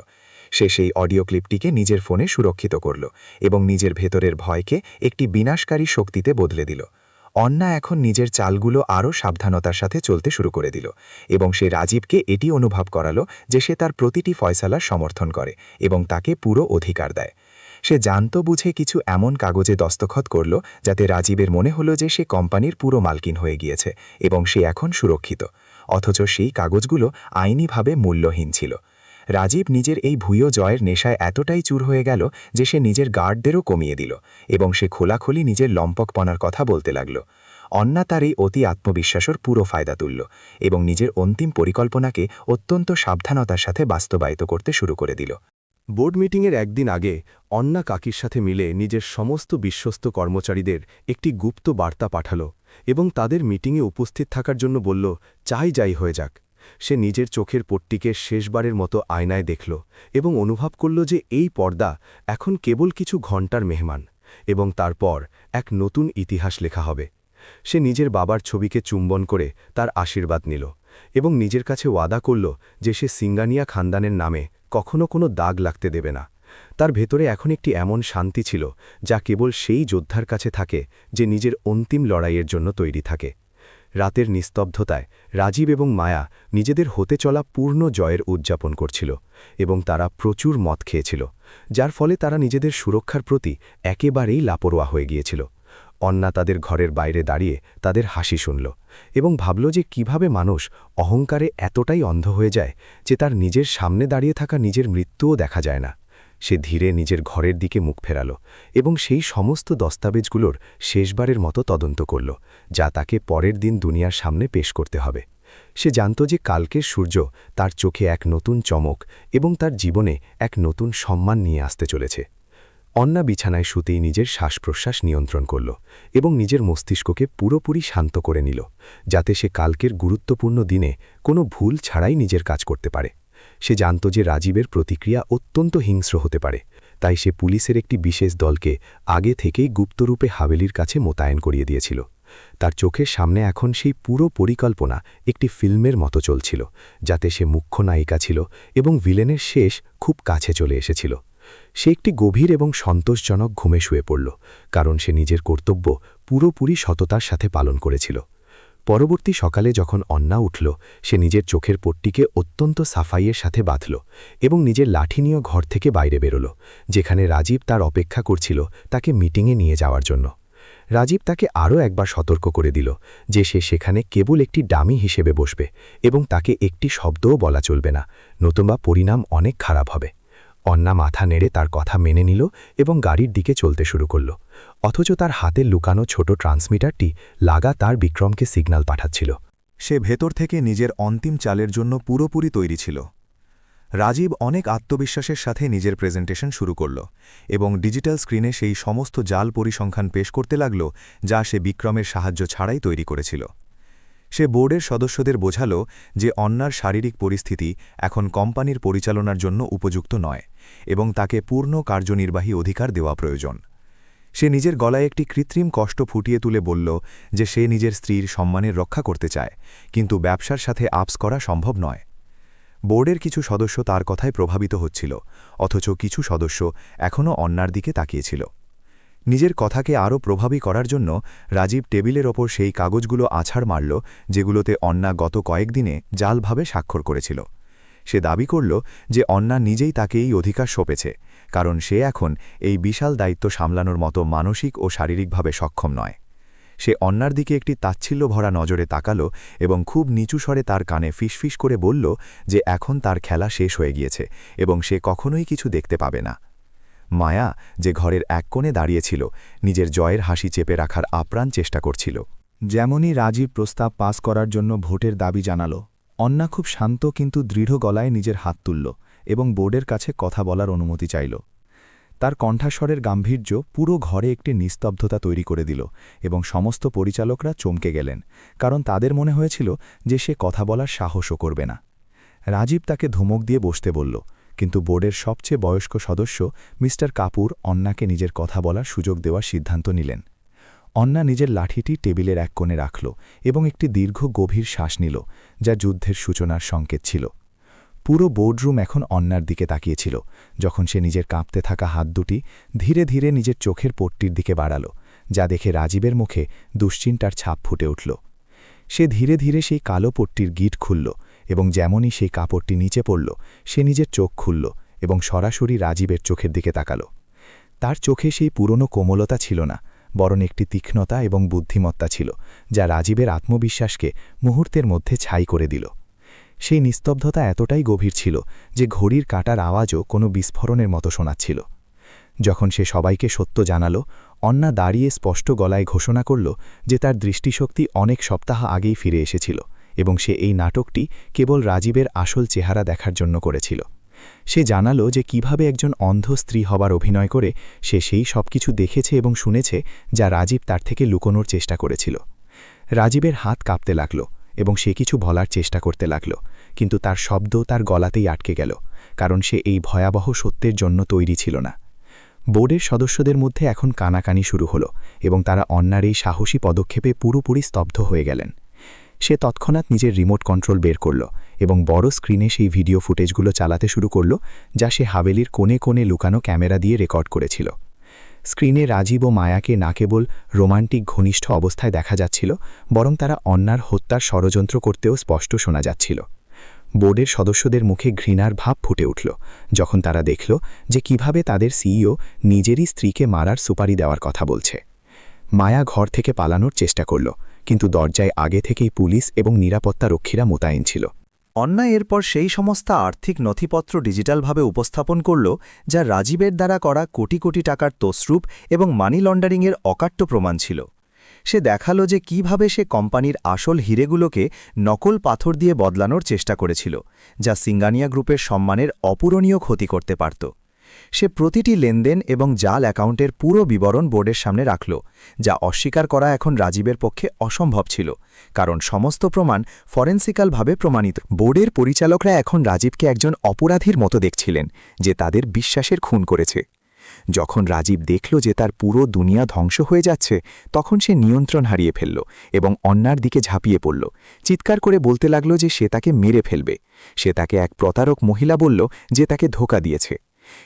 সে সেই অডিও ক্লিপটিকে নিজের ফোনে সুরক্ষিত করল এবং নিজের ভেতরের ভয়কে একটি বিনাশকারী শক্তিতে বদলে দিল। অন্না এখন নিজের চালগুলো আরও সাবধানতার সাথে চলতে শুরু করে দিল এবং সে রাজীবকে এটি অনুভব করালো যে সে তার প্রতিটি ফয়সালার সমর্থন করে এবং তাকে পুরো অধিকার দেয়। সে জানত বুঝে কিছু এমন কাগজে দস্তখত করল যাতে রাজীবের মনে হলো যে সে কোম্পানির পুরো মালকিন হয়ে গিয়েছে এবং সে এখন সুরক্ষিত, অথচ সেই কাগজগুলো আইনিভাবে মূল্যহীন ছিল। রাজীব নিজের এই ভূয় জয়ের নেশায় এতটাই চুর হয়ে গেল যে সে নিজের গার্ডদেরও কমিয়ে দিল এবং সে খোলাখুলি নিজের লম্পকপনার কথা বলতে লাগল। অন্না তার এই অতি আত্মবিশ্বাসের পুরো ফায়দা তুলল এবং নিজের অন্তিম পরিকল্পনাকে অত্যন্ত সাবধানতার সাথে বাস্তবায়িত করতে শুরু করে দিল। বোর্ড মিটিংয়ের একদিন আগে অন্না কাকির সাথে মিলে নিজের সমস্ত বিশ্বস্ত কর্মচারীদের একটি গুপ্ত বার্তা পাঠাল এবং তাদের মিটিংয়ে উপস্থিত থাকার জন্য বলল, চাই যাই হয়ে যাক। সে নিজের চোখের পট্টিকে শেষবারের মতো আয়নায় দেখল এবং অনুভব করল যে এই পর্দা এখন কেবল কিছু ঘণ্টার মেহমান এবং তারপর এক নতুন ইতিহাস লেখা হবে। সে নিজের বাবার ছবিকে চুম্বন করে তার আশীর্বাদ নিল এবং নিজের কাছে ওয়াদা করল যে সে সিঙ্গানিয়া খানদানের নামে কখনো কোনো দাগ লাগতে দেবে না। তার ভেতরে এখন একটি এমন শান্তি ছিল যা কেবল সেই যোদ্ধার কাছে থাকে যে নিজের অন্তিম লড়াইয়ের জন্য তৈরি থাকে। রাতের নিস্তব্ধতায় রাজীব এবং মায়া নিজেদের হতে চলা পূর্ণ জয়ের উদযাপন করছিল এবং তারা প্রচুর মদ খেয়েছিল, যার ফলে তারা নিজেদের সুরক্ষার প্রতি একেবারেই লাপরোয়া হয়ে গিয়েছিল। অন্না তাদের ঘরের বাইরে দাঁড়িয়ে তাদের হাসি শুনল এবং ভাবল যে কিভাবে মানুষ অহংকারে এতটাই অন্ধ হয়ে যায় যে তার নিজের সামনে দাঁড়িয়ে থাকা নিজের মৃত্যুও দেখা যায় না। সে ধীরে নিজের ঘরের দিকে মুখ ফেরাল এবং সেই সমস্ত দস্তাবেজগুলোর শেষবারের মতো তদন্ত করল, যা তাকে পরের দিন দুনিয়ার সামনে পেশ করতে হবে। সে জানত যে কালকের সূর্য তার চোখে এক নতুন চমক এবং তার জীবনে এক নতুন সম্মান নিয়ে আসতে চলেছে। অন্না বিছানায় শুতেই নিজের শ্বাস-প্রশ্বাস নিয়ন্ত্রণ করল এবং নিজের মস্তিষ্ককে পুরোপুরি শান্ত করে নিল, যাতে সে কালকের গুরুত্বপূর্ণ দিনে কোনো ভুল ছাড়াই নিজের কাজ করতে পারে। সে জানত যে রাজীবের প্রতিক্রিয়া অত্যন্ত হিংস্র হতে পারে, তাই সে পুলিশের একটি বিশেষ দলকে আগে থেকেই গুপ্তরূপে হাভেলির কাছে মোতায়েন করিয়ে দিয়েছিল। তার চোখের সামনে এখন সেই পুরো পরিকল্পনা একটি ফিল্মের মতো চলছিল, যাতে সে মুখ্য নায়িকা ছিল এবং ভিলেনের শেষ খুব কাছে চলে এসেছিল। সে একটি গভীর এবং সন্তোষজনক ঘুমে শুয়ে পড়ল, কারণ সে নিজের কর্তব্য পুরোপুরি সততার সাথে পালন করেছিল। পরবর্তী সকালে যখন অন্না উঠল, সে নিজের চোখের পট্টিকে অত্যন্ত সাফাইয়ের সাথে বাঁধল এবং নিজের লাঠি নিয়ে ঘর থেকে বাইরে বেরোল, যেখানে রাজীব তার অপেক্ষা করছিল তাকে মিটিংয়ে নিয়ে যাওয়ার জন্য। রাজীব তাকে আরও একবার সতর্ক করে দিল যে সে সেখানে কেবল একটি ডামি হিসেবে বসবে এবং তাকে একটি শব্দও বলা চলবে না, নতুবা পরিণাম অনেক খারাপ হবে। অন্না মাথা নেড়ে তার কথা মেনে নিল এবং গাড়ির দিকে চলতে শুরু করল, অথচ তার হাতে লুকানো ছোট ট্রান্সমিটারটি লাগাতার বিক্রমকে সিগন্যাল পাঠাচ্ছিল। সে ভেতর থেকে নিজের অন্তিম চালের জন্য পুরোপুরি তৈরি ছিল। রাজীব অনেক আত্মবিশ্বাসের সাথে নিজের প্রেজেন্টেশন শুরু করল এবং ডিজিটাল স্ক্রিনে সেই সমস্ত জাল পরিসংখ্যান পেশ করতে লাগল যা সে বিক্রমের সাহায্য ছাড়াই তৈরি করেছিল। সে বোর্ডের সদস্যদের বোঝাল যে অন্যার শারীরিক পরিস্থিতি এখন কোম্পানির পরিচালনার জন্য উপযুক্ত নয় এবং তাকে পূর্ণ কার্যনির্বাহী অধিকার দেওয়া প্রয়োজন। সে নিজের গলায় একটি কৃত্রিম কষ্ট ফুটিয়ে তুলে বলল যে সে নিজের স্ত্রীর সম্মানের রক্ষা করতে চায়, কিন্তু ব্যবসার সাথে আপস করা সম্ভব নয়। বোর্ডের কিছু সদস্য তার কথায় প্রভাবিত হচ্ছিল, অথচ কিছু সদস্য এখনও অন্যার দিকে তাকিয়েছিল। নিজের কথাকে আরও প্রভাবী করার জন্য রাজীব টেবিলের ওপর সেই কাগজগুলো আছাড় মারল যেগুলোতে অন্না গত কয়েকদিনে জালভাবে স্বাক্ষর করেছিল। সে দাবি করল যে অন্না নিজেই তাকে এই অধিকার সঁপেছে, কারণ সে এখন এই বিশাল দায়িত্ব সামলানোর মতো মানসিক ও শারীরিকভাবে সক্ষম নয়। সে অন্যার দিকে একটি তাচ্ছিল্য ভরা নজরে তাকালো এবং খুব নিচু স্বরে তার কানে ফিসফিস করে বলল যে এখন তার খেলা শেষ হয়ে গিয়েছে এবং সে কখনোই কিছু দেখতে পাবে না। মায়া, যে ঘরের এক কোণে দাঁড়িয়েছিল, নিজের জয়ের হাসি চেপে রাখার আপ্রাণ চেষ্টা করছিল। যেমনই রাজীব প্রস্তাব পাস করার জন্য ভোটের দাবি জানাল, অন্না খুব শান্ত কিন্তু দৃঢ় গলায় নিজের হাত তুলল এবং বোর্ডের কাছে কথা বলার অনুমতি চাইল। তার কণ্ঠাস্বরের গাম্ভীর্য পুরো ঘরে একটি নিস্তব্ধতা তৈরি করে দিল এবং সমস্ত পরিচালকরা চমকে গেলেন, কারণ তাদের মনে হয়েছিল যে সে কথা বলার সাহসও করবে না। রাজীব তাকে ধমক দিয়ে বসতে বলল, কিন্তু বোর্ডের সবচেয়ে বয়স্ক সদস্য মিস্টার কাপুর অন্নাকে নিজের কথা বলার সুযোগ দেওয়ার সিদ্ধান্ত নিলেন। অন্না নিজের লাঠিটি টেবিলের এক কোণে রাখল এবং একটি দীর্ঘ গভীর শ্বাস নিল, যা যুদ্ধের সূচনার সংকেত ছিল। পুরো বোর্ডরুম এখন অন্নার দিকে তাকিয়েছিল যখন সে নিজের কাঁপতে থাকা হাত দুটি ধীরে ধীরে নিজের চোখের পট্টির দিকে বাড়াল, যা দেখে রাজীবের মুখে দুশ্চিন্তার ছাপ ফুটে উঠল। সে ধীরে ধীরে সেই কালো পট্টির গিট খুলল এবং যেমনই সেই কাপড়টি নিচে পড়ল, সে নিজের চোখ খুলল এবং সরাসরি রাজীবের চোখের দিকে তাকাল। তার চোখে সেই পুরনো কোমলতা ছিল না, বরং একটি তীক্ষ্ণতা এবং বুদ্ধিমত্তা ছিল, যা রাজীবের আত্মবিশ্বাসকে মুহূর্তের মধ্যে ছাই করে দিল। সেই নিস্তব্ধতা এতটাই গভীর ছিল যে ঘড়ির কাঁটার আওয়াজও কোনো বিস্ফোরণের মতো শোনাচ্ছিল। যখন সে সবাইকে সত্য জানাল, অন্না দাঁড়িয়ে স্পষ্ট গলায় ঘোষণা করল যে তার দৃষ্টিশক্তি অনেক সপ্তাহ আগেই ফিরে এসেছিল এবং সে এই নাটকটি কেবল রাজীবের আসল চেহারা দেখার জন্য করেছিল। সে জানালো যে কিভাবে একজন অন্ধ স্ত্রী হবার অভিনয় করে সে সেই সব কিছু দেখেছে এবং শুনেছে যা রাজীব তার থেকে লুকোনোর চেষ্টা করেছিল। রাজীবের হাত কাঁপতে লাগল এবং সে কিছু বলার চেষ্টা করতে লাগল, কিন্তু তার শব্দ তার গলাতেই আটকে গেল, কারণ সে এই ভয়াবহ সত্যের জন্য তৈরি ছিল না। বোর্ডের সদস্যদের মধ্যে এখন কানাকানি শুরু হল এবং তারা অন্যার এই সাহসী পদক্ষেপে পুরোপুরি স্তব্ধ হয়ে গেলেন। সে তৎক্ষণাৎ নিজের রিমোট কন্ট্রোল বের করল এবং বড় স্ক্রিনে সেই ভিডিও ফুটেজগুলো চালাতে শুরু করল, যা সে হাভেলির কোণে কোণে লুকানো ক্যামেরা দিয়ে রেকর্ড করেছিল। স্ক্রিনে রাজীব ও মায়াকে না কেবল রোমান্টিক ঘনিষ্ঠ অবস্থায় দেখা যাচ্ছিল, বরং তারা অন্যার হত্যার ষড়যন্ত্র করতেও স্পষ্ট শোনা যাচ্ছিল। বোর্ডের সদস্যদের মুখে ঘৃণার ভাব ফুটে উঠল যখন তারা দেখল যে কিভাবে তাদের সিইও নিজেরই স্ত্রীকে মারার সুপারি দেওয়ার কথা বলছে। মায়া ঘর থেকে পালানোর চেষ্টা করল, কিন্তু দরজায় আগে থেকেই পুলিশ এবং নিরাপত্তা রক্ষীরা মোতায়েন ছিল। অন্না এরপর সেই সমস্ত আর্থিক নথিপত্র ডিজিটালভাবে উপস্থাপন করল যা রাজীবের দ্বারা করা কোটি কোটি টাকার তসরুপ এবং মানি লন্ডারিংয়ের অকাট্য প্রমাণ ছিল। সে দেখালো যে কিভাবে সে কোম্পানির আসল হিরেগুলোকে নকল পাথর দিয়ে বদলানোর চেষ্টা করেছিল, যা সিঙ্গানিয়া গ্রুপের সম্মানের অপূরণীয় ক্ষতি করতে পারত। সে প্রতিটি লেনদেন এবং জাল অ্যাকাউন্টের পুরো বিবরণ বোর্ডের সামনে রাখল, যা অস্বীকার করা এখন রাজীবের পক্ষে অসম্ভব ছিল, কারণ সমস্ত প্রমাণ ফরেন্সিক্যালভাবে প্রমাণিত। বোর্ডের পরিচালকরা এখন রাজীবকে একজন অপরাধীর মতো দেখছিলেন যে তাদের বিশ্বাসের খুন করেছে। যখন রাজীব দেখল যে তার পুরো দুনিয়া ধ্বংস হয়ে যাচ্ছে, তখন সে নিয়ন্ত্রণ হারিয়ে ফেলল এবং অন্যার দিকে ঝাঁপিয়ে পড়ল, চিৎকার করে বলতে লাগল যে সে তাকে মেরে ফেলবে। সে তাকে এক প্রতারক মহিলা বলল যে তাকে ধোঁকা দিয়েছে,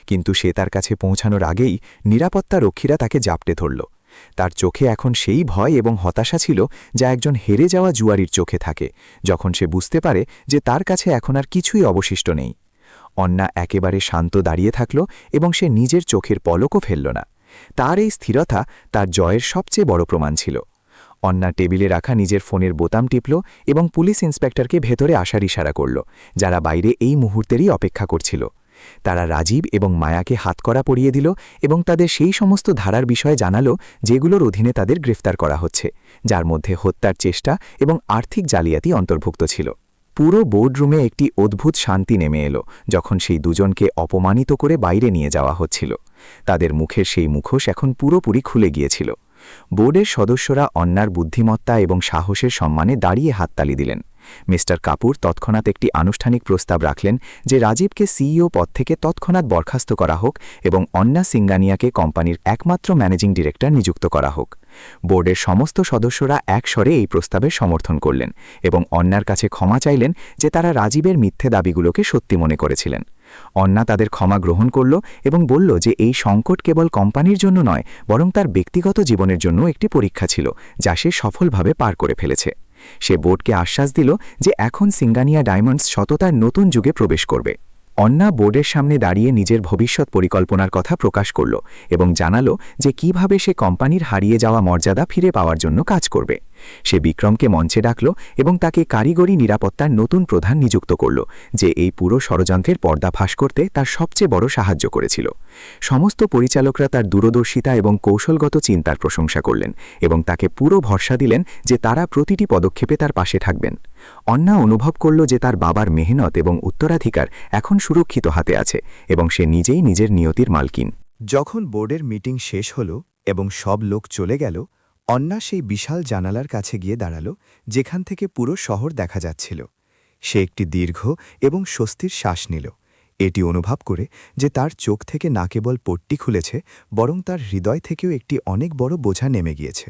কিন্তু সে তার কাছে পৌঁছানোর আগেই নিরাপত্তা রক্ষীরা তাকে জাপটে ধরল। তার চোখে এখন সেই ভয় এবং হতাশা ছিল যা একজন হেরে যাওয়া জুয়ারির চোখে থাকে যখন সে বুঝতে পারে যে তার কাছে এখন আর কিছুই অবশিষ্ট নেই। অন্না একেবারে শান্ত দাঁড়িয়ে থাকল এবং সে নিজের চোখের পলকও ফেলল না। তার এই স্থিরতা তার জয়ের সবচেয়ে বড় প্রমাণ ছিল। অন্না টেবিলে রাখা নিজের ফোনের বোতাম টিপল এবং পুলিশ ইন্সপেক্টরকে ভেতরে আসার ইশারা করল, যারা বাইরে এই মুহূর্তেরই অপেক্ষা করছিল। তারা রাজীব এবং মায়াকে হাতকড়া পরিয়ে দিল এবং তাদের সেই সমস্ত ধারার বিষয়ে জানালো যেগুলোর অধীনে তাদের গ্রেফতার করা হচ্ছে, যার মধ্যে হত্যার চেষ্টা এবং আর্থিক জালিয়াতি অন্তর্ভুক্ত ছিল। পুরো বোর্ডরুমে একটি অদ্ভুত শান্তি নেমে এলো যখন সেই দুজনকে অপমানিত করে বাইরে নিয়ে যাওয়া হচ্ছিল। তাদের মুখের সেই মুখোশ এখন পুরোপুরি খুলে গিয়েছিল। বোর্ডের সদস্যরা অন্যার বুদ্ধিমত্তা এবং সাহসের সম্মানে দাঁড়িয়ে হাততালি দিলেন। মিস্টার কাপুর তৎক্ষণাৎ একটি আনুষ্ঠানিক প্রস্তাব রাখলেন যে রাজীবকে সিইও পদ থেকে তৎক্ষণাৎ বরখাস্ত করা হোক এবং অন্না সিঙ্গানিয়াকে কোম্পানির একমাত্র ম্যানেজিং ডিরেক্টর নিযুক্ত করা হোক। বোর্ডের সমস্ত সদস্যরা একস্বরে এই প্রস্তাবের সমর্থন করলেন এবং অন্যার কাছে ক্ষমা চাইলেন যে তারা রাজীবের মিথ্যে দাবিগুলোকে সত্যি মনে করেছিলেন। অন্না তাদের ক্ষমা গ্রহণ করল এবং বলল যে এই সংকট কেবল কোম্পানির জন্য নয়, বরং তার ব্যক্তিগত জীবনের জন্য একটি পরীক্ষা ছিল, যা সে সফলভাবে পার করে ফেলেছে। সে বোর্ডকে আশ্বাস দিল যে এখন সিঙ্গানিয়া ডায়মন্ডস সততার নতুন যুগে প্রবেশ করবে। অন্না বোর্ডের সামনে দাঁড়িয়ে নিজের ভবিষ্যৎ পরিকল্পনার কথা প্রকাশ করল এবং জানালো যে কিভাবে সে কোম্পানির হারিয়ে যাওয়া মর্যাদা ফিরে পাওয়ার জন্য কাজ করবে। সে বিক্রমকে মঞ্চে ডাকল এবং তাকে কারিগরি নিরাপত্তার নতুন প্রধান নিযুক্ত করল, যে এই পুরো ষড়যন্ত্রের পর্দাফাঁস করতে তার সবচেয়ে বড় সাহায্য করেছিল। সমস্ত পরিচালকরা তার দূরদর্শিতা এবং কৌশলগত চিন্তার প্রশংসা করলেন এবং তাকে পুরো ভরসা দিলেন যে তারা প্রতিটি পদক্ষেপে তার পাশে থাকবেন। অন্না অনুভব করল যে তার বাবার মেহনত এবং উত্তরাধিকার এখন সুরক্ষিত হাতে আছে এবং সে নিজেই নিজের নিয়তির মালকিন। যখন বোর্ডের মিটিং শেষ হল এবং সব লোক চলে গেল, অন্না সেই বিশাল জানালার কাছে গিয়ে দাঁড়াল, যেখান থেকে পুরো শহর দেখা যাচ্ছিল। সে একটি দীর্ঘ এবং স্বস্তির শ্বাস নিল, এটি অনুভব করে যে তার চোখ থেকে না কেবল পট্টি খুলেছে, বরং তার হৃদয় থেকেও একটি অনেক বড় বোঝা নেমে গিয়েছে।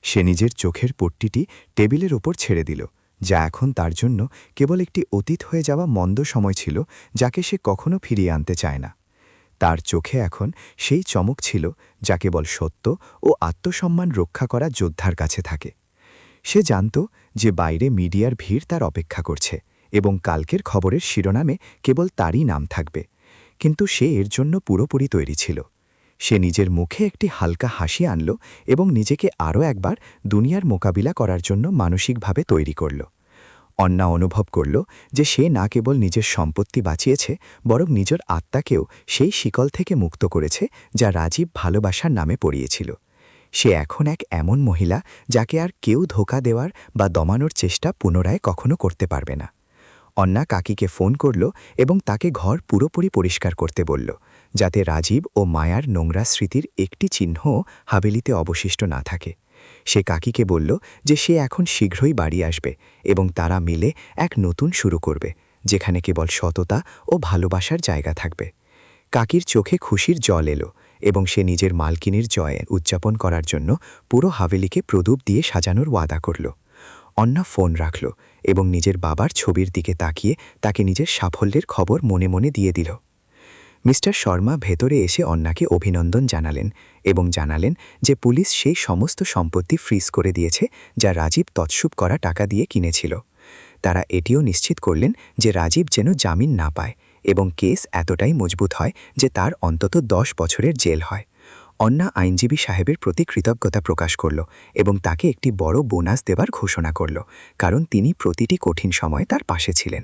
সে নিজের চোখের পট্টিটি টেবিলের ওপর ছেড়ে দিল, যা এখন তার জন্য কেবল একটি অতীত হয়ে যাওয়া মন্দ সময় ছিল, যাকে সে কখনো ফিরিয়ে আনতে চায় না। তার চোখে এখন সেই চমক ছিল যা কেবল সত্য ও আত্মসম্মান রক্ষা করা যোদ্ধার কাছে থাকে। সে জানত যে বাইরে মিডিয়ার ভিড় তার অপেক্ষা করছে এবং কালকের খবরের শিরোনামে কেবল তারই নাম থাকবে, কিন্তু সে এর জন্য পুরোপুরি তৈরি ছিল। সে নিজের মুখে একটি হালকা হাসি আনল এবং নিজেকে আরও একবার দুনিয়ার মোকাবিলা করার জন্য মানসিকভাবে তৈরি করল। অন্না অনুভব করল যে সে না কেবল নিজের সম্পত্তি বাঁচিয়েছে, বরং নিজের আত্মাকেও সেই শিকল থেকে মুক্ত করেছে যা রাজীব ভালোবাসার নামে পড়িয়েছিল। সে এখন এক এমন মহিলা যাকে আর কেউ ধোঁকা দেওয়ার বা দমানোর চেষ্টা পুনরায় কখনো করতে পারবে না। অন্না কাকিকে ফোন করল এবং তাকে ঘর পুরোপুরি পরিষ্কার করতে বলল, যাতে রাজীব ও মায়ার নোংরা স্মৃতির একটি চিহ্নও হাবেলিতে অবশিষ্ট না থাকে। সে কাকিকে বলল যে সে এখন শীঘ্রই বাড়ি আসবে এবং তারা মিলে এক নতুন শুরু করবে, যেখানে কেবল সততা ও ভালোবাসার জায়গা থাকবে। কাকির চোখে খুশির জল এলো এবং সে নিজের মালকিনের জয় উদযাপন করার জন্য পুরো হাভেলিকে প্রদীপ দিয়ে সাজানোর ওয়াদা করল। অন্না ফোন রাখল এবং নিজের বাবার ছবির দিকে তাকিয়ে তাকে নিজের সাফল্যের খবর মনে মনে দিয়ে দিল। মিস্টার শর্মা ভেতরে এসে অন্নাকে অভিনন্দন জানালেন এবং জানালেন যে পুলিশ সেই সমস্ত সম্পত্তি ফ্রিজ করে দিয়েছে যা রাজীব তৎসুপ করা টাকা দিয়ে কিনেছিল। তারা এটিও নিশ্চিত করলেন যে রাজীব যেন জামিন না পায় এবং কেস এতটাই মজবুত হয় যে তার অন্তত 10 বছরের জেল হয়। অন্না আইনজীবী সাহেবের প্রতি কৃতজ্ঞতা প্রকাশ করল এবং তাকে একটি বড় বোনাস দেবার ঘোষণা করল, কারণ তিনি প্রতিটি কঠিন সময়ে তার পাশে ছিলেন।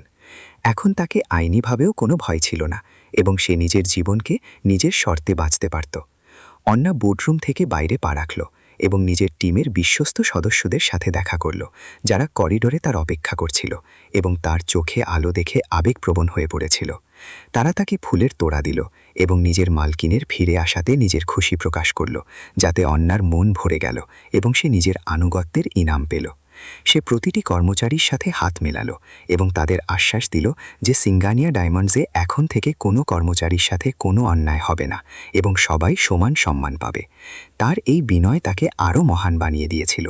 এখন তাকে আইনিভাবেও কোনো ভয় ছিল না এবং সে নিজের জীবনকে নিজের শর্তে বাঁচতে পারত। অন্না বোর্ডরুম থেকে বাইরে পা রাখল এবং নিজের টিমের বিশ্বস্ত সদস্যদের সাথে দেখা করল, যারা করিডোরে তার অপেক্ষা করছিল এবং তার চোখে আলো দেখে আবেগপ্রবণ হয়ে পড়েছিল। তারা তাকে ফুলের তোড়া দিল এবং নিজের মালকিনের ফিরে আসাতে নিজের খুশি প্রকাশ করল, যাতে অন্নার মন ভরে গেল এবং সে নিজের আনুগত্যের ইনাম পেল। সে প্রতিটি কর্মচারীর সাথে হাত মেলাল এবং তাদের আশ্বাস দিল যে সিঙ্গানিয়া ডায়মন্ডসে এখন থেকে কোনো কর্মচারীর সাথে কোনো অন্যায় হবে না এবং সবাই সমান সম্মান পাবে। তার এই বিনয় তাকে আরও মহান বানিয়ে দিয়েছিল।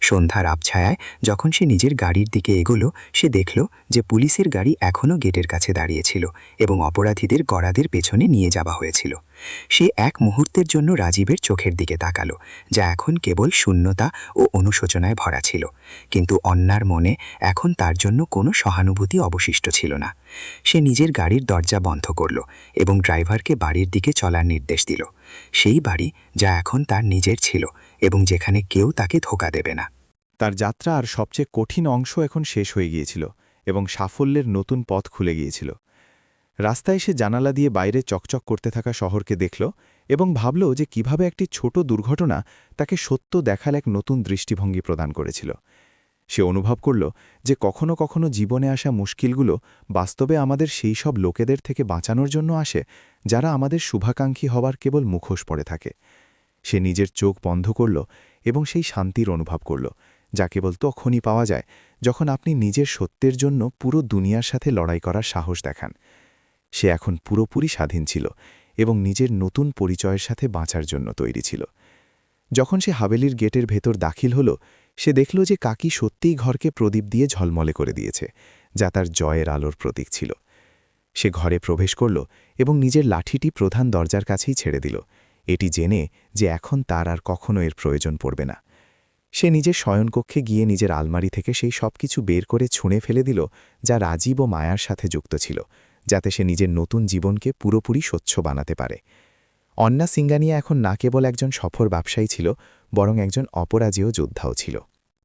সন্ধ্যার আবছায়ায় যখন সে নিজের গাড়ির দিকে এগোলো, সে দেখল যে পুলিশের গাড়ি এখনও গেটের কাছে দাঁড়িয়েছিল এবং অপরাধীদের গড়াদের পেছনে নিয়ে যাওয়া হয়েছিল। সে এক মুহূর্তের জন্য রাজীবের চোখের দিকে তাকালো, যা এখন কেবল শূন্যতা ও অনুশোচনায় ভরা ছিল, কিন্তু অন্নার মনে এখন তার জন্য কোনো সহানুভূতি অবশিষ্ট ছিল না। সে নিজের গাড়ির দরজা বন্ধ করল এবং ড্রাইভারকে বাড়ির দিকে চলার নির্দেশ দিল, সেই বাড়ি যা এখন তার নিজের ছিল এবং যেখানে কেউ তাকে ধোঁকা দেবে না। তার যাত্রা আর সবচেয়ে কঠিন অংশ এখন শেষ হয়ে গিয়েছিল এবং সাফল্যের নতুন পথ খুলে গিয়েছিল। রাস্তায় সে জানালা দিয়ে বাইরে চকচক করতে থাকা শহরকে দেখল এবং ভাবল যে কিভাবে একটি ছোট দুর্ঘটনা তাকে সত্য দেখার এক নতুন দৃষ্টিভঙ্গি প্রদান করেছিল। সে অনুভব করল যে কখনো কখনো জীবনে আসা মুশকিলগুলো বাস্তবে আমাদের সেই সব লোকেদের থেকে বাঁচানোর জন্য আসে যারা আমাদের শুভাকাঙ্ক্ষী হওয়ার কেবল মুখোশ পড়ে থাকে। সে নিজের চোখ বন্ধ করল এবং সেই শান্তির অনুভব করল, যা কেবল তখনই পাওয়া যায় যখন আপনি নিজের সত্যের জন্য পুরো দুনিয়ার সাথে লড়াই করার সাহস দেখান। সে এখন পুরোপুরি স্বাধীন ছিল এবং নিজের নতুন পরিচয়ের সাথে বাঁচার জন্য তৈরি ছিল। যখন সে হাভেলির গেটের ভেতর দাখিল হল, সে দেখল যে কাকি সত্যিই ঘরকে প্রদীপ দিয়ে ঝলমলে করে দিয়েছে, যা তার জয়ের আলোর প্রতীক ছিল। সে ঘরে প্রবেশ করল এবং নিজের লাঠিটি প্রধান দরজার কাছেই ছেড়ে দিল, এটি জেনে যে এখন তার আর কখনো এর প্রয়োজন পড়বে না। সে নিজের শয়নকক্ষে গিয়ে নিজের আলমারি থেকে সেই সব কিছু বের করে ছুঁড়ে ফেলে দিল যা রাজীব ও মায়ার সাথে যুক্ত ছিল, যাতে সে নিজের নতুন জীবনকে পুরোপুরি স্বচ্ছ বানাতে পারে। অন্না সিঙ্গানিয়া এখন না কেবল একজন সফল ব্যবসায়ী ছিল, বরং একজন অপরাজেয় যোদ্ধাও ছিল।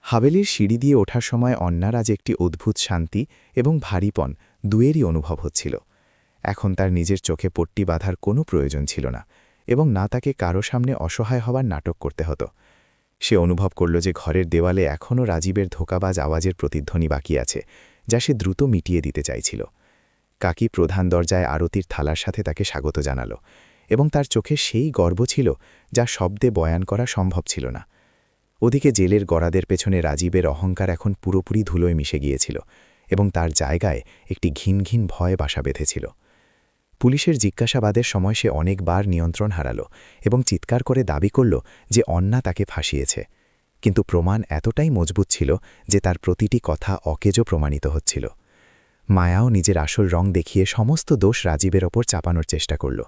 হাভেলির সিঁড়ি দিয়ে ওঠার সময় অন্নার আজ একটি অদ্ভুত শান্তি এবং ভারীপন দুয়েরই অনুভব হচ্ছিল। এখন তার নিজের চোখে পট্টি বাঁধার কোনো প্রয়োজন ছিল না, এবং না তাকে কারো সামনে অসহায় হওয়ার নাটক করতে হতো। সে অনুভব করল যে ঘরের দেওয়ালে এখনও রাজীবের ধোঁকাবাজ আওয়াজের প্রতিধ্বনি বাকি আছে, যা সে দ্রুত মিটিয়ে দিতে চাইছিল। কাকি প্রধান দরজায় আরতির থালার সাথে তাকে স্বাগত জানাল, এবং তার চোখে সেই গর্ব ছিল যা শব্দে বয়ান করা সম্ভব ছিল না। ওদিকে জেলের গড়াদের পেছনে রাজীবের অহংকার এখন পুরোপুরি ধুলোয় মিশে গিয়েছিল, এবং তার জায়গায় একটি ঘিন ঘিন ভয় বাসা বেঁধেছিল। পুলিশের জিজ্ঞাসাবাদের সময় সে অনেকবার নিয়ন্ত্রণ হারাল এবং চিৎকার করে দাবি করল যে অন্না তাকে ফাঁসিয়েছে, কিন্তু প্রমাণ এতটাই মজবুত ছিল যে তার প্রতিটি কথা অকেজো প্রমাণিত হচ্ছিল। মায়াও নিজের আসল রং দেখিয়ে সমস্ত দোষ রাজীবের ওপর চাপানোর চেষ্টা করল,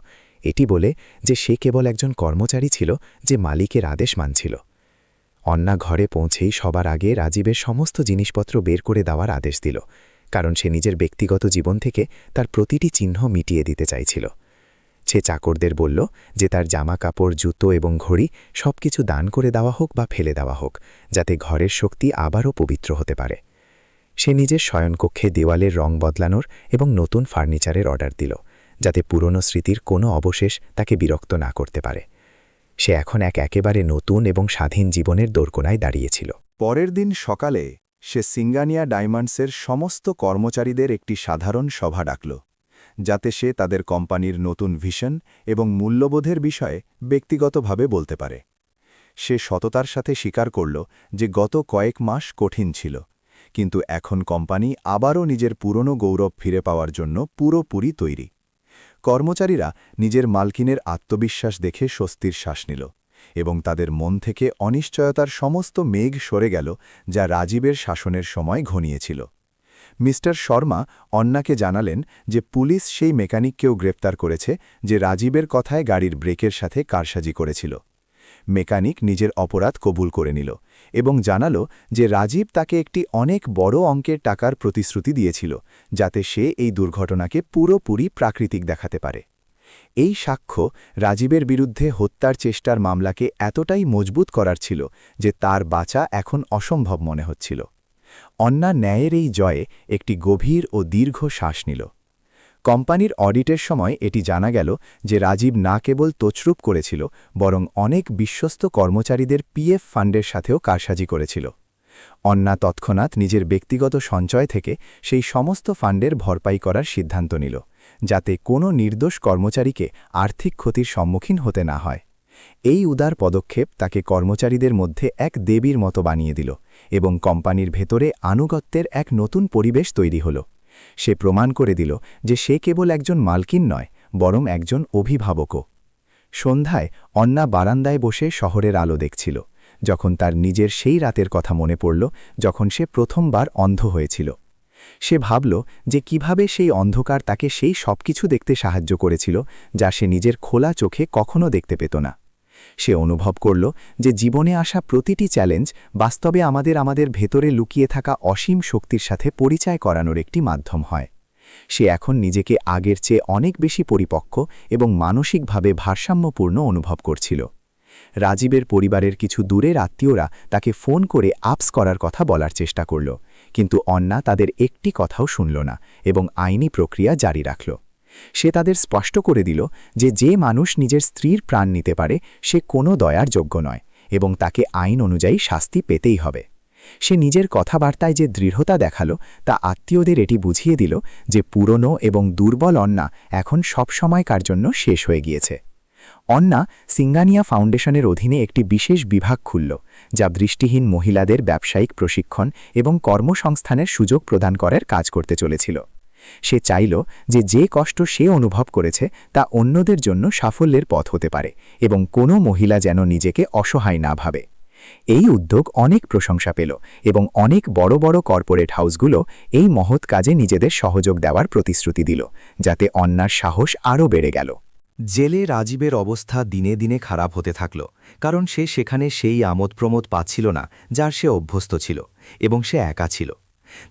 এটি বলে যে সে কেবল একজন কর্মচারী ছিল যে মালিকের আদেশ মানছিল। অন্না ঘরে পৌঁছেই সবার আগে রাজীবের সমস্ত জিনিসপত্র বের করে দেওয়ার আদেশ দিল, কারণ সে নিজের ব্যক্তিগত জীবন থেকে তার প্রতিটি চিহ্ন মিটিয়ে দিতে চাইছিল। সে চাকরদের বলল যে তার জামা কাপড়, জুতো এবং ঘড়ি সবকিছু দান করে দেওয়া হোক বা ফেলে দেওয়া হোক, যাতে ঘরের শক্তি আবারও পবিত্র হতে পারে। সে নিজের শয়নকক্ষে দেওয়ালের রং বদলানোর এবং নতুন ফার্নিচারের অর্ডার দিল, যাতে পুরনো স্মৃতির কোনো অবশেষ তাকে বিরক্ত না করতে পারে। সে এখন একেবারে নতুন এবং স্বাধীন জীবনের দোরগোড়ায় দাঁড়িয়েছিল। পরের দিন সকালে সে সিঙ্গানিয়া ডায়মন্ডসের সমস্ত কর্মচারীদের একটি সাধারণ সভা ডাকল, যাতে সে তাদের কোম্পানির নতুন ভিশন এবং মূল্যবোধের বিষয়ে ব্যক্তিগতভাবে বলতে পারে। সে সততার সাথে স্বীকার করল যে গত কয়েক মাস কঠিন ছিল, কিন্তু এখন কোম্পানি আবারও নিজের পুরনো গৌরব ফিরে পাওয়ার জন্য পুরোপুরি তৈরি। কর্মচারীরা নিজের মালকিনের আত্মবিশ্বাস দেখে স্বস্তির শ্বাস নিল, এবং তাদের মন থেকে অনিশ্চয়তার সমস্ত মেঘ সরে গেল যা রাজীবের শাসনের সময় ঘনিয়েছিল। মিস্টার শর্মা অন্নাকে জানালেন যে পুলিশ সেই মেকানিককেও গ্রেপ্তার করেছে যে রাজীবের কথায় গাড়ির ব্রেকের সাথে কারসাজি করেছিল। মেকানিক নিজের অপরাধ কবুল করে নিল এবং জানাল যে রাজীব তাকে একটি অনেক বড় অঙ্কের টাকার প্রতিশ্রুতি দিয়েছিল, যাতে সে এই দুর্ঘটনাকে পুরোপুরি প্রাকৃতিক দেখাতে পারে। এই সাক্ষ্য রাজীবের বিরুদ্ধে হত্যার চেষ্টার মামলাকে এতটাই মজবুত করার ছিল যে তার বাঁচা এখন অসম্ভব মনে হচ্ছিল। অন্না ন্যায়ের এই জয়ে একটি গভীর ও দীর্ঘ শ্বাস নিল। কোম্পানির অডিটের সময় এটি জানা গেল যে রাজীব না কেবল তছরূপ করেছিল, বরং অনেক বিশ্বস্ত কর্মচারীদের পিএফ ফান্ডের সাথেও কারসাজি করেছিল। অন্না তৎক্ষণাৎ নিজের ব্যক্তিগত সঞ্চয় থেকে সেই সমস্ত ফান্ডের ভরপাই করার সিদ্ধান্ত নিল, যাতে কোনো নির্দোষ কর্মচারীকে আর্থিক ক্ষতির সম্মুখীন হতে না হয়। এই উদার পদক্ষেপ তাকে কর্মচারীদের মধ্যে এক দেবীর মতো বানিয়ে দিল, এবং কোম্পানির ভেতরে আনুগত্যের এক নতুন পরিবেশ তৈরি হল। সে প্রমাণ করে দিল যে সে কেবল একজন মালকিন নয়, বরং একজন অভিভাবকও। সন্ধ্যায় অন্না বারান্দায় বসে শহরের আলো দেখছিল, যখন তার নিজের সেই রাতের কথা মনে পড়ল যখন সে প্রথমবার অন্ধ হয়েছিল। সে ভাবল যে কিভাবে সেই অন্ধকার তাকে সেই সবকিছু দেখতে সাহায্য করেছিল যা সে নিজের খোলা চোখে কখনো দেখতে পেত না। সে অনুভব করল যে জীবনে আসা প্রতিটি চ্যালেঞ্জ বাস্তবে আমাদের ভেতরে লুকিয়ে থাকা অসীম শক্তির সাথে পরিচয় করানোর একটি মাধ্যম হয়। সে এখন নিজেকে আগের চেয়ে অনেক বেশি পরিপক্ক এবং মানসিকভাবে ভারসাম্যপূর্ণ অনুভব করছিল। রাজীবের পরিবারের কিছু দূরের আত্মীয়রা তাকে ফোন করে আপস করার কথা বলার চেষ্টা করল, কিন্তু অন্না তাদের একটি কথাও শুনল না এবং আইনি প্রক্রিয়া জারি রাখল। সে তাদের স্পষ্ট করে দিল যে যে মানুষ নিজের স্ত্রীর প্রাণ নিতে পারে সে কোনো দয়ার যোগ্য নয়, এবং তাকে আইন অনুযায়ী শাস্তি পেতেই হবে। সে নিজের কথাবার্তায় যে দৃঢ়তা দেখালো তা আত্মীয়দের এটি বুঝিয়ে দিল যে পুরনো এবং দুর্বল অন্না এখন সবসময়কার জন্য শেষ হয়ে গিয়েছে। অন্না সিঙ্গানিয়া ফাউন্ডেশনের অধীনে একটি বিশেষ বিভাগ খুলল, যা দৃষ্টিহীন মহিলাদের ব্যবসায়িক প্রশিক্ষণ এবং কর্মসংস্থানের সুযোগ প্রদান করার কাজ করতে চলেছিল। সে চাইল যে যে কষ্ট সে অনুভব করেছে তা অন্যদের জন্য সাফল্যের পথ হতে পারে, এবং কোনো মহিলা যেন নিজেকে অসহায় না ভাবে। এই উদ্যোগ অনেক প্রশংসা পেল এবং অনেক বড় বড় কর্পোরেট হাউসগুলো এই মহৎ কাজে নিজেদের সহযোগ দেওয়ার প্রতিশ্রুতি দিল, যাতে অন্যার সাহস আরও বেড়ে গেল। জেলে রাজীবের অবস্থা দিনে দিনে খারাপ হতে থাকল, কারণ সে সেখানে সেই আমোদ প্রমোদ পাচ্ছিল না যার সে অভ্যস্ত ছিল, এবং সে একা ছিল।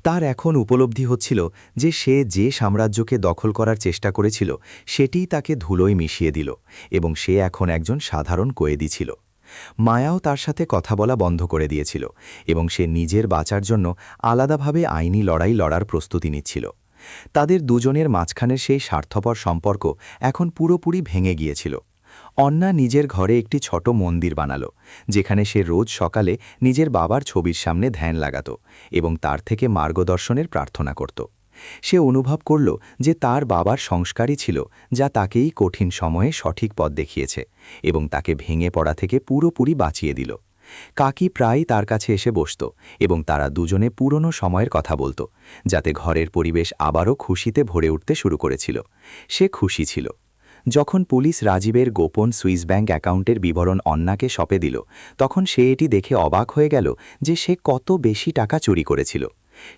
তার এখন উপলব্ধি হচ্ছিল যে সে যে সাম্রাজ্যকে দখল করার চেষ্টা করেছিল সেটিই তাকে ধুলোয় মিশিয়ে দিল, এবং সে এখন একজন সাধারণ কয়েদি ছিল। মায়াও তার সাথে কথা বলা বন্ধ করে দিয়েছিল, এবং সে নিজের বাঁচার জন্য আলাদাভাবে আইনি লড়াই লড়ার প্রস্তুতি নিচ্ছিল। তাদের দুজনের মাঝখানের সেই স্বার্থপর সম্পর্ক এখন পুরোপুরি ভেঙে গিয়েছিল। অন্না নিজের ঘরে একটি ছোট মন্দির বানাল, যেখানে সে রোজ সকালে নিজের বাবার ছবির সামনে ধ্যান লাগাত এবং তার থেকে মার্গদর্শনের প্রার্থনা করত। সে অনুভব করল যে তার বাবার সংস্কারই ছিল যা তাকেই কঠিন সময়ে সঠিক পথ দেখিয়েছে এবং তাকে ভেঙে পড়া থেকে পুরোপুরি বাঁচিয়ে দিল। কাকি প্রায়ই তার কাছে এসে বসত এবং তারা দুজনে পুরনো সময়ের কথা বলত, যাতে ঘরের পরিবেশ আবারও খুশিতে ভরে উঠতে শুরু করেছিল। সে খুশি ছিল। যখন পুলিশ রাজীবের গোপন সুইস ব্যাংক অ্যাকাউন্টের বিবরণ অন্নাকে সঁপে দিল, তখন সে এটি দেখে অবাক হয়ে গেল যে সে কত বেশি টাকা চুরি করেছিল।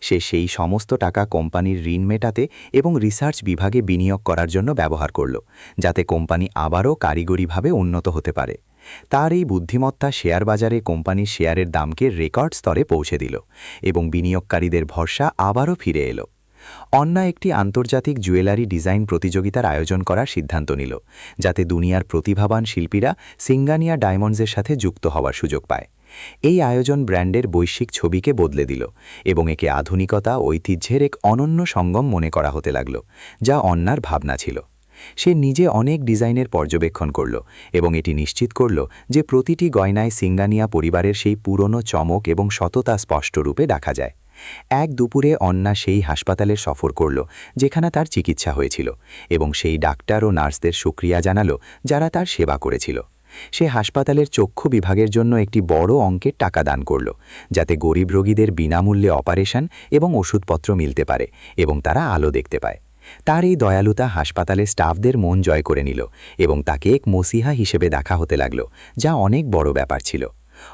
সে সেই সমস্ত টাকা কোম্পানির ঋণ মেটাতে এবং রিসার্চ বিভাগে বিনিয়োগ করার জন্য ব্যবহার করল, যাতে কোম্পানি আবারও কারিগরিভাবে উন্নত হতে পারে। তার এই বুদ্ধিমত্তা শেয়ার বাজারে কোম্পানির শেয়ারের দামকে রেকর্ড স্তরে পৌঁছে দিল এবং বিনিয়োগকারীদের ভরসা আবারও ফিরে এলো। অন্না একটি আন্তর্জাতিক জুয়েলারি ডিজাইন প্রতিযোগিতার আয়োজন করার সিদ্ধান্ত নিল, যাতে দুনিয়ার প্রতিভাবান শিল্পীরা সিঙ্গানিয়া ডায়মন্ডসের সাথে যুক্ত হওয়ার সুযোগ পায়। এই আয়োজন ব্র্যান্ডের বৈশ্বিক ছবিকে বদলে দিল এবং একে আধুনিকতা ঐতিহ্যের এক অনন্য সঙ্গম মনে করা হতে লাগল, যা অন্নার ভাবনা ছিল। সে নিজে অনেক ডিজাইনের পর্যবেক্ষণ করল এবং এটি নিশ্চিত করল যে প্রতিটি গয়নায় সিঙ্গানিয়া পরিবারের সেই পুরনো চমক এবং সততা স্পষ্টরূপে দেখা যায়। এক দুপুরে অন্না সেই হাসপাতালের সফর করল যেখানে তার চিকিৎসা হয়েছিল এবং সেই ডাক্তার ও নার্সদের শুকরিয়া জানালো যারা তার সেবা করেছিল। সে হাসপাতালের চক্ষু বিভাগের জন্য একটি বড় অঙ্কের টাকা দান করল, যাতে গরিব রোগীদের বিনামূল্যে অপারেশন এবং ওষুধপত্র মিলতে পারে এবং তারা আলো দেখতে পায়। তার এই দয়ালুতা হাসপাতালের স্টাফদের মন জয় করে নিল এবং তাকে এক মসিহা হিসেবে দেখা হতে লাগল, যা অনেক বড় ব্যাপার ছিল।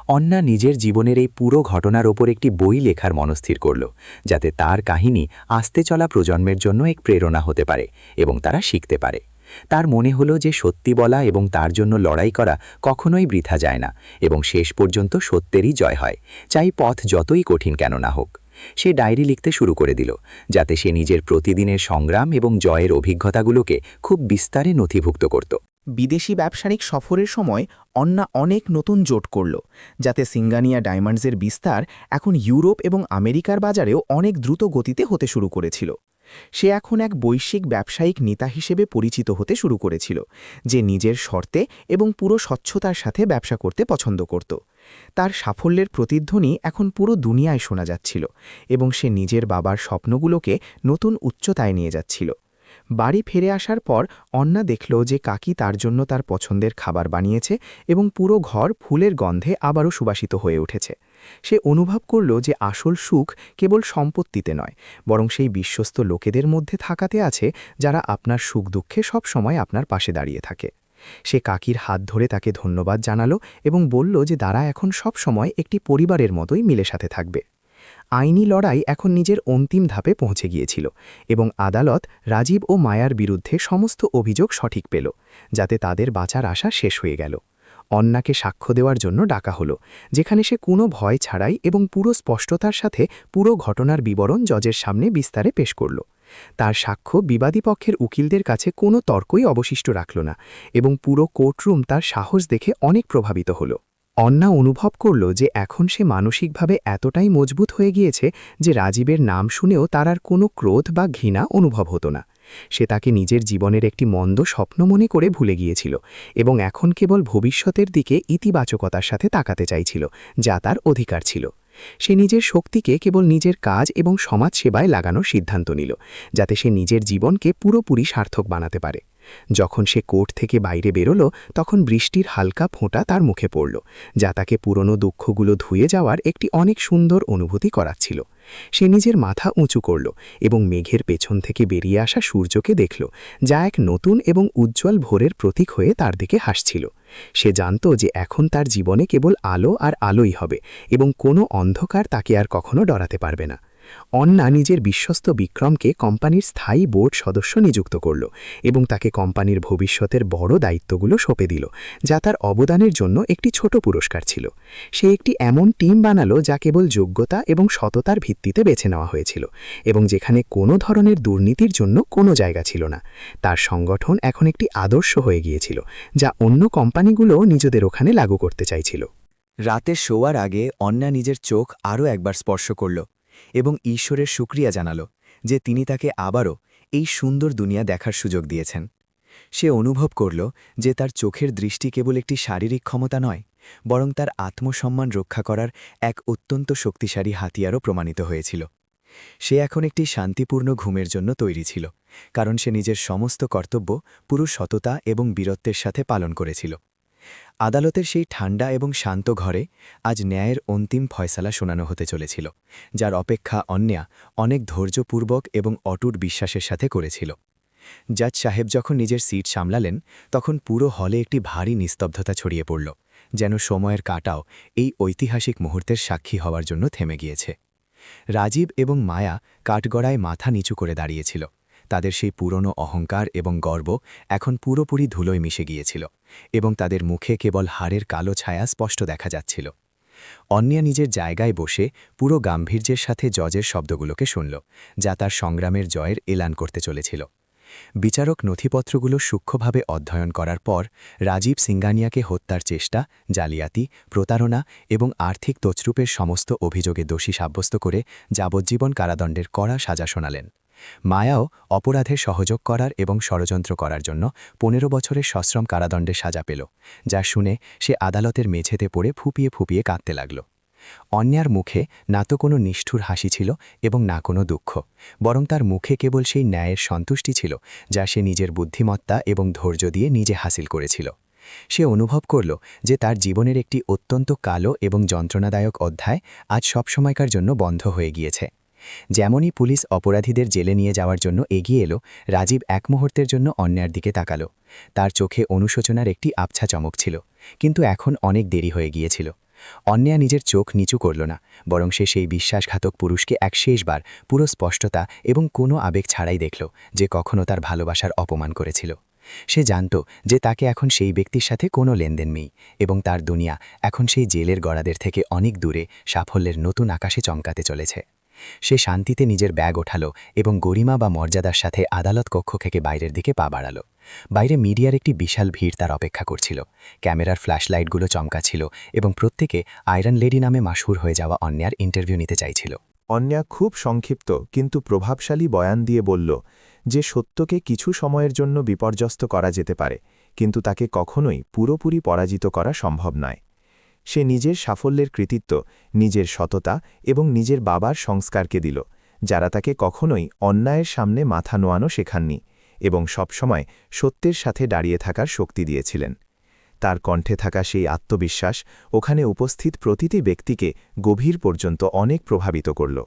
অন্না নিজের জীবনের এই পুরো ঘটনার ওপর একটি বই লেখার মনস্থির করল, যাতে তার কাহিনী আসতে চলা প্রজন্মের জন্য এক প্রেরণা হতে পারে এবং তারা শিখতে পারে। তার মনে হলো যে সত্যি বলা এবং তার জন্য লড়াই করা কখনোই বৃথা যায় না এবং শেষ পর্যন্ত সত্যেরই জয় হয়, চাই পথ যতই কঠিন কেন না হোক। সে ডায়েরি লিখতে শুরু করে দিল, যাতে সে নিজের প্রতিদিনের সংগ্রাম এবং জয়ের অভিজ্ঞতাগুলোকে খুব বিস্তারে নথিভুক্ত করত। বিদেশি ব্যবসায়িক সফরের সময় অন্না অনেক নতুন জোট করল, যাতে সিঙ্গানিয়া ডায়মন্ডসের বিস্তার এখন ইউরোপ এবং আমেরিকার বাজারেও অনেক দ্রুত গতিতে হতে শুরু করেছিল। সে এখন এক বৈশ্বিক ব্যবসায়িক নেতা হিসেবে পরিচিত হতে শুরু করেছিল, যে নিজের শর্তে এবং পুরো স্বচ্ছতার সাথে ব্যবসা করতে পছন্দ করত। তার সাফল্যের প্রতিধ্বনি এখন পুরো দুনিয়ায় শোনা যাচ্ছিল এবং সে নিজের বাবার স্বপ্নগুলোকে নতুন উচ্চতায় নিয়ে যাচ্ছিল। বাড়ি ফিরে আসার পর অন্না দেখল যে কাকি তার জন্য তার পছন্দের খাবার বানিয়েছে এবং পুরো ঘর ফুলের গন্ধে আবারও সুবাসিত হয়ে উঠেছে। সে অনুভব করল যে আসল সুখ কেবল সম্পত্তিতে নয়, বরং সেই বিশ্বস্ত লোকেদের মধ্যে থাকাতে আছে যারা আপনার সুখ দুঃখে সবসময় আপনার পাশে দাঁড়িয়ে থাকে। সে কাকির হাত ধরে তাকে ধন্যবাদ জানালো এবং বলল যে তারা এখন সব সময় একটি পরিবারের মতোই মিলে সাথে থাকবে। আইনি লড়াই এখন নিজের অন্তিম ধাপে পৌঁছে গিয়েছিল এবং আদালত রাজীব ও মায়ার বিরুদ্ধে সমস্ত অভিযোগ সঠিক পেল, যাতে তাদের বাঁচার আশা শেষ হয়ে গেল। অন্নাকে সাক্ষ্য দেওয়ার জন্য ডাকা হলো, যেখানে সে কোনো ভয় ছাড়াই এবং পুরো স্পষ্টতার সাথে পুরো ঘটনার বিবরণ জজের সামনে বিস্তারে পেশ করল। তার সাক্ষ্য বিবাদী পক্ষের উকিলদের কাছে কোনো তর্কই অবশিষ্ট রাখল না এবং পুরো কোর্টরুম তার সাহস দেখে অনেক প্রভাবিত হল। অন্না অনুভব করল যে এখন সে মানসিকভাবে এতটাই মজবুত হয়ে গিয়েছে যে রাজীবের নাম শুনেও তার আর কোনো ক্রোধ বা ঘৃণা অনুভব হতো না। সে তাকে নিজের জীবনের একটি মন্দ স্বপ্ন মনে করে ভুলে গিয়েছিল এবং এখন কেবল ভবিষ্যতের দিকে ইতিবাচকতার সাথে তাকাতে চাইছিল, যা তার অধিকার ছিল। সে নিজের শক্তিকে কেবল নিজের কাজ এবং সমাজ সেবায় লাগানোর সিদ্ধান্ত নিল, যাতে সে নিজের জীবনকে পুরোপুরি সার্থক বানাতে পারে। যখন সে কোর্ট থেকে বাইরে বেরোল, তখন বৃষ্টির হালকা ফোঁটা তার মুখে পড়ল, যা তাকে পুরনো দুঃখগুলো ধুয়ে যাওয়ার একটি অনেক সুন্দর অনুভূতি করাচ্ছিল। সে নিজের মাথা উঁচু করল এবং মেঘের পেছন থেকে বেরিয়ে আসা সূর্যকে দেখল, যা এক নতুন এবং উজ্জ্বল ভোরের প্রতীক হয়ে তার দিকে হাসছিল। সে জানত যে এখন তার জীবনে কেবল আলো আর আলোই হবে এবং কোনো অন্ধকার তাকে আর কখনো ডরাতে পারবে না। অন্না নিজের বিশ্বস্ত বিক্রমকে কোম্পানির স্থায়ী বোর্ড সদস্য নিযুক্ত করল এবং তাকে কোম্পানির ভবিষ্যতের বড় দায়িত্বগুলো সঁপে দিল, যা তার অবদানের জন্য একটি ছোট পুরস্কার ছিল। সে একটি এমন টিম বানালো যা কেবল যোগ্যতা এবং সততার ভিত্তিতে বেছে নেওয়া হয়েছিল এবং যেখানে কোনো ধরনের দুর্নীতির জন্য কোনো জায়গা ছিল না। তার সংগঠন এখন একটি আদর্শ হয়ে গিয়েছিল, যা অন্য কোম্পানিগুলোও নিজেদের ওখানে লাগু করতে চাইছিল। রাতে শোয়ার আগে অন্না নিজের চোখ আরও একবার স্পর্শ করল এবং ঈশ্বরের শুকরিয়া জানাল যে তিনি তাকে আবারও এই সুন্দর দুনিয়া দেখার সুযোগ দিয়েছেন। সে অনুভব করল যে তার চোখের দৃষ্টি কেবল একটি শারীরিক ক্ষমতা নয়, বরং তার আত্মসম্মান রক্ষা করার এক অত্যন্ত শক্তিশালী হাতিয়ারও প্রমাণিত হয়েছিল। সে এখন একটি শান্তিপূর্ণ ঘুমের জন্য তৈরি ছিল, কারণ সে নিজের সমস্ত কর্তব্য পুরো সততা এবং বীরত্বের সাথে পালন করেছিল। আদালতের সেই ঠান্ডা এবং শান্ত ঘরে আজ ন্যায়ের অন্তিম ফয়সালা শোনানো হতে চলেছিল, যার অপেক্ষা অন্যা অনেক ধৈর্যপূর্বক এবং অটুট বিশ্বাসের সাথে করেছিল। জাজ সাহেব যখন নিজের সিট সামলালেন, তখন পুরো হলে একটি ভারী নিস্তব্ধতা ছড়িয়ে পড়ল, যেন সময়ের কাঁটাও এই ঐতিহাসিক মুহূর্তের সাক্ষী হওয়ার জন্য থেমে গিয়েছে। রাজীব এবং মায়া কাঠগড়ায় মাথা নিচু করে দাঁড়িয়েছিল। তাদের সেই পুরনো অহংকার এবং গর্ব এখন পুরোপুরি ধুলোয় মিশে গিয়েছিল এবং তাদের মুখে কেবল হাড়ের কালো ছায়া স্পষ্ট দেখা যাচ্ছিল। অন্যা নিজের জায়গায় বসে পুরো গাম্ভীর্যের সাথে জজের শব্দগুলোকে শুনল, যা তার সংগ্রামের জয়ের এলান করতে চলেছিল। বিচারক নথিপত্রগুলো সূক্ষ্মভাবে অধ্যয়ন করার পর রাজীব সিঙ্গানিয়াকে হত্যার চেষ্টা, জালিয়াতি, প্রতারণা এবং আর্থিক তছরূপের সমস্ত অভিযোগে দোষী সাব্যস্ত করে যাবজ্জীবন কারাদণ্ডের কড়া সাজা শোনালেন। মায়াও অপরাধে সহযোগ করার এবং ষড়যন্ত্র করার জন্য 15 বছরের সশ্রম কারাদণ্ডে সাজা পেল, যা শুনে সে আদালতের মেঝেতে পড়ে ফুপিয়ে ফুপিয়ে কাঁদতে লাগল। অন্যার মুখে না তো কোনো নিষ্ঠুর হাসি ছিল এবং না কোনো দুঃখ, বরং তার মুখে কেবল সেই ন্যায়ের সন্তুষ্টি ছিল যা সে নিজের বুদ্ধিমত্তা এবং ধৈর্য দিয়ে নিজে হাসিল করেছিল। সে অনুভব করল যে তার জীবনের একটি অত্যন্ত কালো এবং যন্ত্রণাদায়ক অধ্যায় আজ সবসময়কার জন্য বন্ধ হয়ে গিয়েছে। যেমনই পুলিশ অপরাধীদের জেলে নিয়ে যাওয়ার জন্য এগিয়ে এলো, রাজীব এক মুহূর্তের জন্য অন্যার দিকে তাকাল। তার চোখে অনুশোচনার একটি আবছা চমক ছিল, কিন্তু এখন অনেক দেরি হয়ে গিয়েছিল। অন্যা নিজের চোখ নিচু করল না, বরং সে সেই বিশ্বাসঘাতক পুরুষকে এক শেষবার পুরো স্পষ্টতা এবং কোনো আবেগ ছাড়াই দেখল যে কখনো তার ভালোবাসার অপমান করেছিল। সে জানত যে তাকে এখন সেই ব্যক্তির সাথে কোনো লেনদেন নেই এবং তার দুনিয়া এখন সেই জেলের গড়াদের থেকে অনেক দূরে সাফল্যের নতুন আকাশে চমকাতে চলেছে। সে শান্তিতে নিজের ব্যাগ ওঠালো এবং গরিমা বা মর্যাদার সাথে আদালত কক্ষ থেকে বাইরের দিকে পা বাড়াল। বাইরে মিডিয়ার একটি বিশাল ভিড় তার অপেক্ষা করছিল। ক্যামেরার ফ্ল্যাশলাইটগুলো চমকাছিল এবং প্রত্যেকে আয়রন লেডি নামে মাশহুর হয়ে যাওয়া অন্যার ইন্টারভিউ নিতে চাইছিল। অন্যা খুব সংক্ষিপ্ত কিন্তু প্রভাবশালী বয়ান দিয়ে বলল যে সত্যকে কিছু সময়ের জন্য বিপর্যস্ত করা যেতে পারে, কিন্তু তাকে কখনোই পুরোপুরি পরাজিত করা সম্ভব নয়। সে নিজের সাফল্যের কৃতিত্ব নিজের সততা এবং নিজের বাবার সংস্কারকে দিল, যারা তাকে কখনোই অন্যায়ের সামনে মাথা নোয়ানো শেখাননি এবং সবসময় সত্যের সাথে দাঁড়িয়ে থাকার শক্তি দিয়েছিলেন। তার কণ্ঠে থাকা সেই আত্মবিশ্বাস ওখানে উপস্থিত প্রতিটি ব্যক্তিকে গভীর পর্যন্ত অনেক প্রভাবিত করল।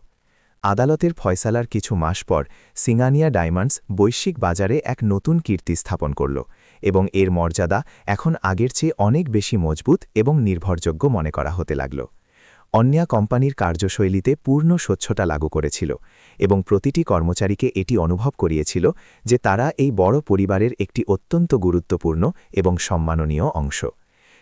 আদালতের ফয়সালার কিছু মাস পর সিঙ্গানিয়া ডায়মন্ডস বৈশ্বিক বাজারে এক নতুন কীর্তি স্থাপন করল এবং এর মর্যাদা এখন আগের চেয়ে অনেক বেশি মজবুত এবং নির্ভরযোগ্য মনে করা হতে লাগল। অন্যা কোম্পানির কার্যশৈলীতে পূর্ণ স্বচ্ছতা লাগু করেছিল এবং প্রতিটি কর্মচারীকে এটি অনুভব করিয়েছিল যে তারা এই বড় পরিবারের একটি অত্যন্ত গুরুত্বপূর্ণ এবং সম্মাননীয় অংশ।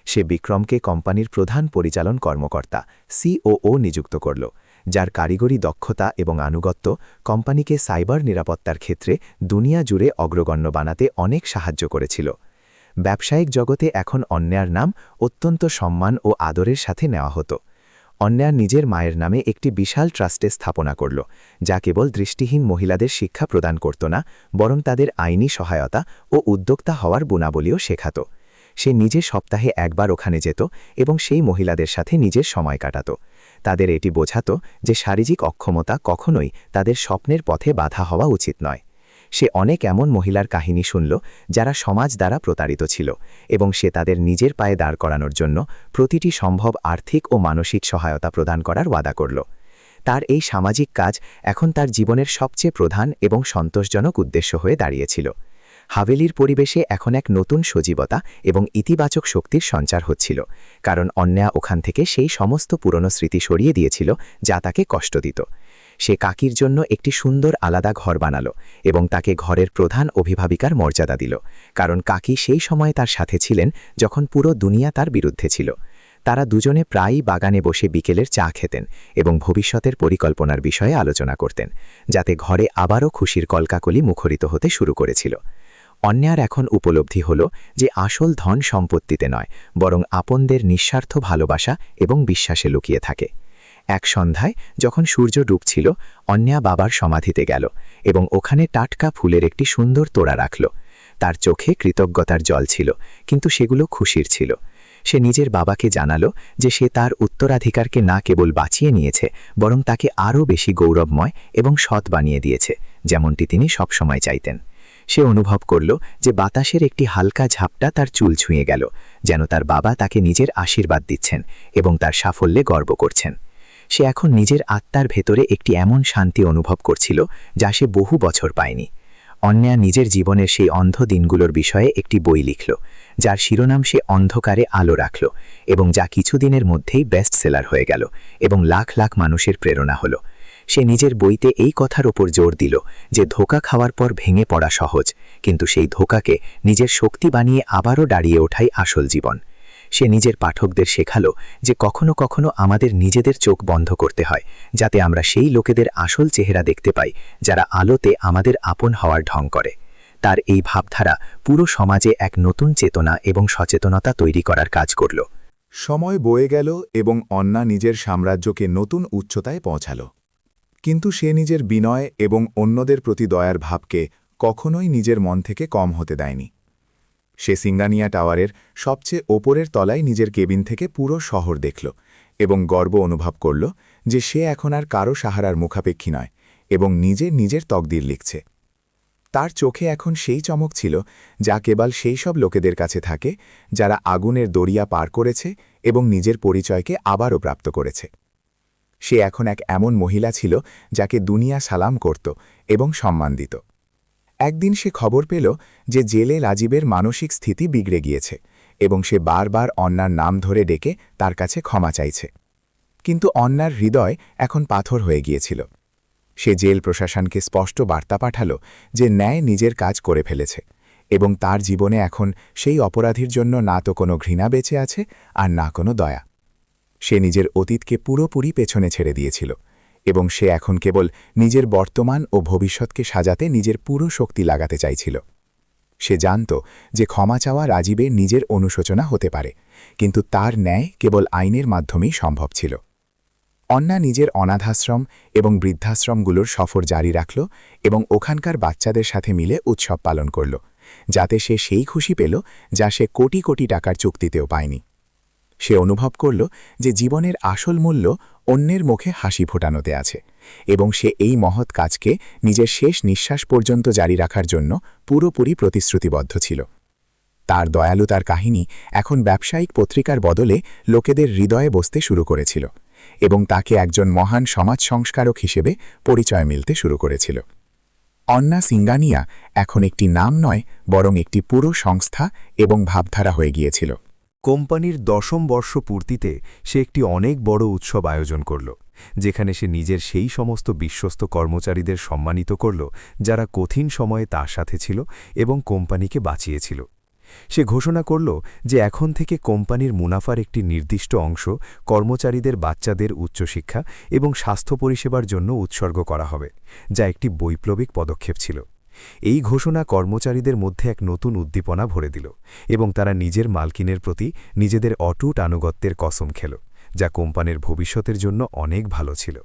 সে বিক্রমকে কোম্পানির প্রধান পরিচালন কর্মকর্তা COO নিযুক্ত করল, যার কারিগরি দক্ষতা এবং আনুগত্য কোম্পানিকে সাইবার নিরাপত্তার ক্ষেত্রে দুনিয়া জুড়ে অগ্রগণ্য বানাতে অনেক সাহায্য করেছিল। ব্যবসায়িক জগতে এখন অন্যার নাম অত্যন্ত সম্মান ও আদরের সাথে নেওয়া হতো। অন্যার নিজের মায়ের নামে একটি বিশাল ট্রাস্টে স্থাপনা করল, যা কেবল দৃষ্টিহীন মহিলাদের শিক্ষা প্রদান করত না, বরং তাদের আইনি সহায়তা ও উদ্যোক্তা হওয়ার গুণাবলীও শেখাত। সে নিজে সপ্তাহে একবার ওখানে যেত এবং সেই মহিলাদের সাথে নিজের সময় কাটাত। তাদের এটি বোঝাত যে শারীরিক অক্ষমতা কখনোই তাদের স্বপ্নের পথে বাধা হওয়া উচিত নয়। সে অনেক এমন মহিলার কাহিনী শুনল যারা সমাজ দ্বারা প্রতারিত ছিল এবং সে তাদের নিজের পায়ে দাঁড় করানোর জন্য প্রতিটি সম্ভব আর্থিক ও মানসিক সহায়তা প্রদান করার ওয়াদা করল। তার এই সামাজিক কাজ এখন তার জীবনের সবচেয়ে প্রধান এবং সন্তোষজনক উদ্দেশ্য হয়ে দাঁড়িয়েছিল। হাভেলির পরিবেশে এখন এক নতুন সজীবতা এবং ইতিবাচক শক্তির সঞ্চার হচ্ছিল, কারণ অন্যা ওখান থেকে সেই সমস্ত পুরনো স্মৃতি সরিয়ে দিয়েছিল যা তাকে কষ্ট দিত। সে কাকির জন্য একটি সুন্দর আলাদা ঘর বানালো এবং তাকে ঘরের প্রধান অভিভাবিকার মর্যাদা দিল, কারণ কাকি সেই সময় তার সাথে ছিলেন যখন পুরো দুনিয়া তার বিরুদ্ধে ছিল। তারা দুজনে প্রায়ই বাগানে বসে বিকেলের চা খেতেন এবং ভবিষ্যতের পরিকল্পনার বিষয়ে আলোচনা করতেন, যাতে ঘরে আবারও খুশির কলকাকলি মুখরিত হতে শুরু করেছিল। অন্যার এখন উপলব্ধি হল যে আসল ধন সম্পত্তিতে নয়, বরং আপনদের নিঃস্বার্থ ভালোবাসা এবং বিশ্বাসে লুকিয়ে থাকে। এক সন্ধ্যায় যখন সূর্য ডুবছিল, অন্যা বাবার সমাধিতে গেল এবং ওখানে টাটকা ফুলের একটি সুন্দর তোড়া রাখল। তার চোখে কৃতজ্ঞতার জল ছিল, কিন্তু সেগুলো খুশির ছিল। সে নিজের বাবাকে জানালো যে সে তার উত্তরাধিকারকে না কেবল বাঁচিয়ে নিয়েছে, বরং তাকে আরও বেশি গৌরবময় এবং সৎ বানিয়ে দিয়েছে, যেমনটি তিনি সবসময় চাইতেন। সে অনুভব করল যে বাতাসের একটি হালকা ঝাপটা তার চুল ছুঁয়ে গেল, যেন তার বাবা তাকে নিজের আশীর্বাদ দিচ্ছেন এবং তার সাফল্যে গর্ব করছেন। সে এখন নিজের আত্মার ভেতরে একটি এমন শান্তি অনুভব করছিল যা সে বহু বছর পায়নি। অন্যা নিজের জীবনের সেই অন্ধ দিনগুলোর বিষয়ে একটি বই লিখল, যার শিরোনাম সে অন্ধকারে আলো রাখল, এবং যা কিছুদিনের মধ্যেই বেস্ট সেলার হয়ে গেল এবং লাখ লাখ মানুষের প্রেরণা হল। সে নিজের বইতে এই কথার ওপর জোর দিল যে ধোঁকা খাওয়ার পর ভেঙে পড়া সহজ, কিন্তু সেই ধোঁকাকে নিজের শক্তি বানিয়ে আবারও দাঁড়িয়ে ওঠাই আসল জীবন। সে নিজের পাঠকদের শেখালো যে কখনো কখনো আমাদের নিজেদের চোখ বন্ধ করতে হয়, যাতে আমরা সেই লোকেদের আসল চেহারা দেখতে পাই যারা আলোতে আমাদের আপন হওয়ার ঢং করে। তার এই ভাবধারা পুরো সমাজে এক নতুন চেতনা এবং সচেতনতা তৈরি করার কাজ করল। সময় বয়ে গেল এবং অন্যা নিজের সাম্রাজ্যকে নতুন উচ্চতায় পৌঁছাল। কিন্তু সে নিজের বিনয় এবং অন্যদের প্রতি দয়ার ভাবকে কখনোই নিজের মন থেকে কম হতে দেয়নি। সে সিঙ্গানিয়া টাওয়ারের সবচেয়ে ওপরের তলায় নিজের কেবিন থেকে পুরো শহর দেখল এবং গর্ব অনুভব করল যে সে এখন আর কারো সাহারার মুখাপেক্ষী নয় এবং নিজের তকদির লিখছে। তার চোখে এখন সেই চমক ছিল যা কেবল সেই সব লোকেদের কাছে থাকে যারা আগুনের দরিয়া পার করেছে এবং নিজের পরিচয়কে আবারও প্রাপ্ত করেছে। সে এখন এক এমন মহিলা ছিল যাকে দুনিয়া সালাম করত এবং সম্মান দিত। একদিন সে খবর পেল যে জেলে রাজীবের মানসিক স্থিতি বিগড়ে গিয়েছে এবং সে বারবার অন্যার নাম ধরে ডেকে তার কাছে ক্ষমা চাইছে। কিন্তু অন্যার হৃদয় এখন পাথর হয়ে গিয়েছিল। সে জেল প্রশাসনকে স্পষ্ট বার্তা পাঠাল যে ন্যায় নিজের কাজ করে ফেলেছে এবং তার জীবনে এখন সেই অপরাধীর জন্য না তো কোনো ঘৃণা বেঁচে আছে আর না কোনো দয়া। সে নিজের অতীতকে পুরোপুরি পেছনে ছেড়ে দিয়েছিল এবং সে এখন কেবল নিজের বর্তমান ও ভবিষ্যৎকে সাজাতে নিজের পুরো শক্তি লাগাতে চাইছিল। সে জানত যে ক্ষমা চাওয়া রাজীবের নিজের অনুশোচনা হতে পারে, কিন্তু তার ন্যায় কেবল আইনের মাধ্যমেই সম্ভব ছিল। অন্যা নিজের অনাথাশ্রম এবং বৃদ্ধাশ্রমগুলোর সফর জারি রাখল এবং ওখানকার বাচ্চাদের সাথে মিলে উৎসব পালন করল, যাতে সে সেই খুশি পেল যা সে কোটি কোটি টাকার চুক্তিতেও পায়নি। সে অনুভব করল যে জীবনের আসল মূল্য অন্যের মুখে হাসি ফোটানোতে আছে এবং সে এই মহৎ কাজকে নিজের শেষ নিঃশ্বাস পর্যন্ত জারি রাখার জন্য পুরোপুরি প্রতিশ্রুতিবদ্ধ ছিল। তার দয়ালুতার কাহিনী এখন ব্যবসায়িক পত্রিকার বদলে লোকেদের হৃদয়ে বসতে শুরু করেছিল এবং তাকে একজন মহান সমাজ সংস্কারক হিসেবে পরিচয় মিলতে শুরু করেছিল। অন্না সিঙ্গানিয়া এখন একটি নাম নয়, বরং একটি পুরো সংস্থা এবং ভাবধারা হয়ে গিয়েছিল। কোম্পানির 10ম বর্ষ পূর্তিতে সে একটি অনেক বড় উৎসব আয়োজন করল, যেখানে সে নিজের সেই সমস্ত বিশ্বস্ত কর্মচারীদের সম্মানিত করল যারা কঠিন সময়ে তার সাথে ছিল এবং কোম্পানিকে বাঁচিয়েছিল। সে ঘোষণা করল যে এখন থেকে কোম্পানির মুনাফার একটি নির্দিষ্ট অংশ কর্মচারীদের বাচ্চাদের উচ্চশিক্ষা এবং স্বাস্থ্য পরিষেবার জন্য উৎসর্গ করা হবে, যা একটি বৈপ্লবিক পদক্ষেপ ছিল। এই ঘোষণা কর্মচারীদের মধ্যে এক নতুন উদ্দীপনা ভরে দিল এবং তারা নিজের মালকিনের প্রতি নিজেদের অটুট আনুগত্যের কসম খেল, যা কোম্পানির ভবিষ্যতের জন্য অনেক ভালো ছিল।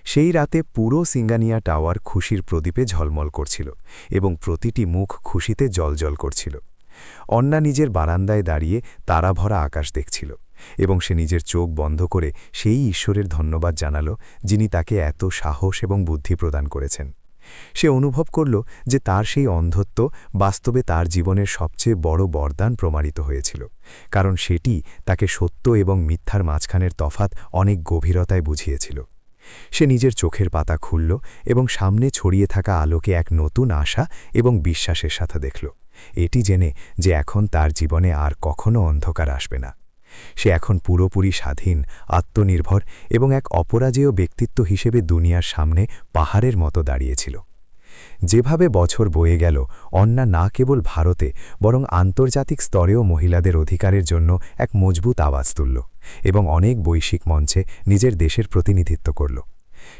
সেই রাতে পুরো সিঙ্গানিয়া টাওয়ার খুশির প্রদীপে ঝলমল করছিল এবং প্রতিটি মুখ খুশিতে জ্বলজ্বল করছিল। অন্না নিজের বারান্দায় দাঁড়িয়ে তারাভরা আকাশ দেখছিল এবং সে নিজের চোখ বন্ধ করে সেই ঈশ্বরের ধন্যবাদ জানাল যিনি তাকে এত সাহস এবং বুদ্ধি প্রদান করেছেন। সে অনুভব করল যে তার সেই অন্ধত্ব বাস্তবে তার জীবনের সবচেয়ে বড় বরদান প্রমাণিত হয়েছিল, কারণ সেটি তাকে সত্য এবং মিথ্যার মাঝখানের তফাৎ অনেক গভীরতায় বুঝিয়েছিল। সে নিজের চোখের পাতা খুলল এবং সামনে ছড়িয়ে থাকা আলোকে এক নতুন আশা এবং বিশ্বাসের সাথে দেখল, এটি জেনে যে এখন তার জীবনে আর কখনো অন্ধকার আসবে না। সে এখন পুরোপুরি স্বাধীন, আত্মনির্ভর এবং এক অপরাজেয় ব্যক্তিত্ব হিসেবে দুনিয়ার সামনে পাহাড়ের মতো দাঁড়িয়েছিল। যেভাবে বছর বয়ে গেল, অন্না না কেবল ভারতে বরং আন্তর্জাতিক স্তরেও মহিলাদের অধিকারের জন্য এক মজবুত আওয়াজ তুলল এবং অনেক বৈশ্বিক মঞ্চে নিজের দেশের প্রতিনিধিত্ব করল।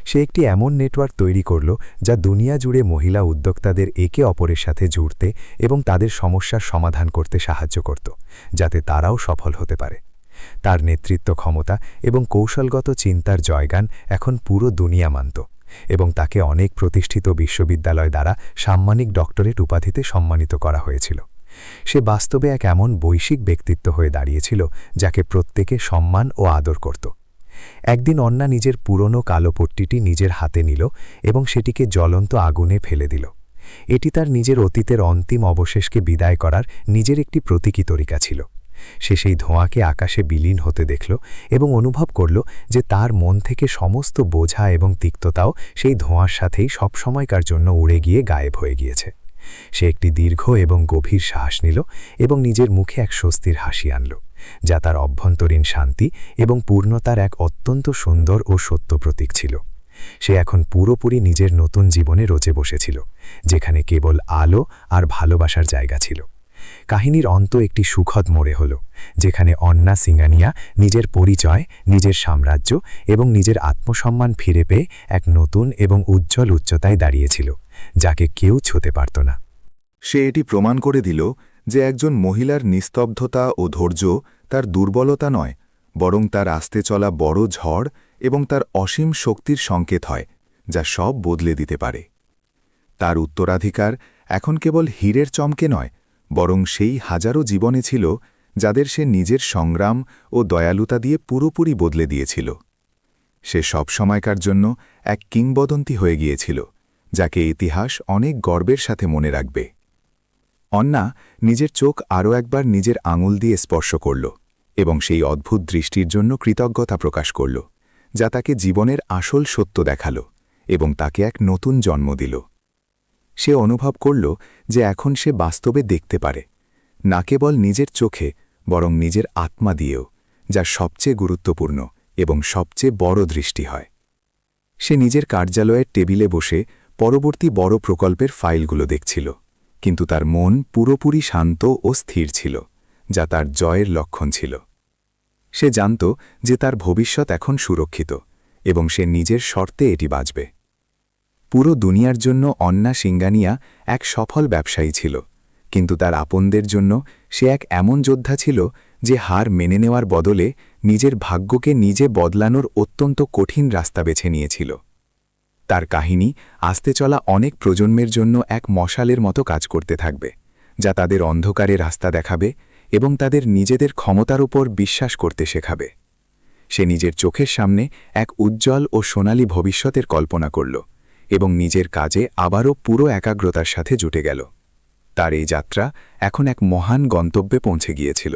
সে একটি এমন নেটওয়ার্ক তৈরি করল যা দুনিয়া জুড়ে মহিলা উদ্যোক্তাদের একে অপরের সাথে জুড়তে এবং তাদের সমস্যার সমাধান করতে সাহায্য করত, যাতে তারাও সফল হতে পারে। তার নেতৃত্ব ক্ষমতা এবং কৌশলগত চিন্তার জয়গান এখন পুরো দুনিয়া মানত এবং তাকে অনেক প্রতিষ্ঠিত বিশ্ববিদ্যালয় দ্বারা সাম্মানিক ডক্টরেট উপাধিতে সম্মানিত করা হয়েছিল। সে বাস্তবে এক এমন বৈশ্বিক ব্যক্তিত্ব হয়ে দাঁড়িয়েছিল যাকে প্রত্যেকে সম্মান ও আদর করত। একদিন অন্না নিজের পুরনো কালো পট্টিটি নিজের হাতে নিল এবং সেটিকে জ্বলন্ত আগুনে ফেলে দিল। এটি তার নিজের অতীতের অন্তিম অবশেষকে বিদায় করার নিজের একটি প্রতীকী তরিকা ছিল। সে সেই ধোঁয়াকে আকাশে বিলীন হতে দেখল এবং অনুভব করল যে তার মন থেকে সমস্ত বোঝা এবং তিক্ততাও সেই ধোঁয়ার সাথেই সবসময়কার জন্য উড়ে গিয়ে গায়েব হয়ে গিয়েছে। সে একটি দীর্ঘ এবং গভীর শ্বাস নিল এবং নিজের মুখে এক স্বস্তির হাসি আনল, যা তার অভ্যন্তরীণ শান্তি এবং পূর্ণতার এক অত্যন্ত সুন্দর ও সত্য প্রতীক ছিল। সে এখন পুরোপুরি নিজের নতুন জীবনে রচে বসেছিল, যেখানে কেবল আলো আর ভালোবাসার জায়গা ছিল। কাহিনীর অন্ত একটি সুখদ মোড়ে হল, যেখানে অন্না সিঙ্গানিয়া নিজের পরিচয়, নিজের সাম্রাজ্য এবং নিজের আত্মসম্মান ফিরে পেয়ে এক নতুন এবং উজ্জ্বল উচ্চতায় দাঁড়িয়েছিল, যাকে কেউ ছুঁতে পারত না। সে এটি প্রমাণ করে দিল যে একজন মহিলার নিস্তব্ধতা ও ধৈর্য তার দুর্বলতা নয়, বরং তার আস্তে চলা বড় ঝড় এবং তার অসীম শক্তির সংকেত হয়, যা সব বদলে দিতে পারে। তার উত্তরাধিকার এখন কেবল হীরের চমকে নয়, বরং সেই হাজারো জীবনে ছিল যাদের সে নিজের সংগ্রাম ও দয়ালুতা দিয়ে পুরোপুরি বদলে দিয়েছিল। সে সব সময়কার জন্য এক কিংবদন্তি হয়ে গিয়েছিল, যাকে ইতিহাস অনেক গর্বের সাথে মনে রাখবে। অন্না নিজের চোখ আরও একবার নিজের আঙুল দিয়ে স্পর্শ করল এবং সেই অদ্ভুত দৃষ্টির জন্য কৃতজ্ঞতা প্রকাশ করল, যা তাকে জীবনের আসল সত্য দেখাল এবং তাকে এক নতুন জন্ম দিল। সে অনুভব করল যে এখন সে বাস্তবে দেখতে পারে, না কেবল নিজের চোখে বরং নিজের আত্মা দিয়েও, যা সবচেয়ে গুরুত্বপূর্ণ এবং সবচেয়ে বড় দৃষ্টি হয়। সে নিজের কার্যালয়ের টেবিলে বসে পরবর্তী বড় প্রকল্পের ফাইলগুলো দেখছিল, কিন্তু তার মন পুরোপুরি শান্ত ও স্থির ছিল, যা তার জয়ের লক্ষণ ছিল। সে জানত যে তার ভবিষ্যৎ এখন সুরক্ষিত এবং সে নিজের শর্তে এটি বাঁচবে। পুরো দুনিয়ার জন্য অন্না সিঙ্গানিয়া এক সফল ব্যবসায়ী ছিল, কিন্তু তার আপনদের জন্য সে এক এমন যোদ্ধা ছিল যে হার মেনে নেওয়ার বদলে নিজের ভাগ্যকে নিজে বদলানোর অত্যন্ত কঠিন রাস্তা বেছে নিয়েছিল। তার কাহিনী আস্তে চলা অনেক প্রজন্মের জন্য এক মশালের মতো কাজ করতে থাকবে, যা তাদের অন্ধকারে রাস্তা দেখাবে এবং তাদের নিজেদের ক্ষমতার উপর বিশ্বাস করতে শেখাবে। সে নিজের চোখের সামনে এক উজ্জ্বল ও সোনালী ভবিষ্যতের কল্পনা করল এবং নিজের কাজে আবারও পুরো একাগ্রতার সাথে জুটে গেল। তার এই যাত্রা এখন এক মহান গন্তব্যে পৌঁছে গিয়েছিল।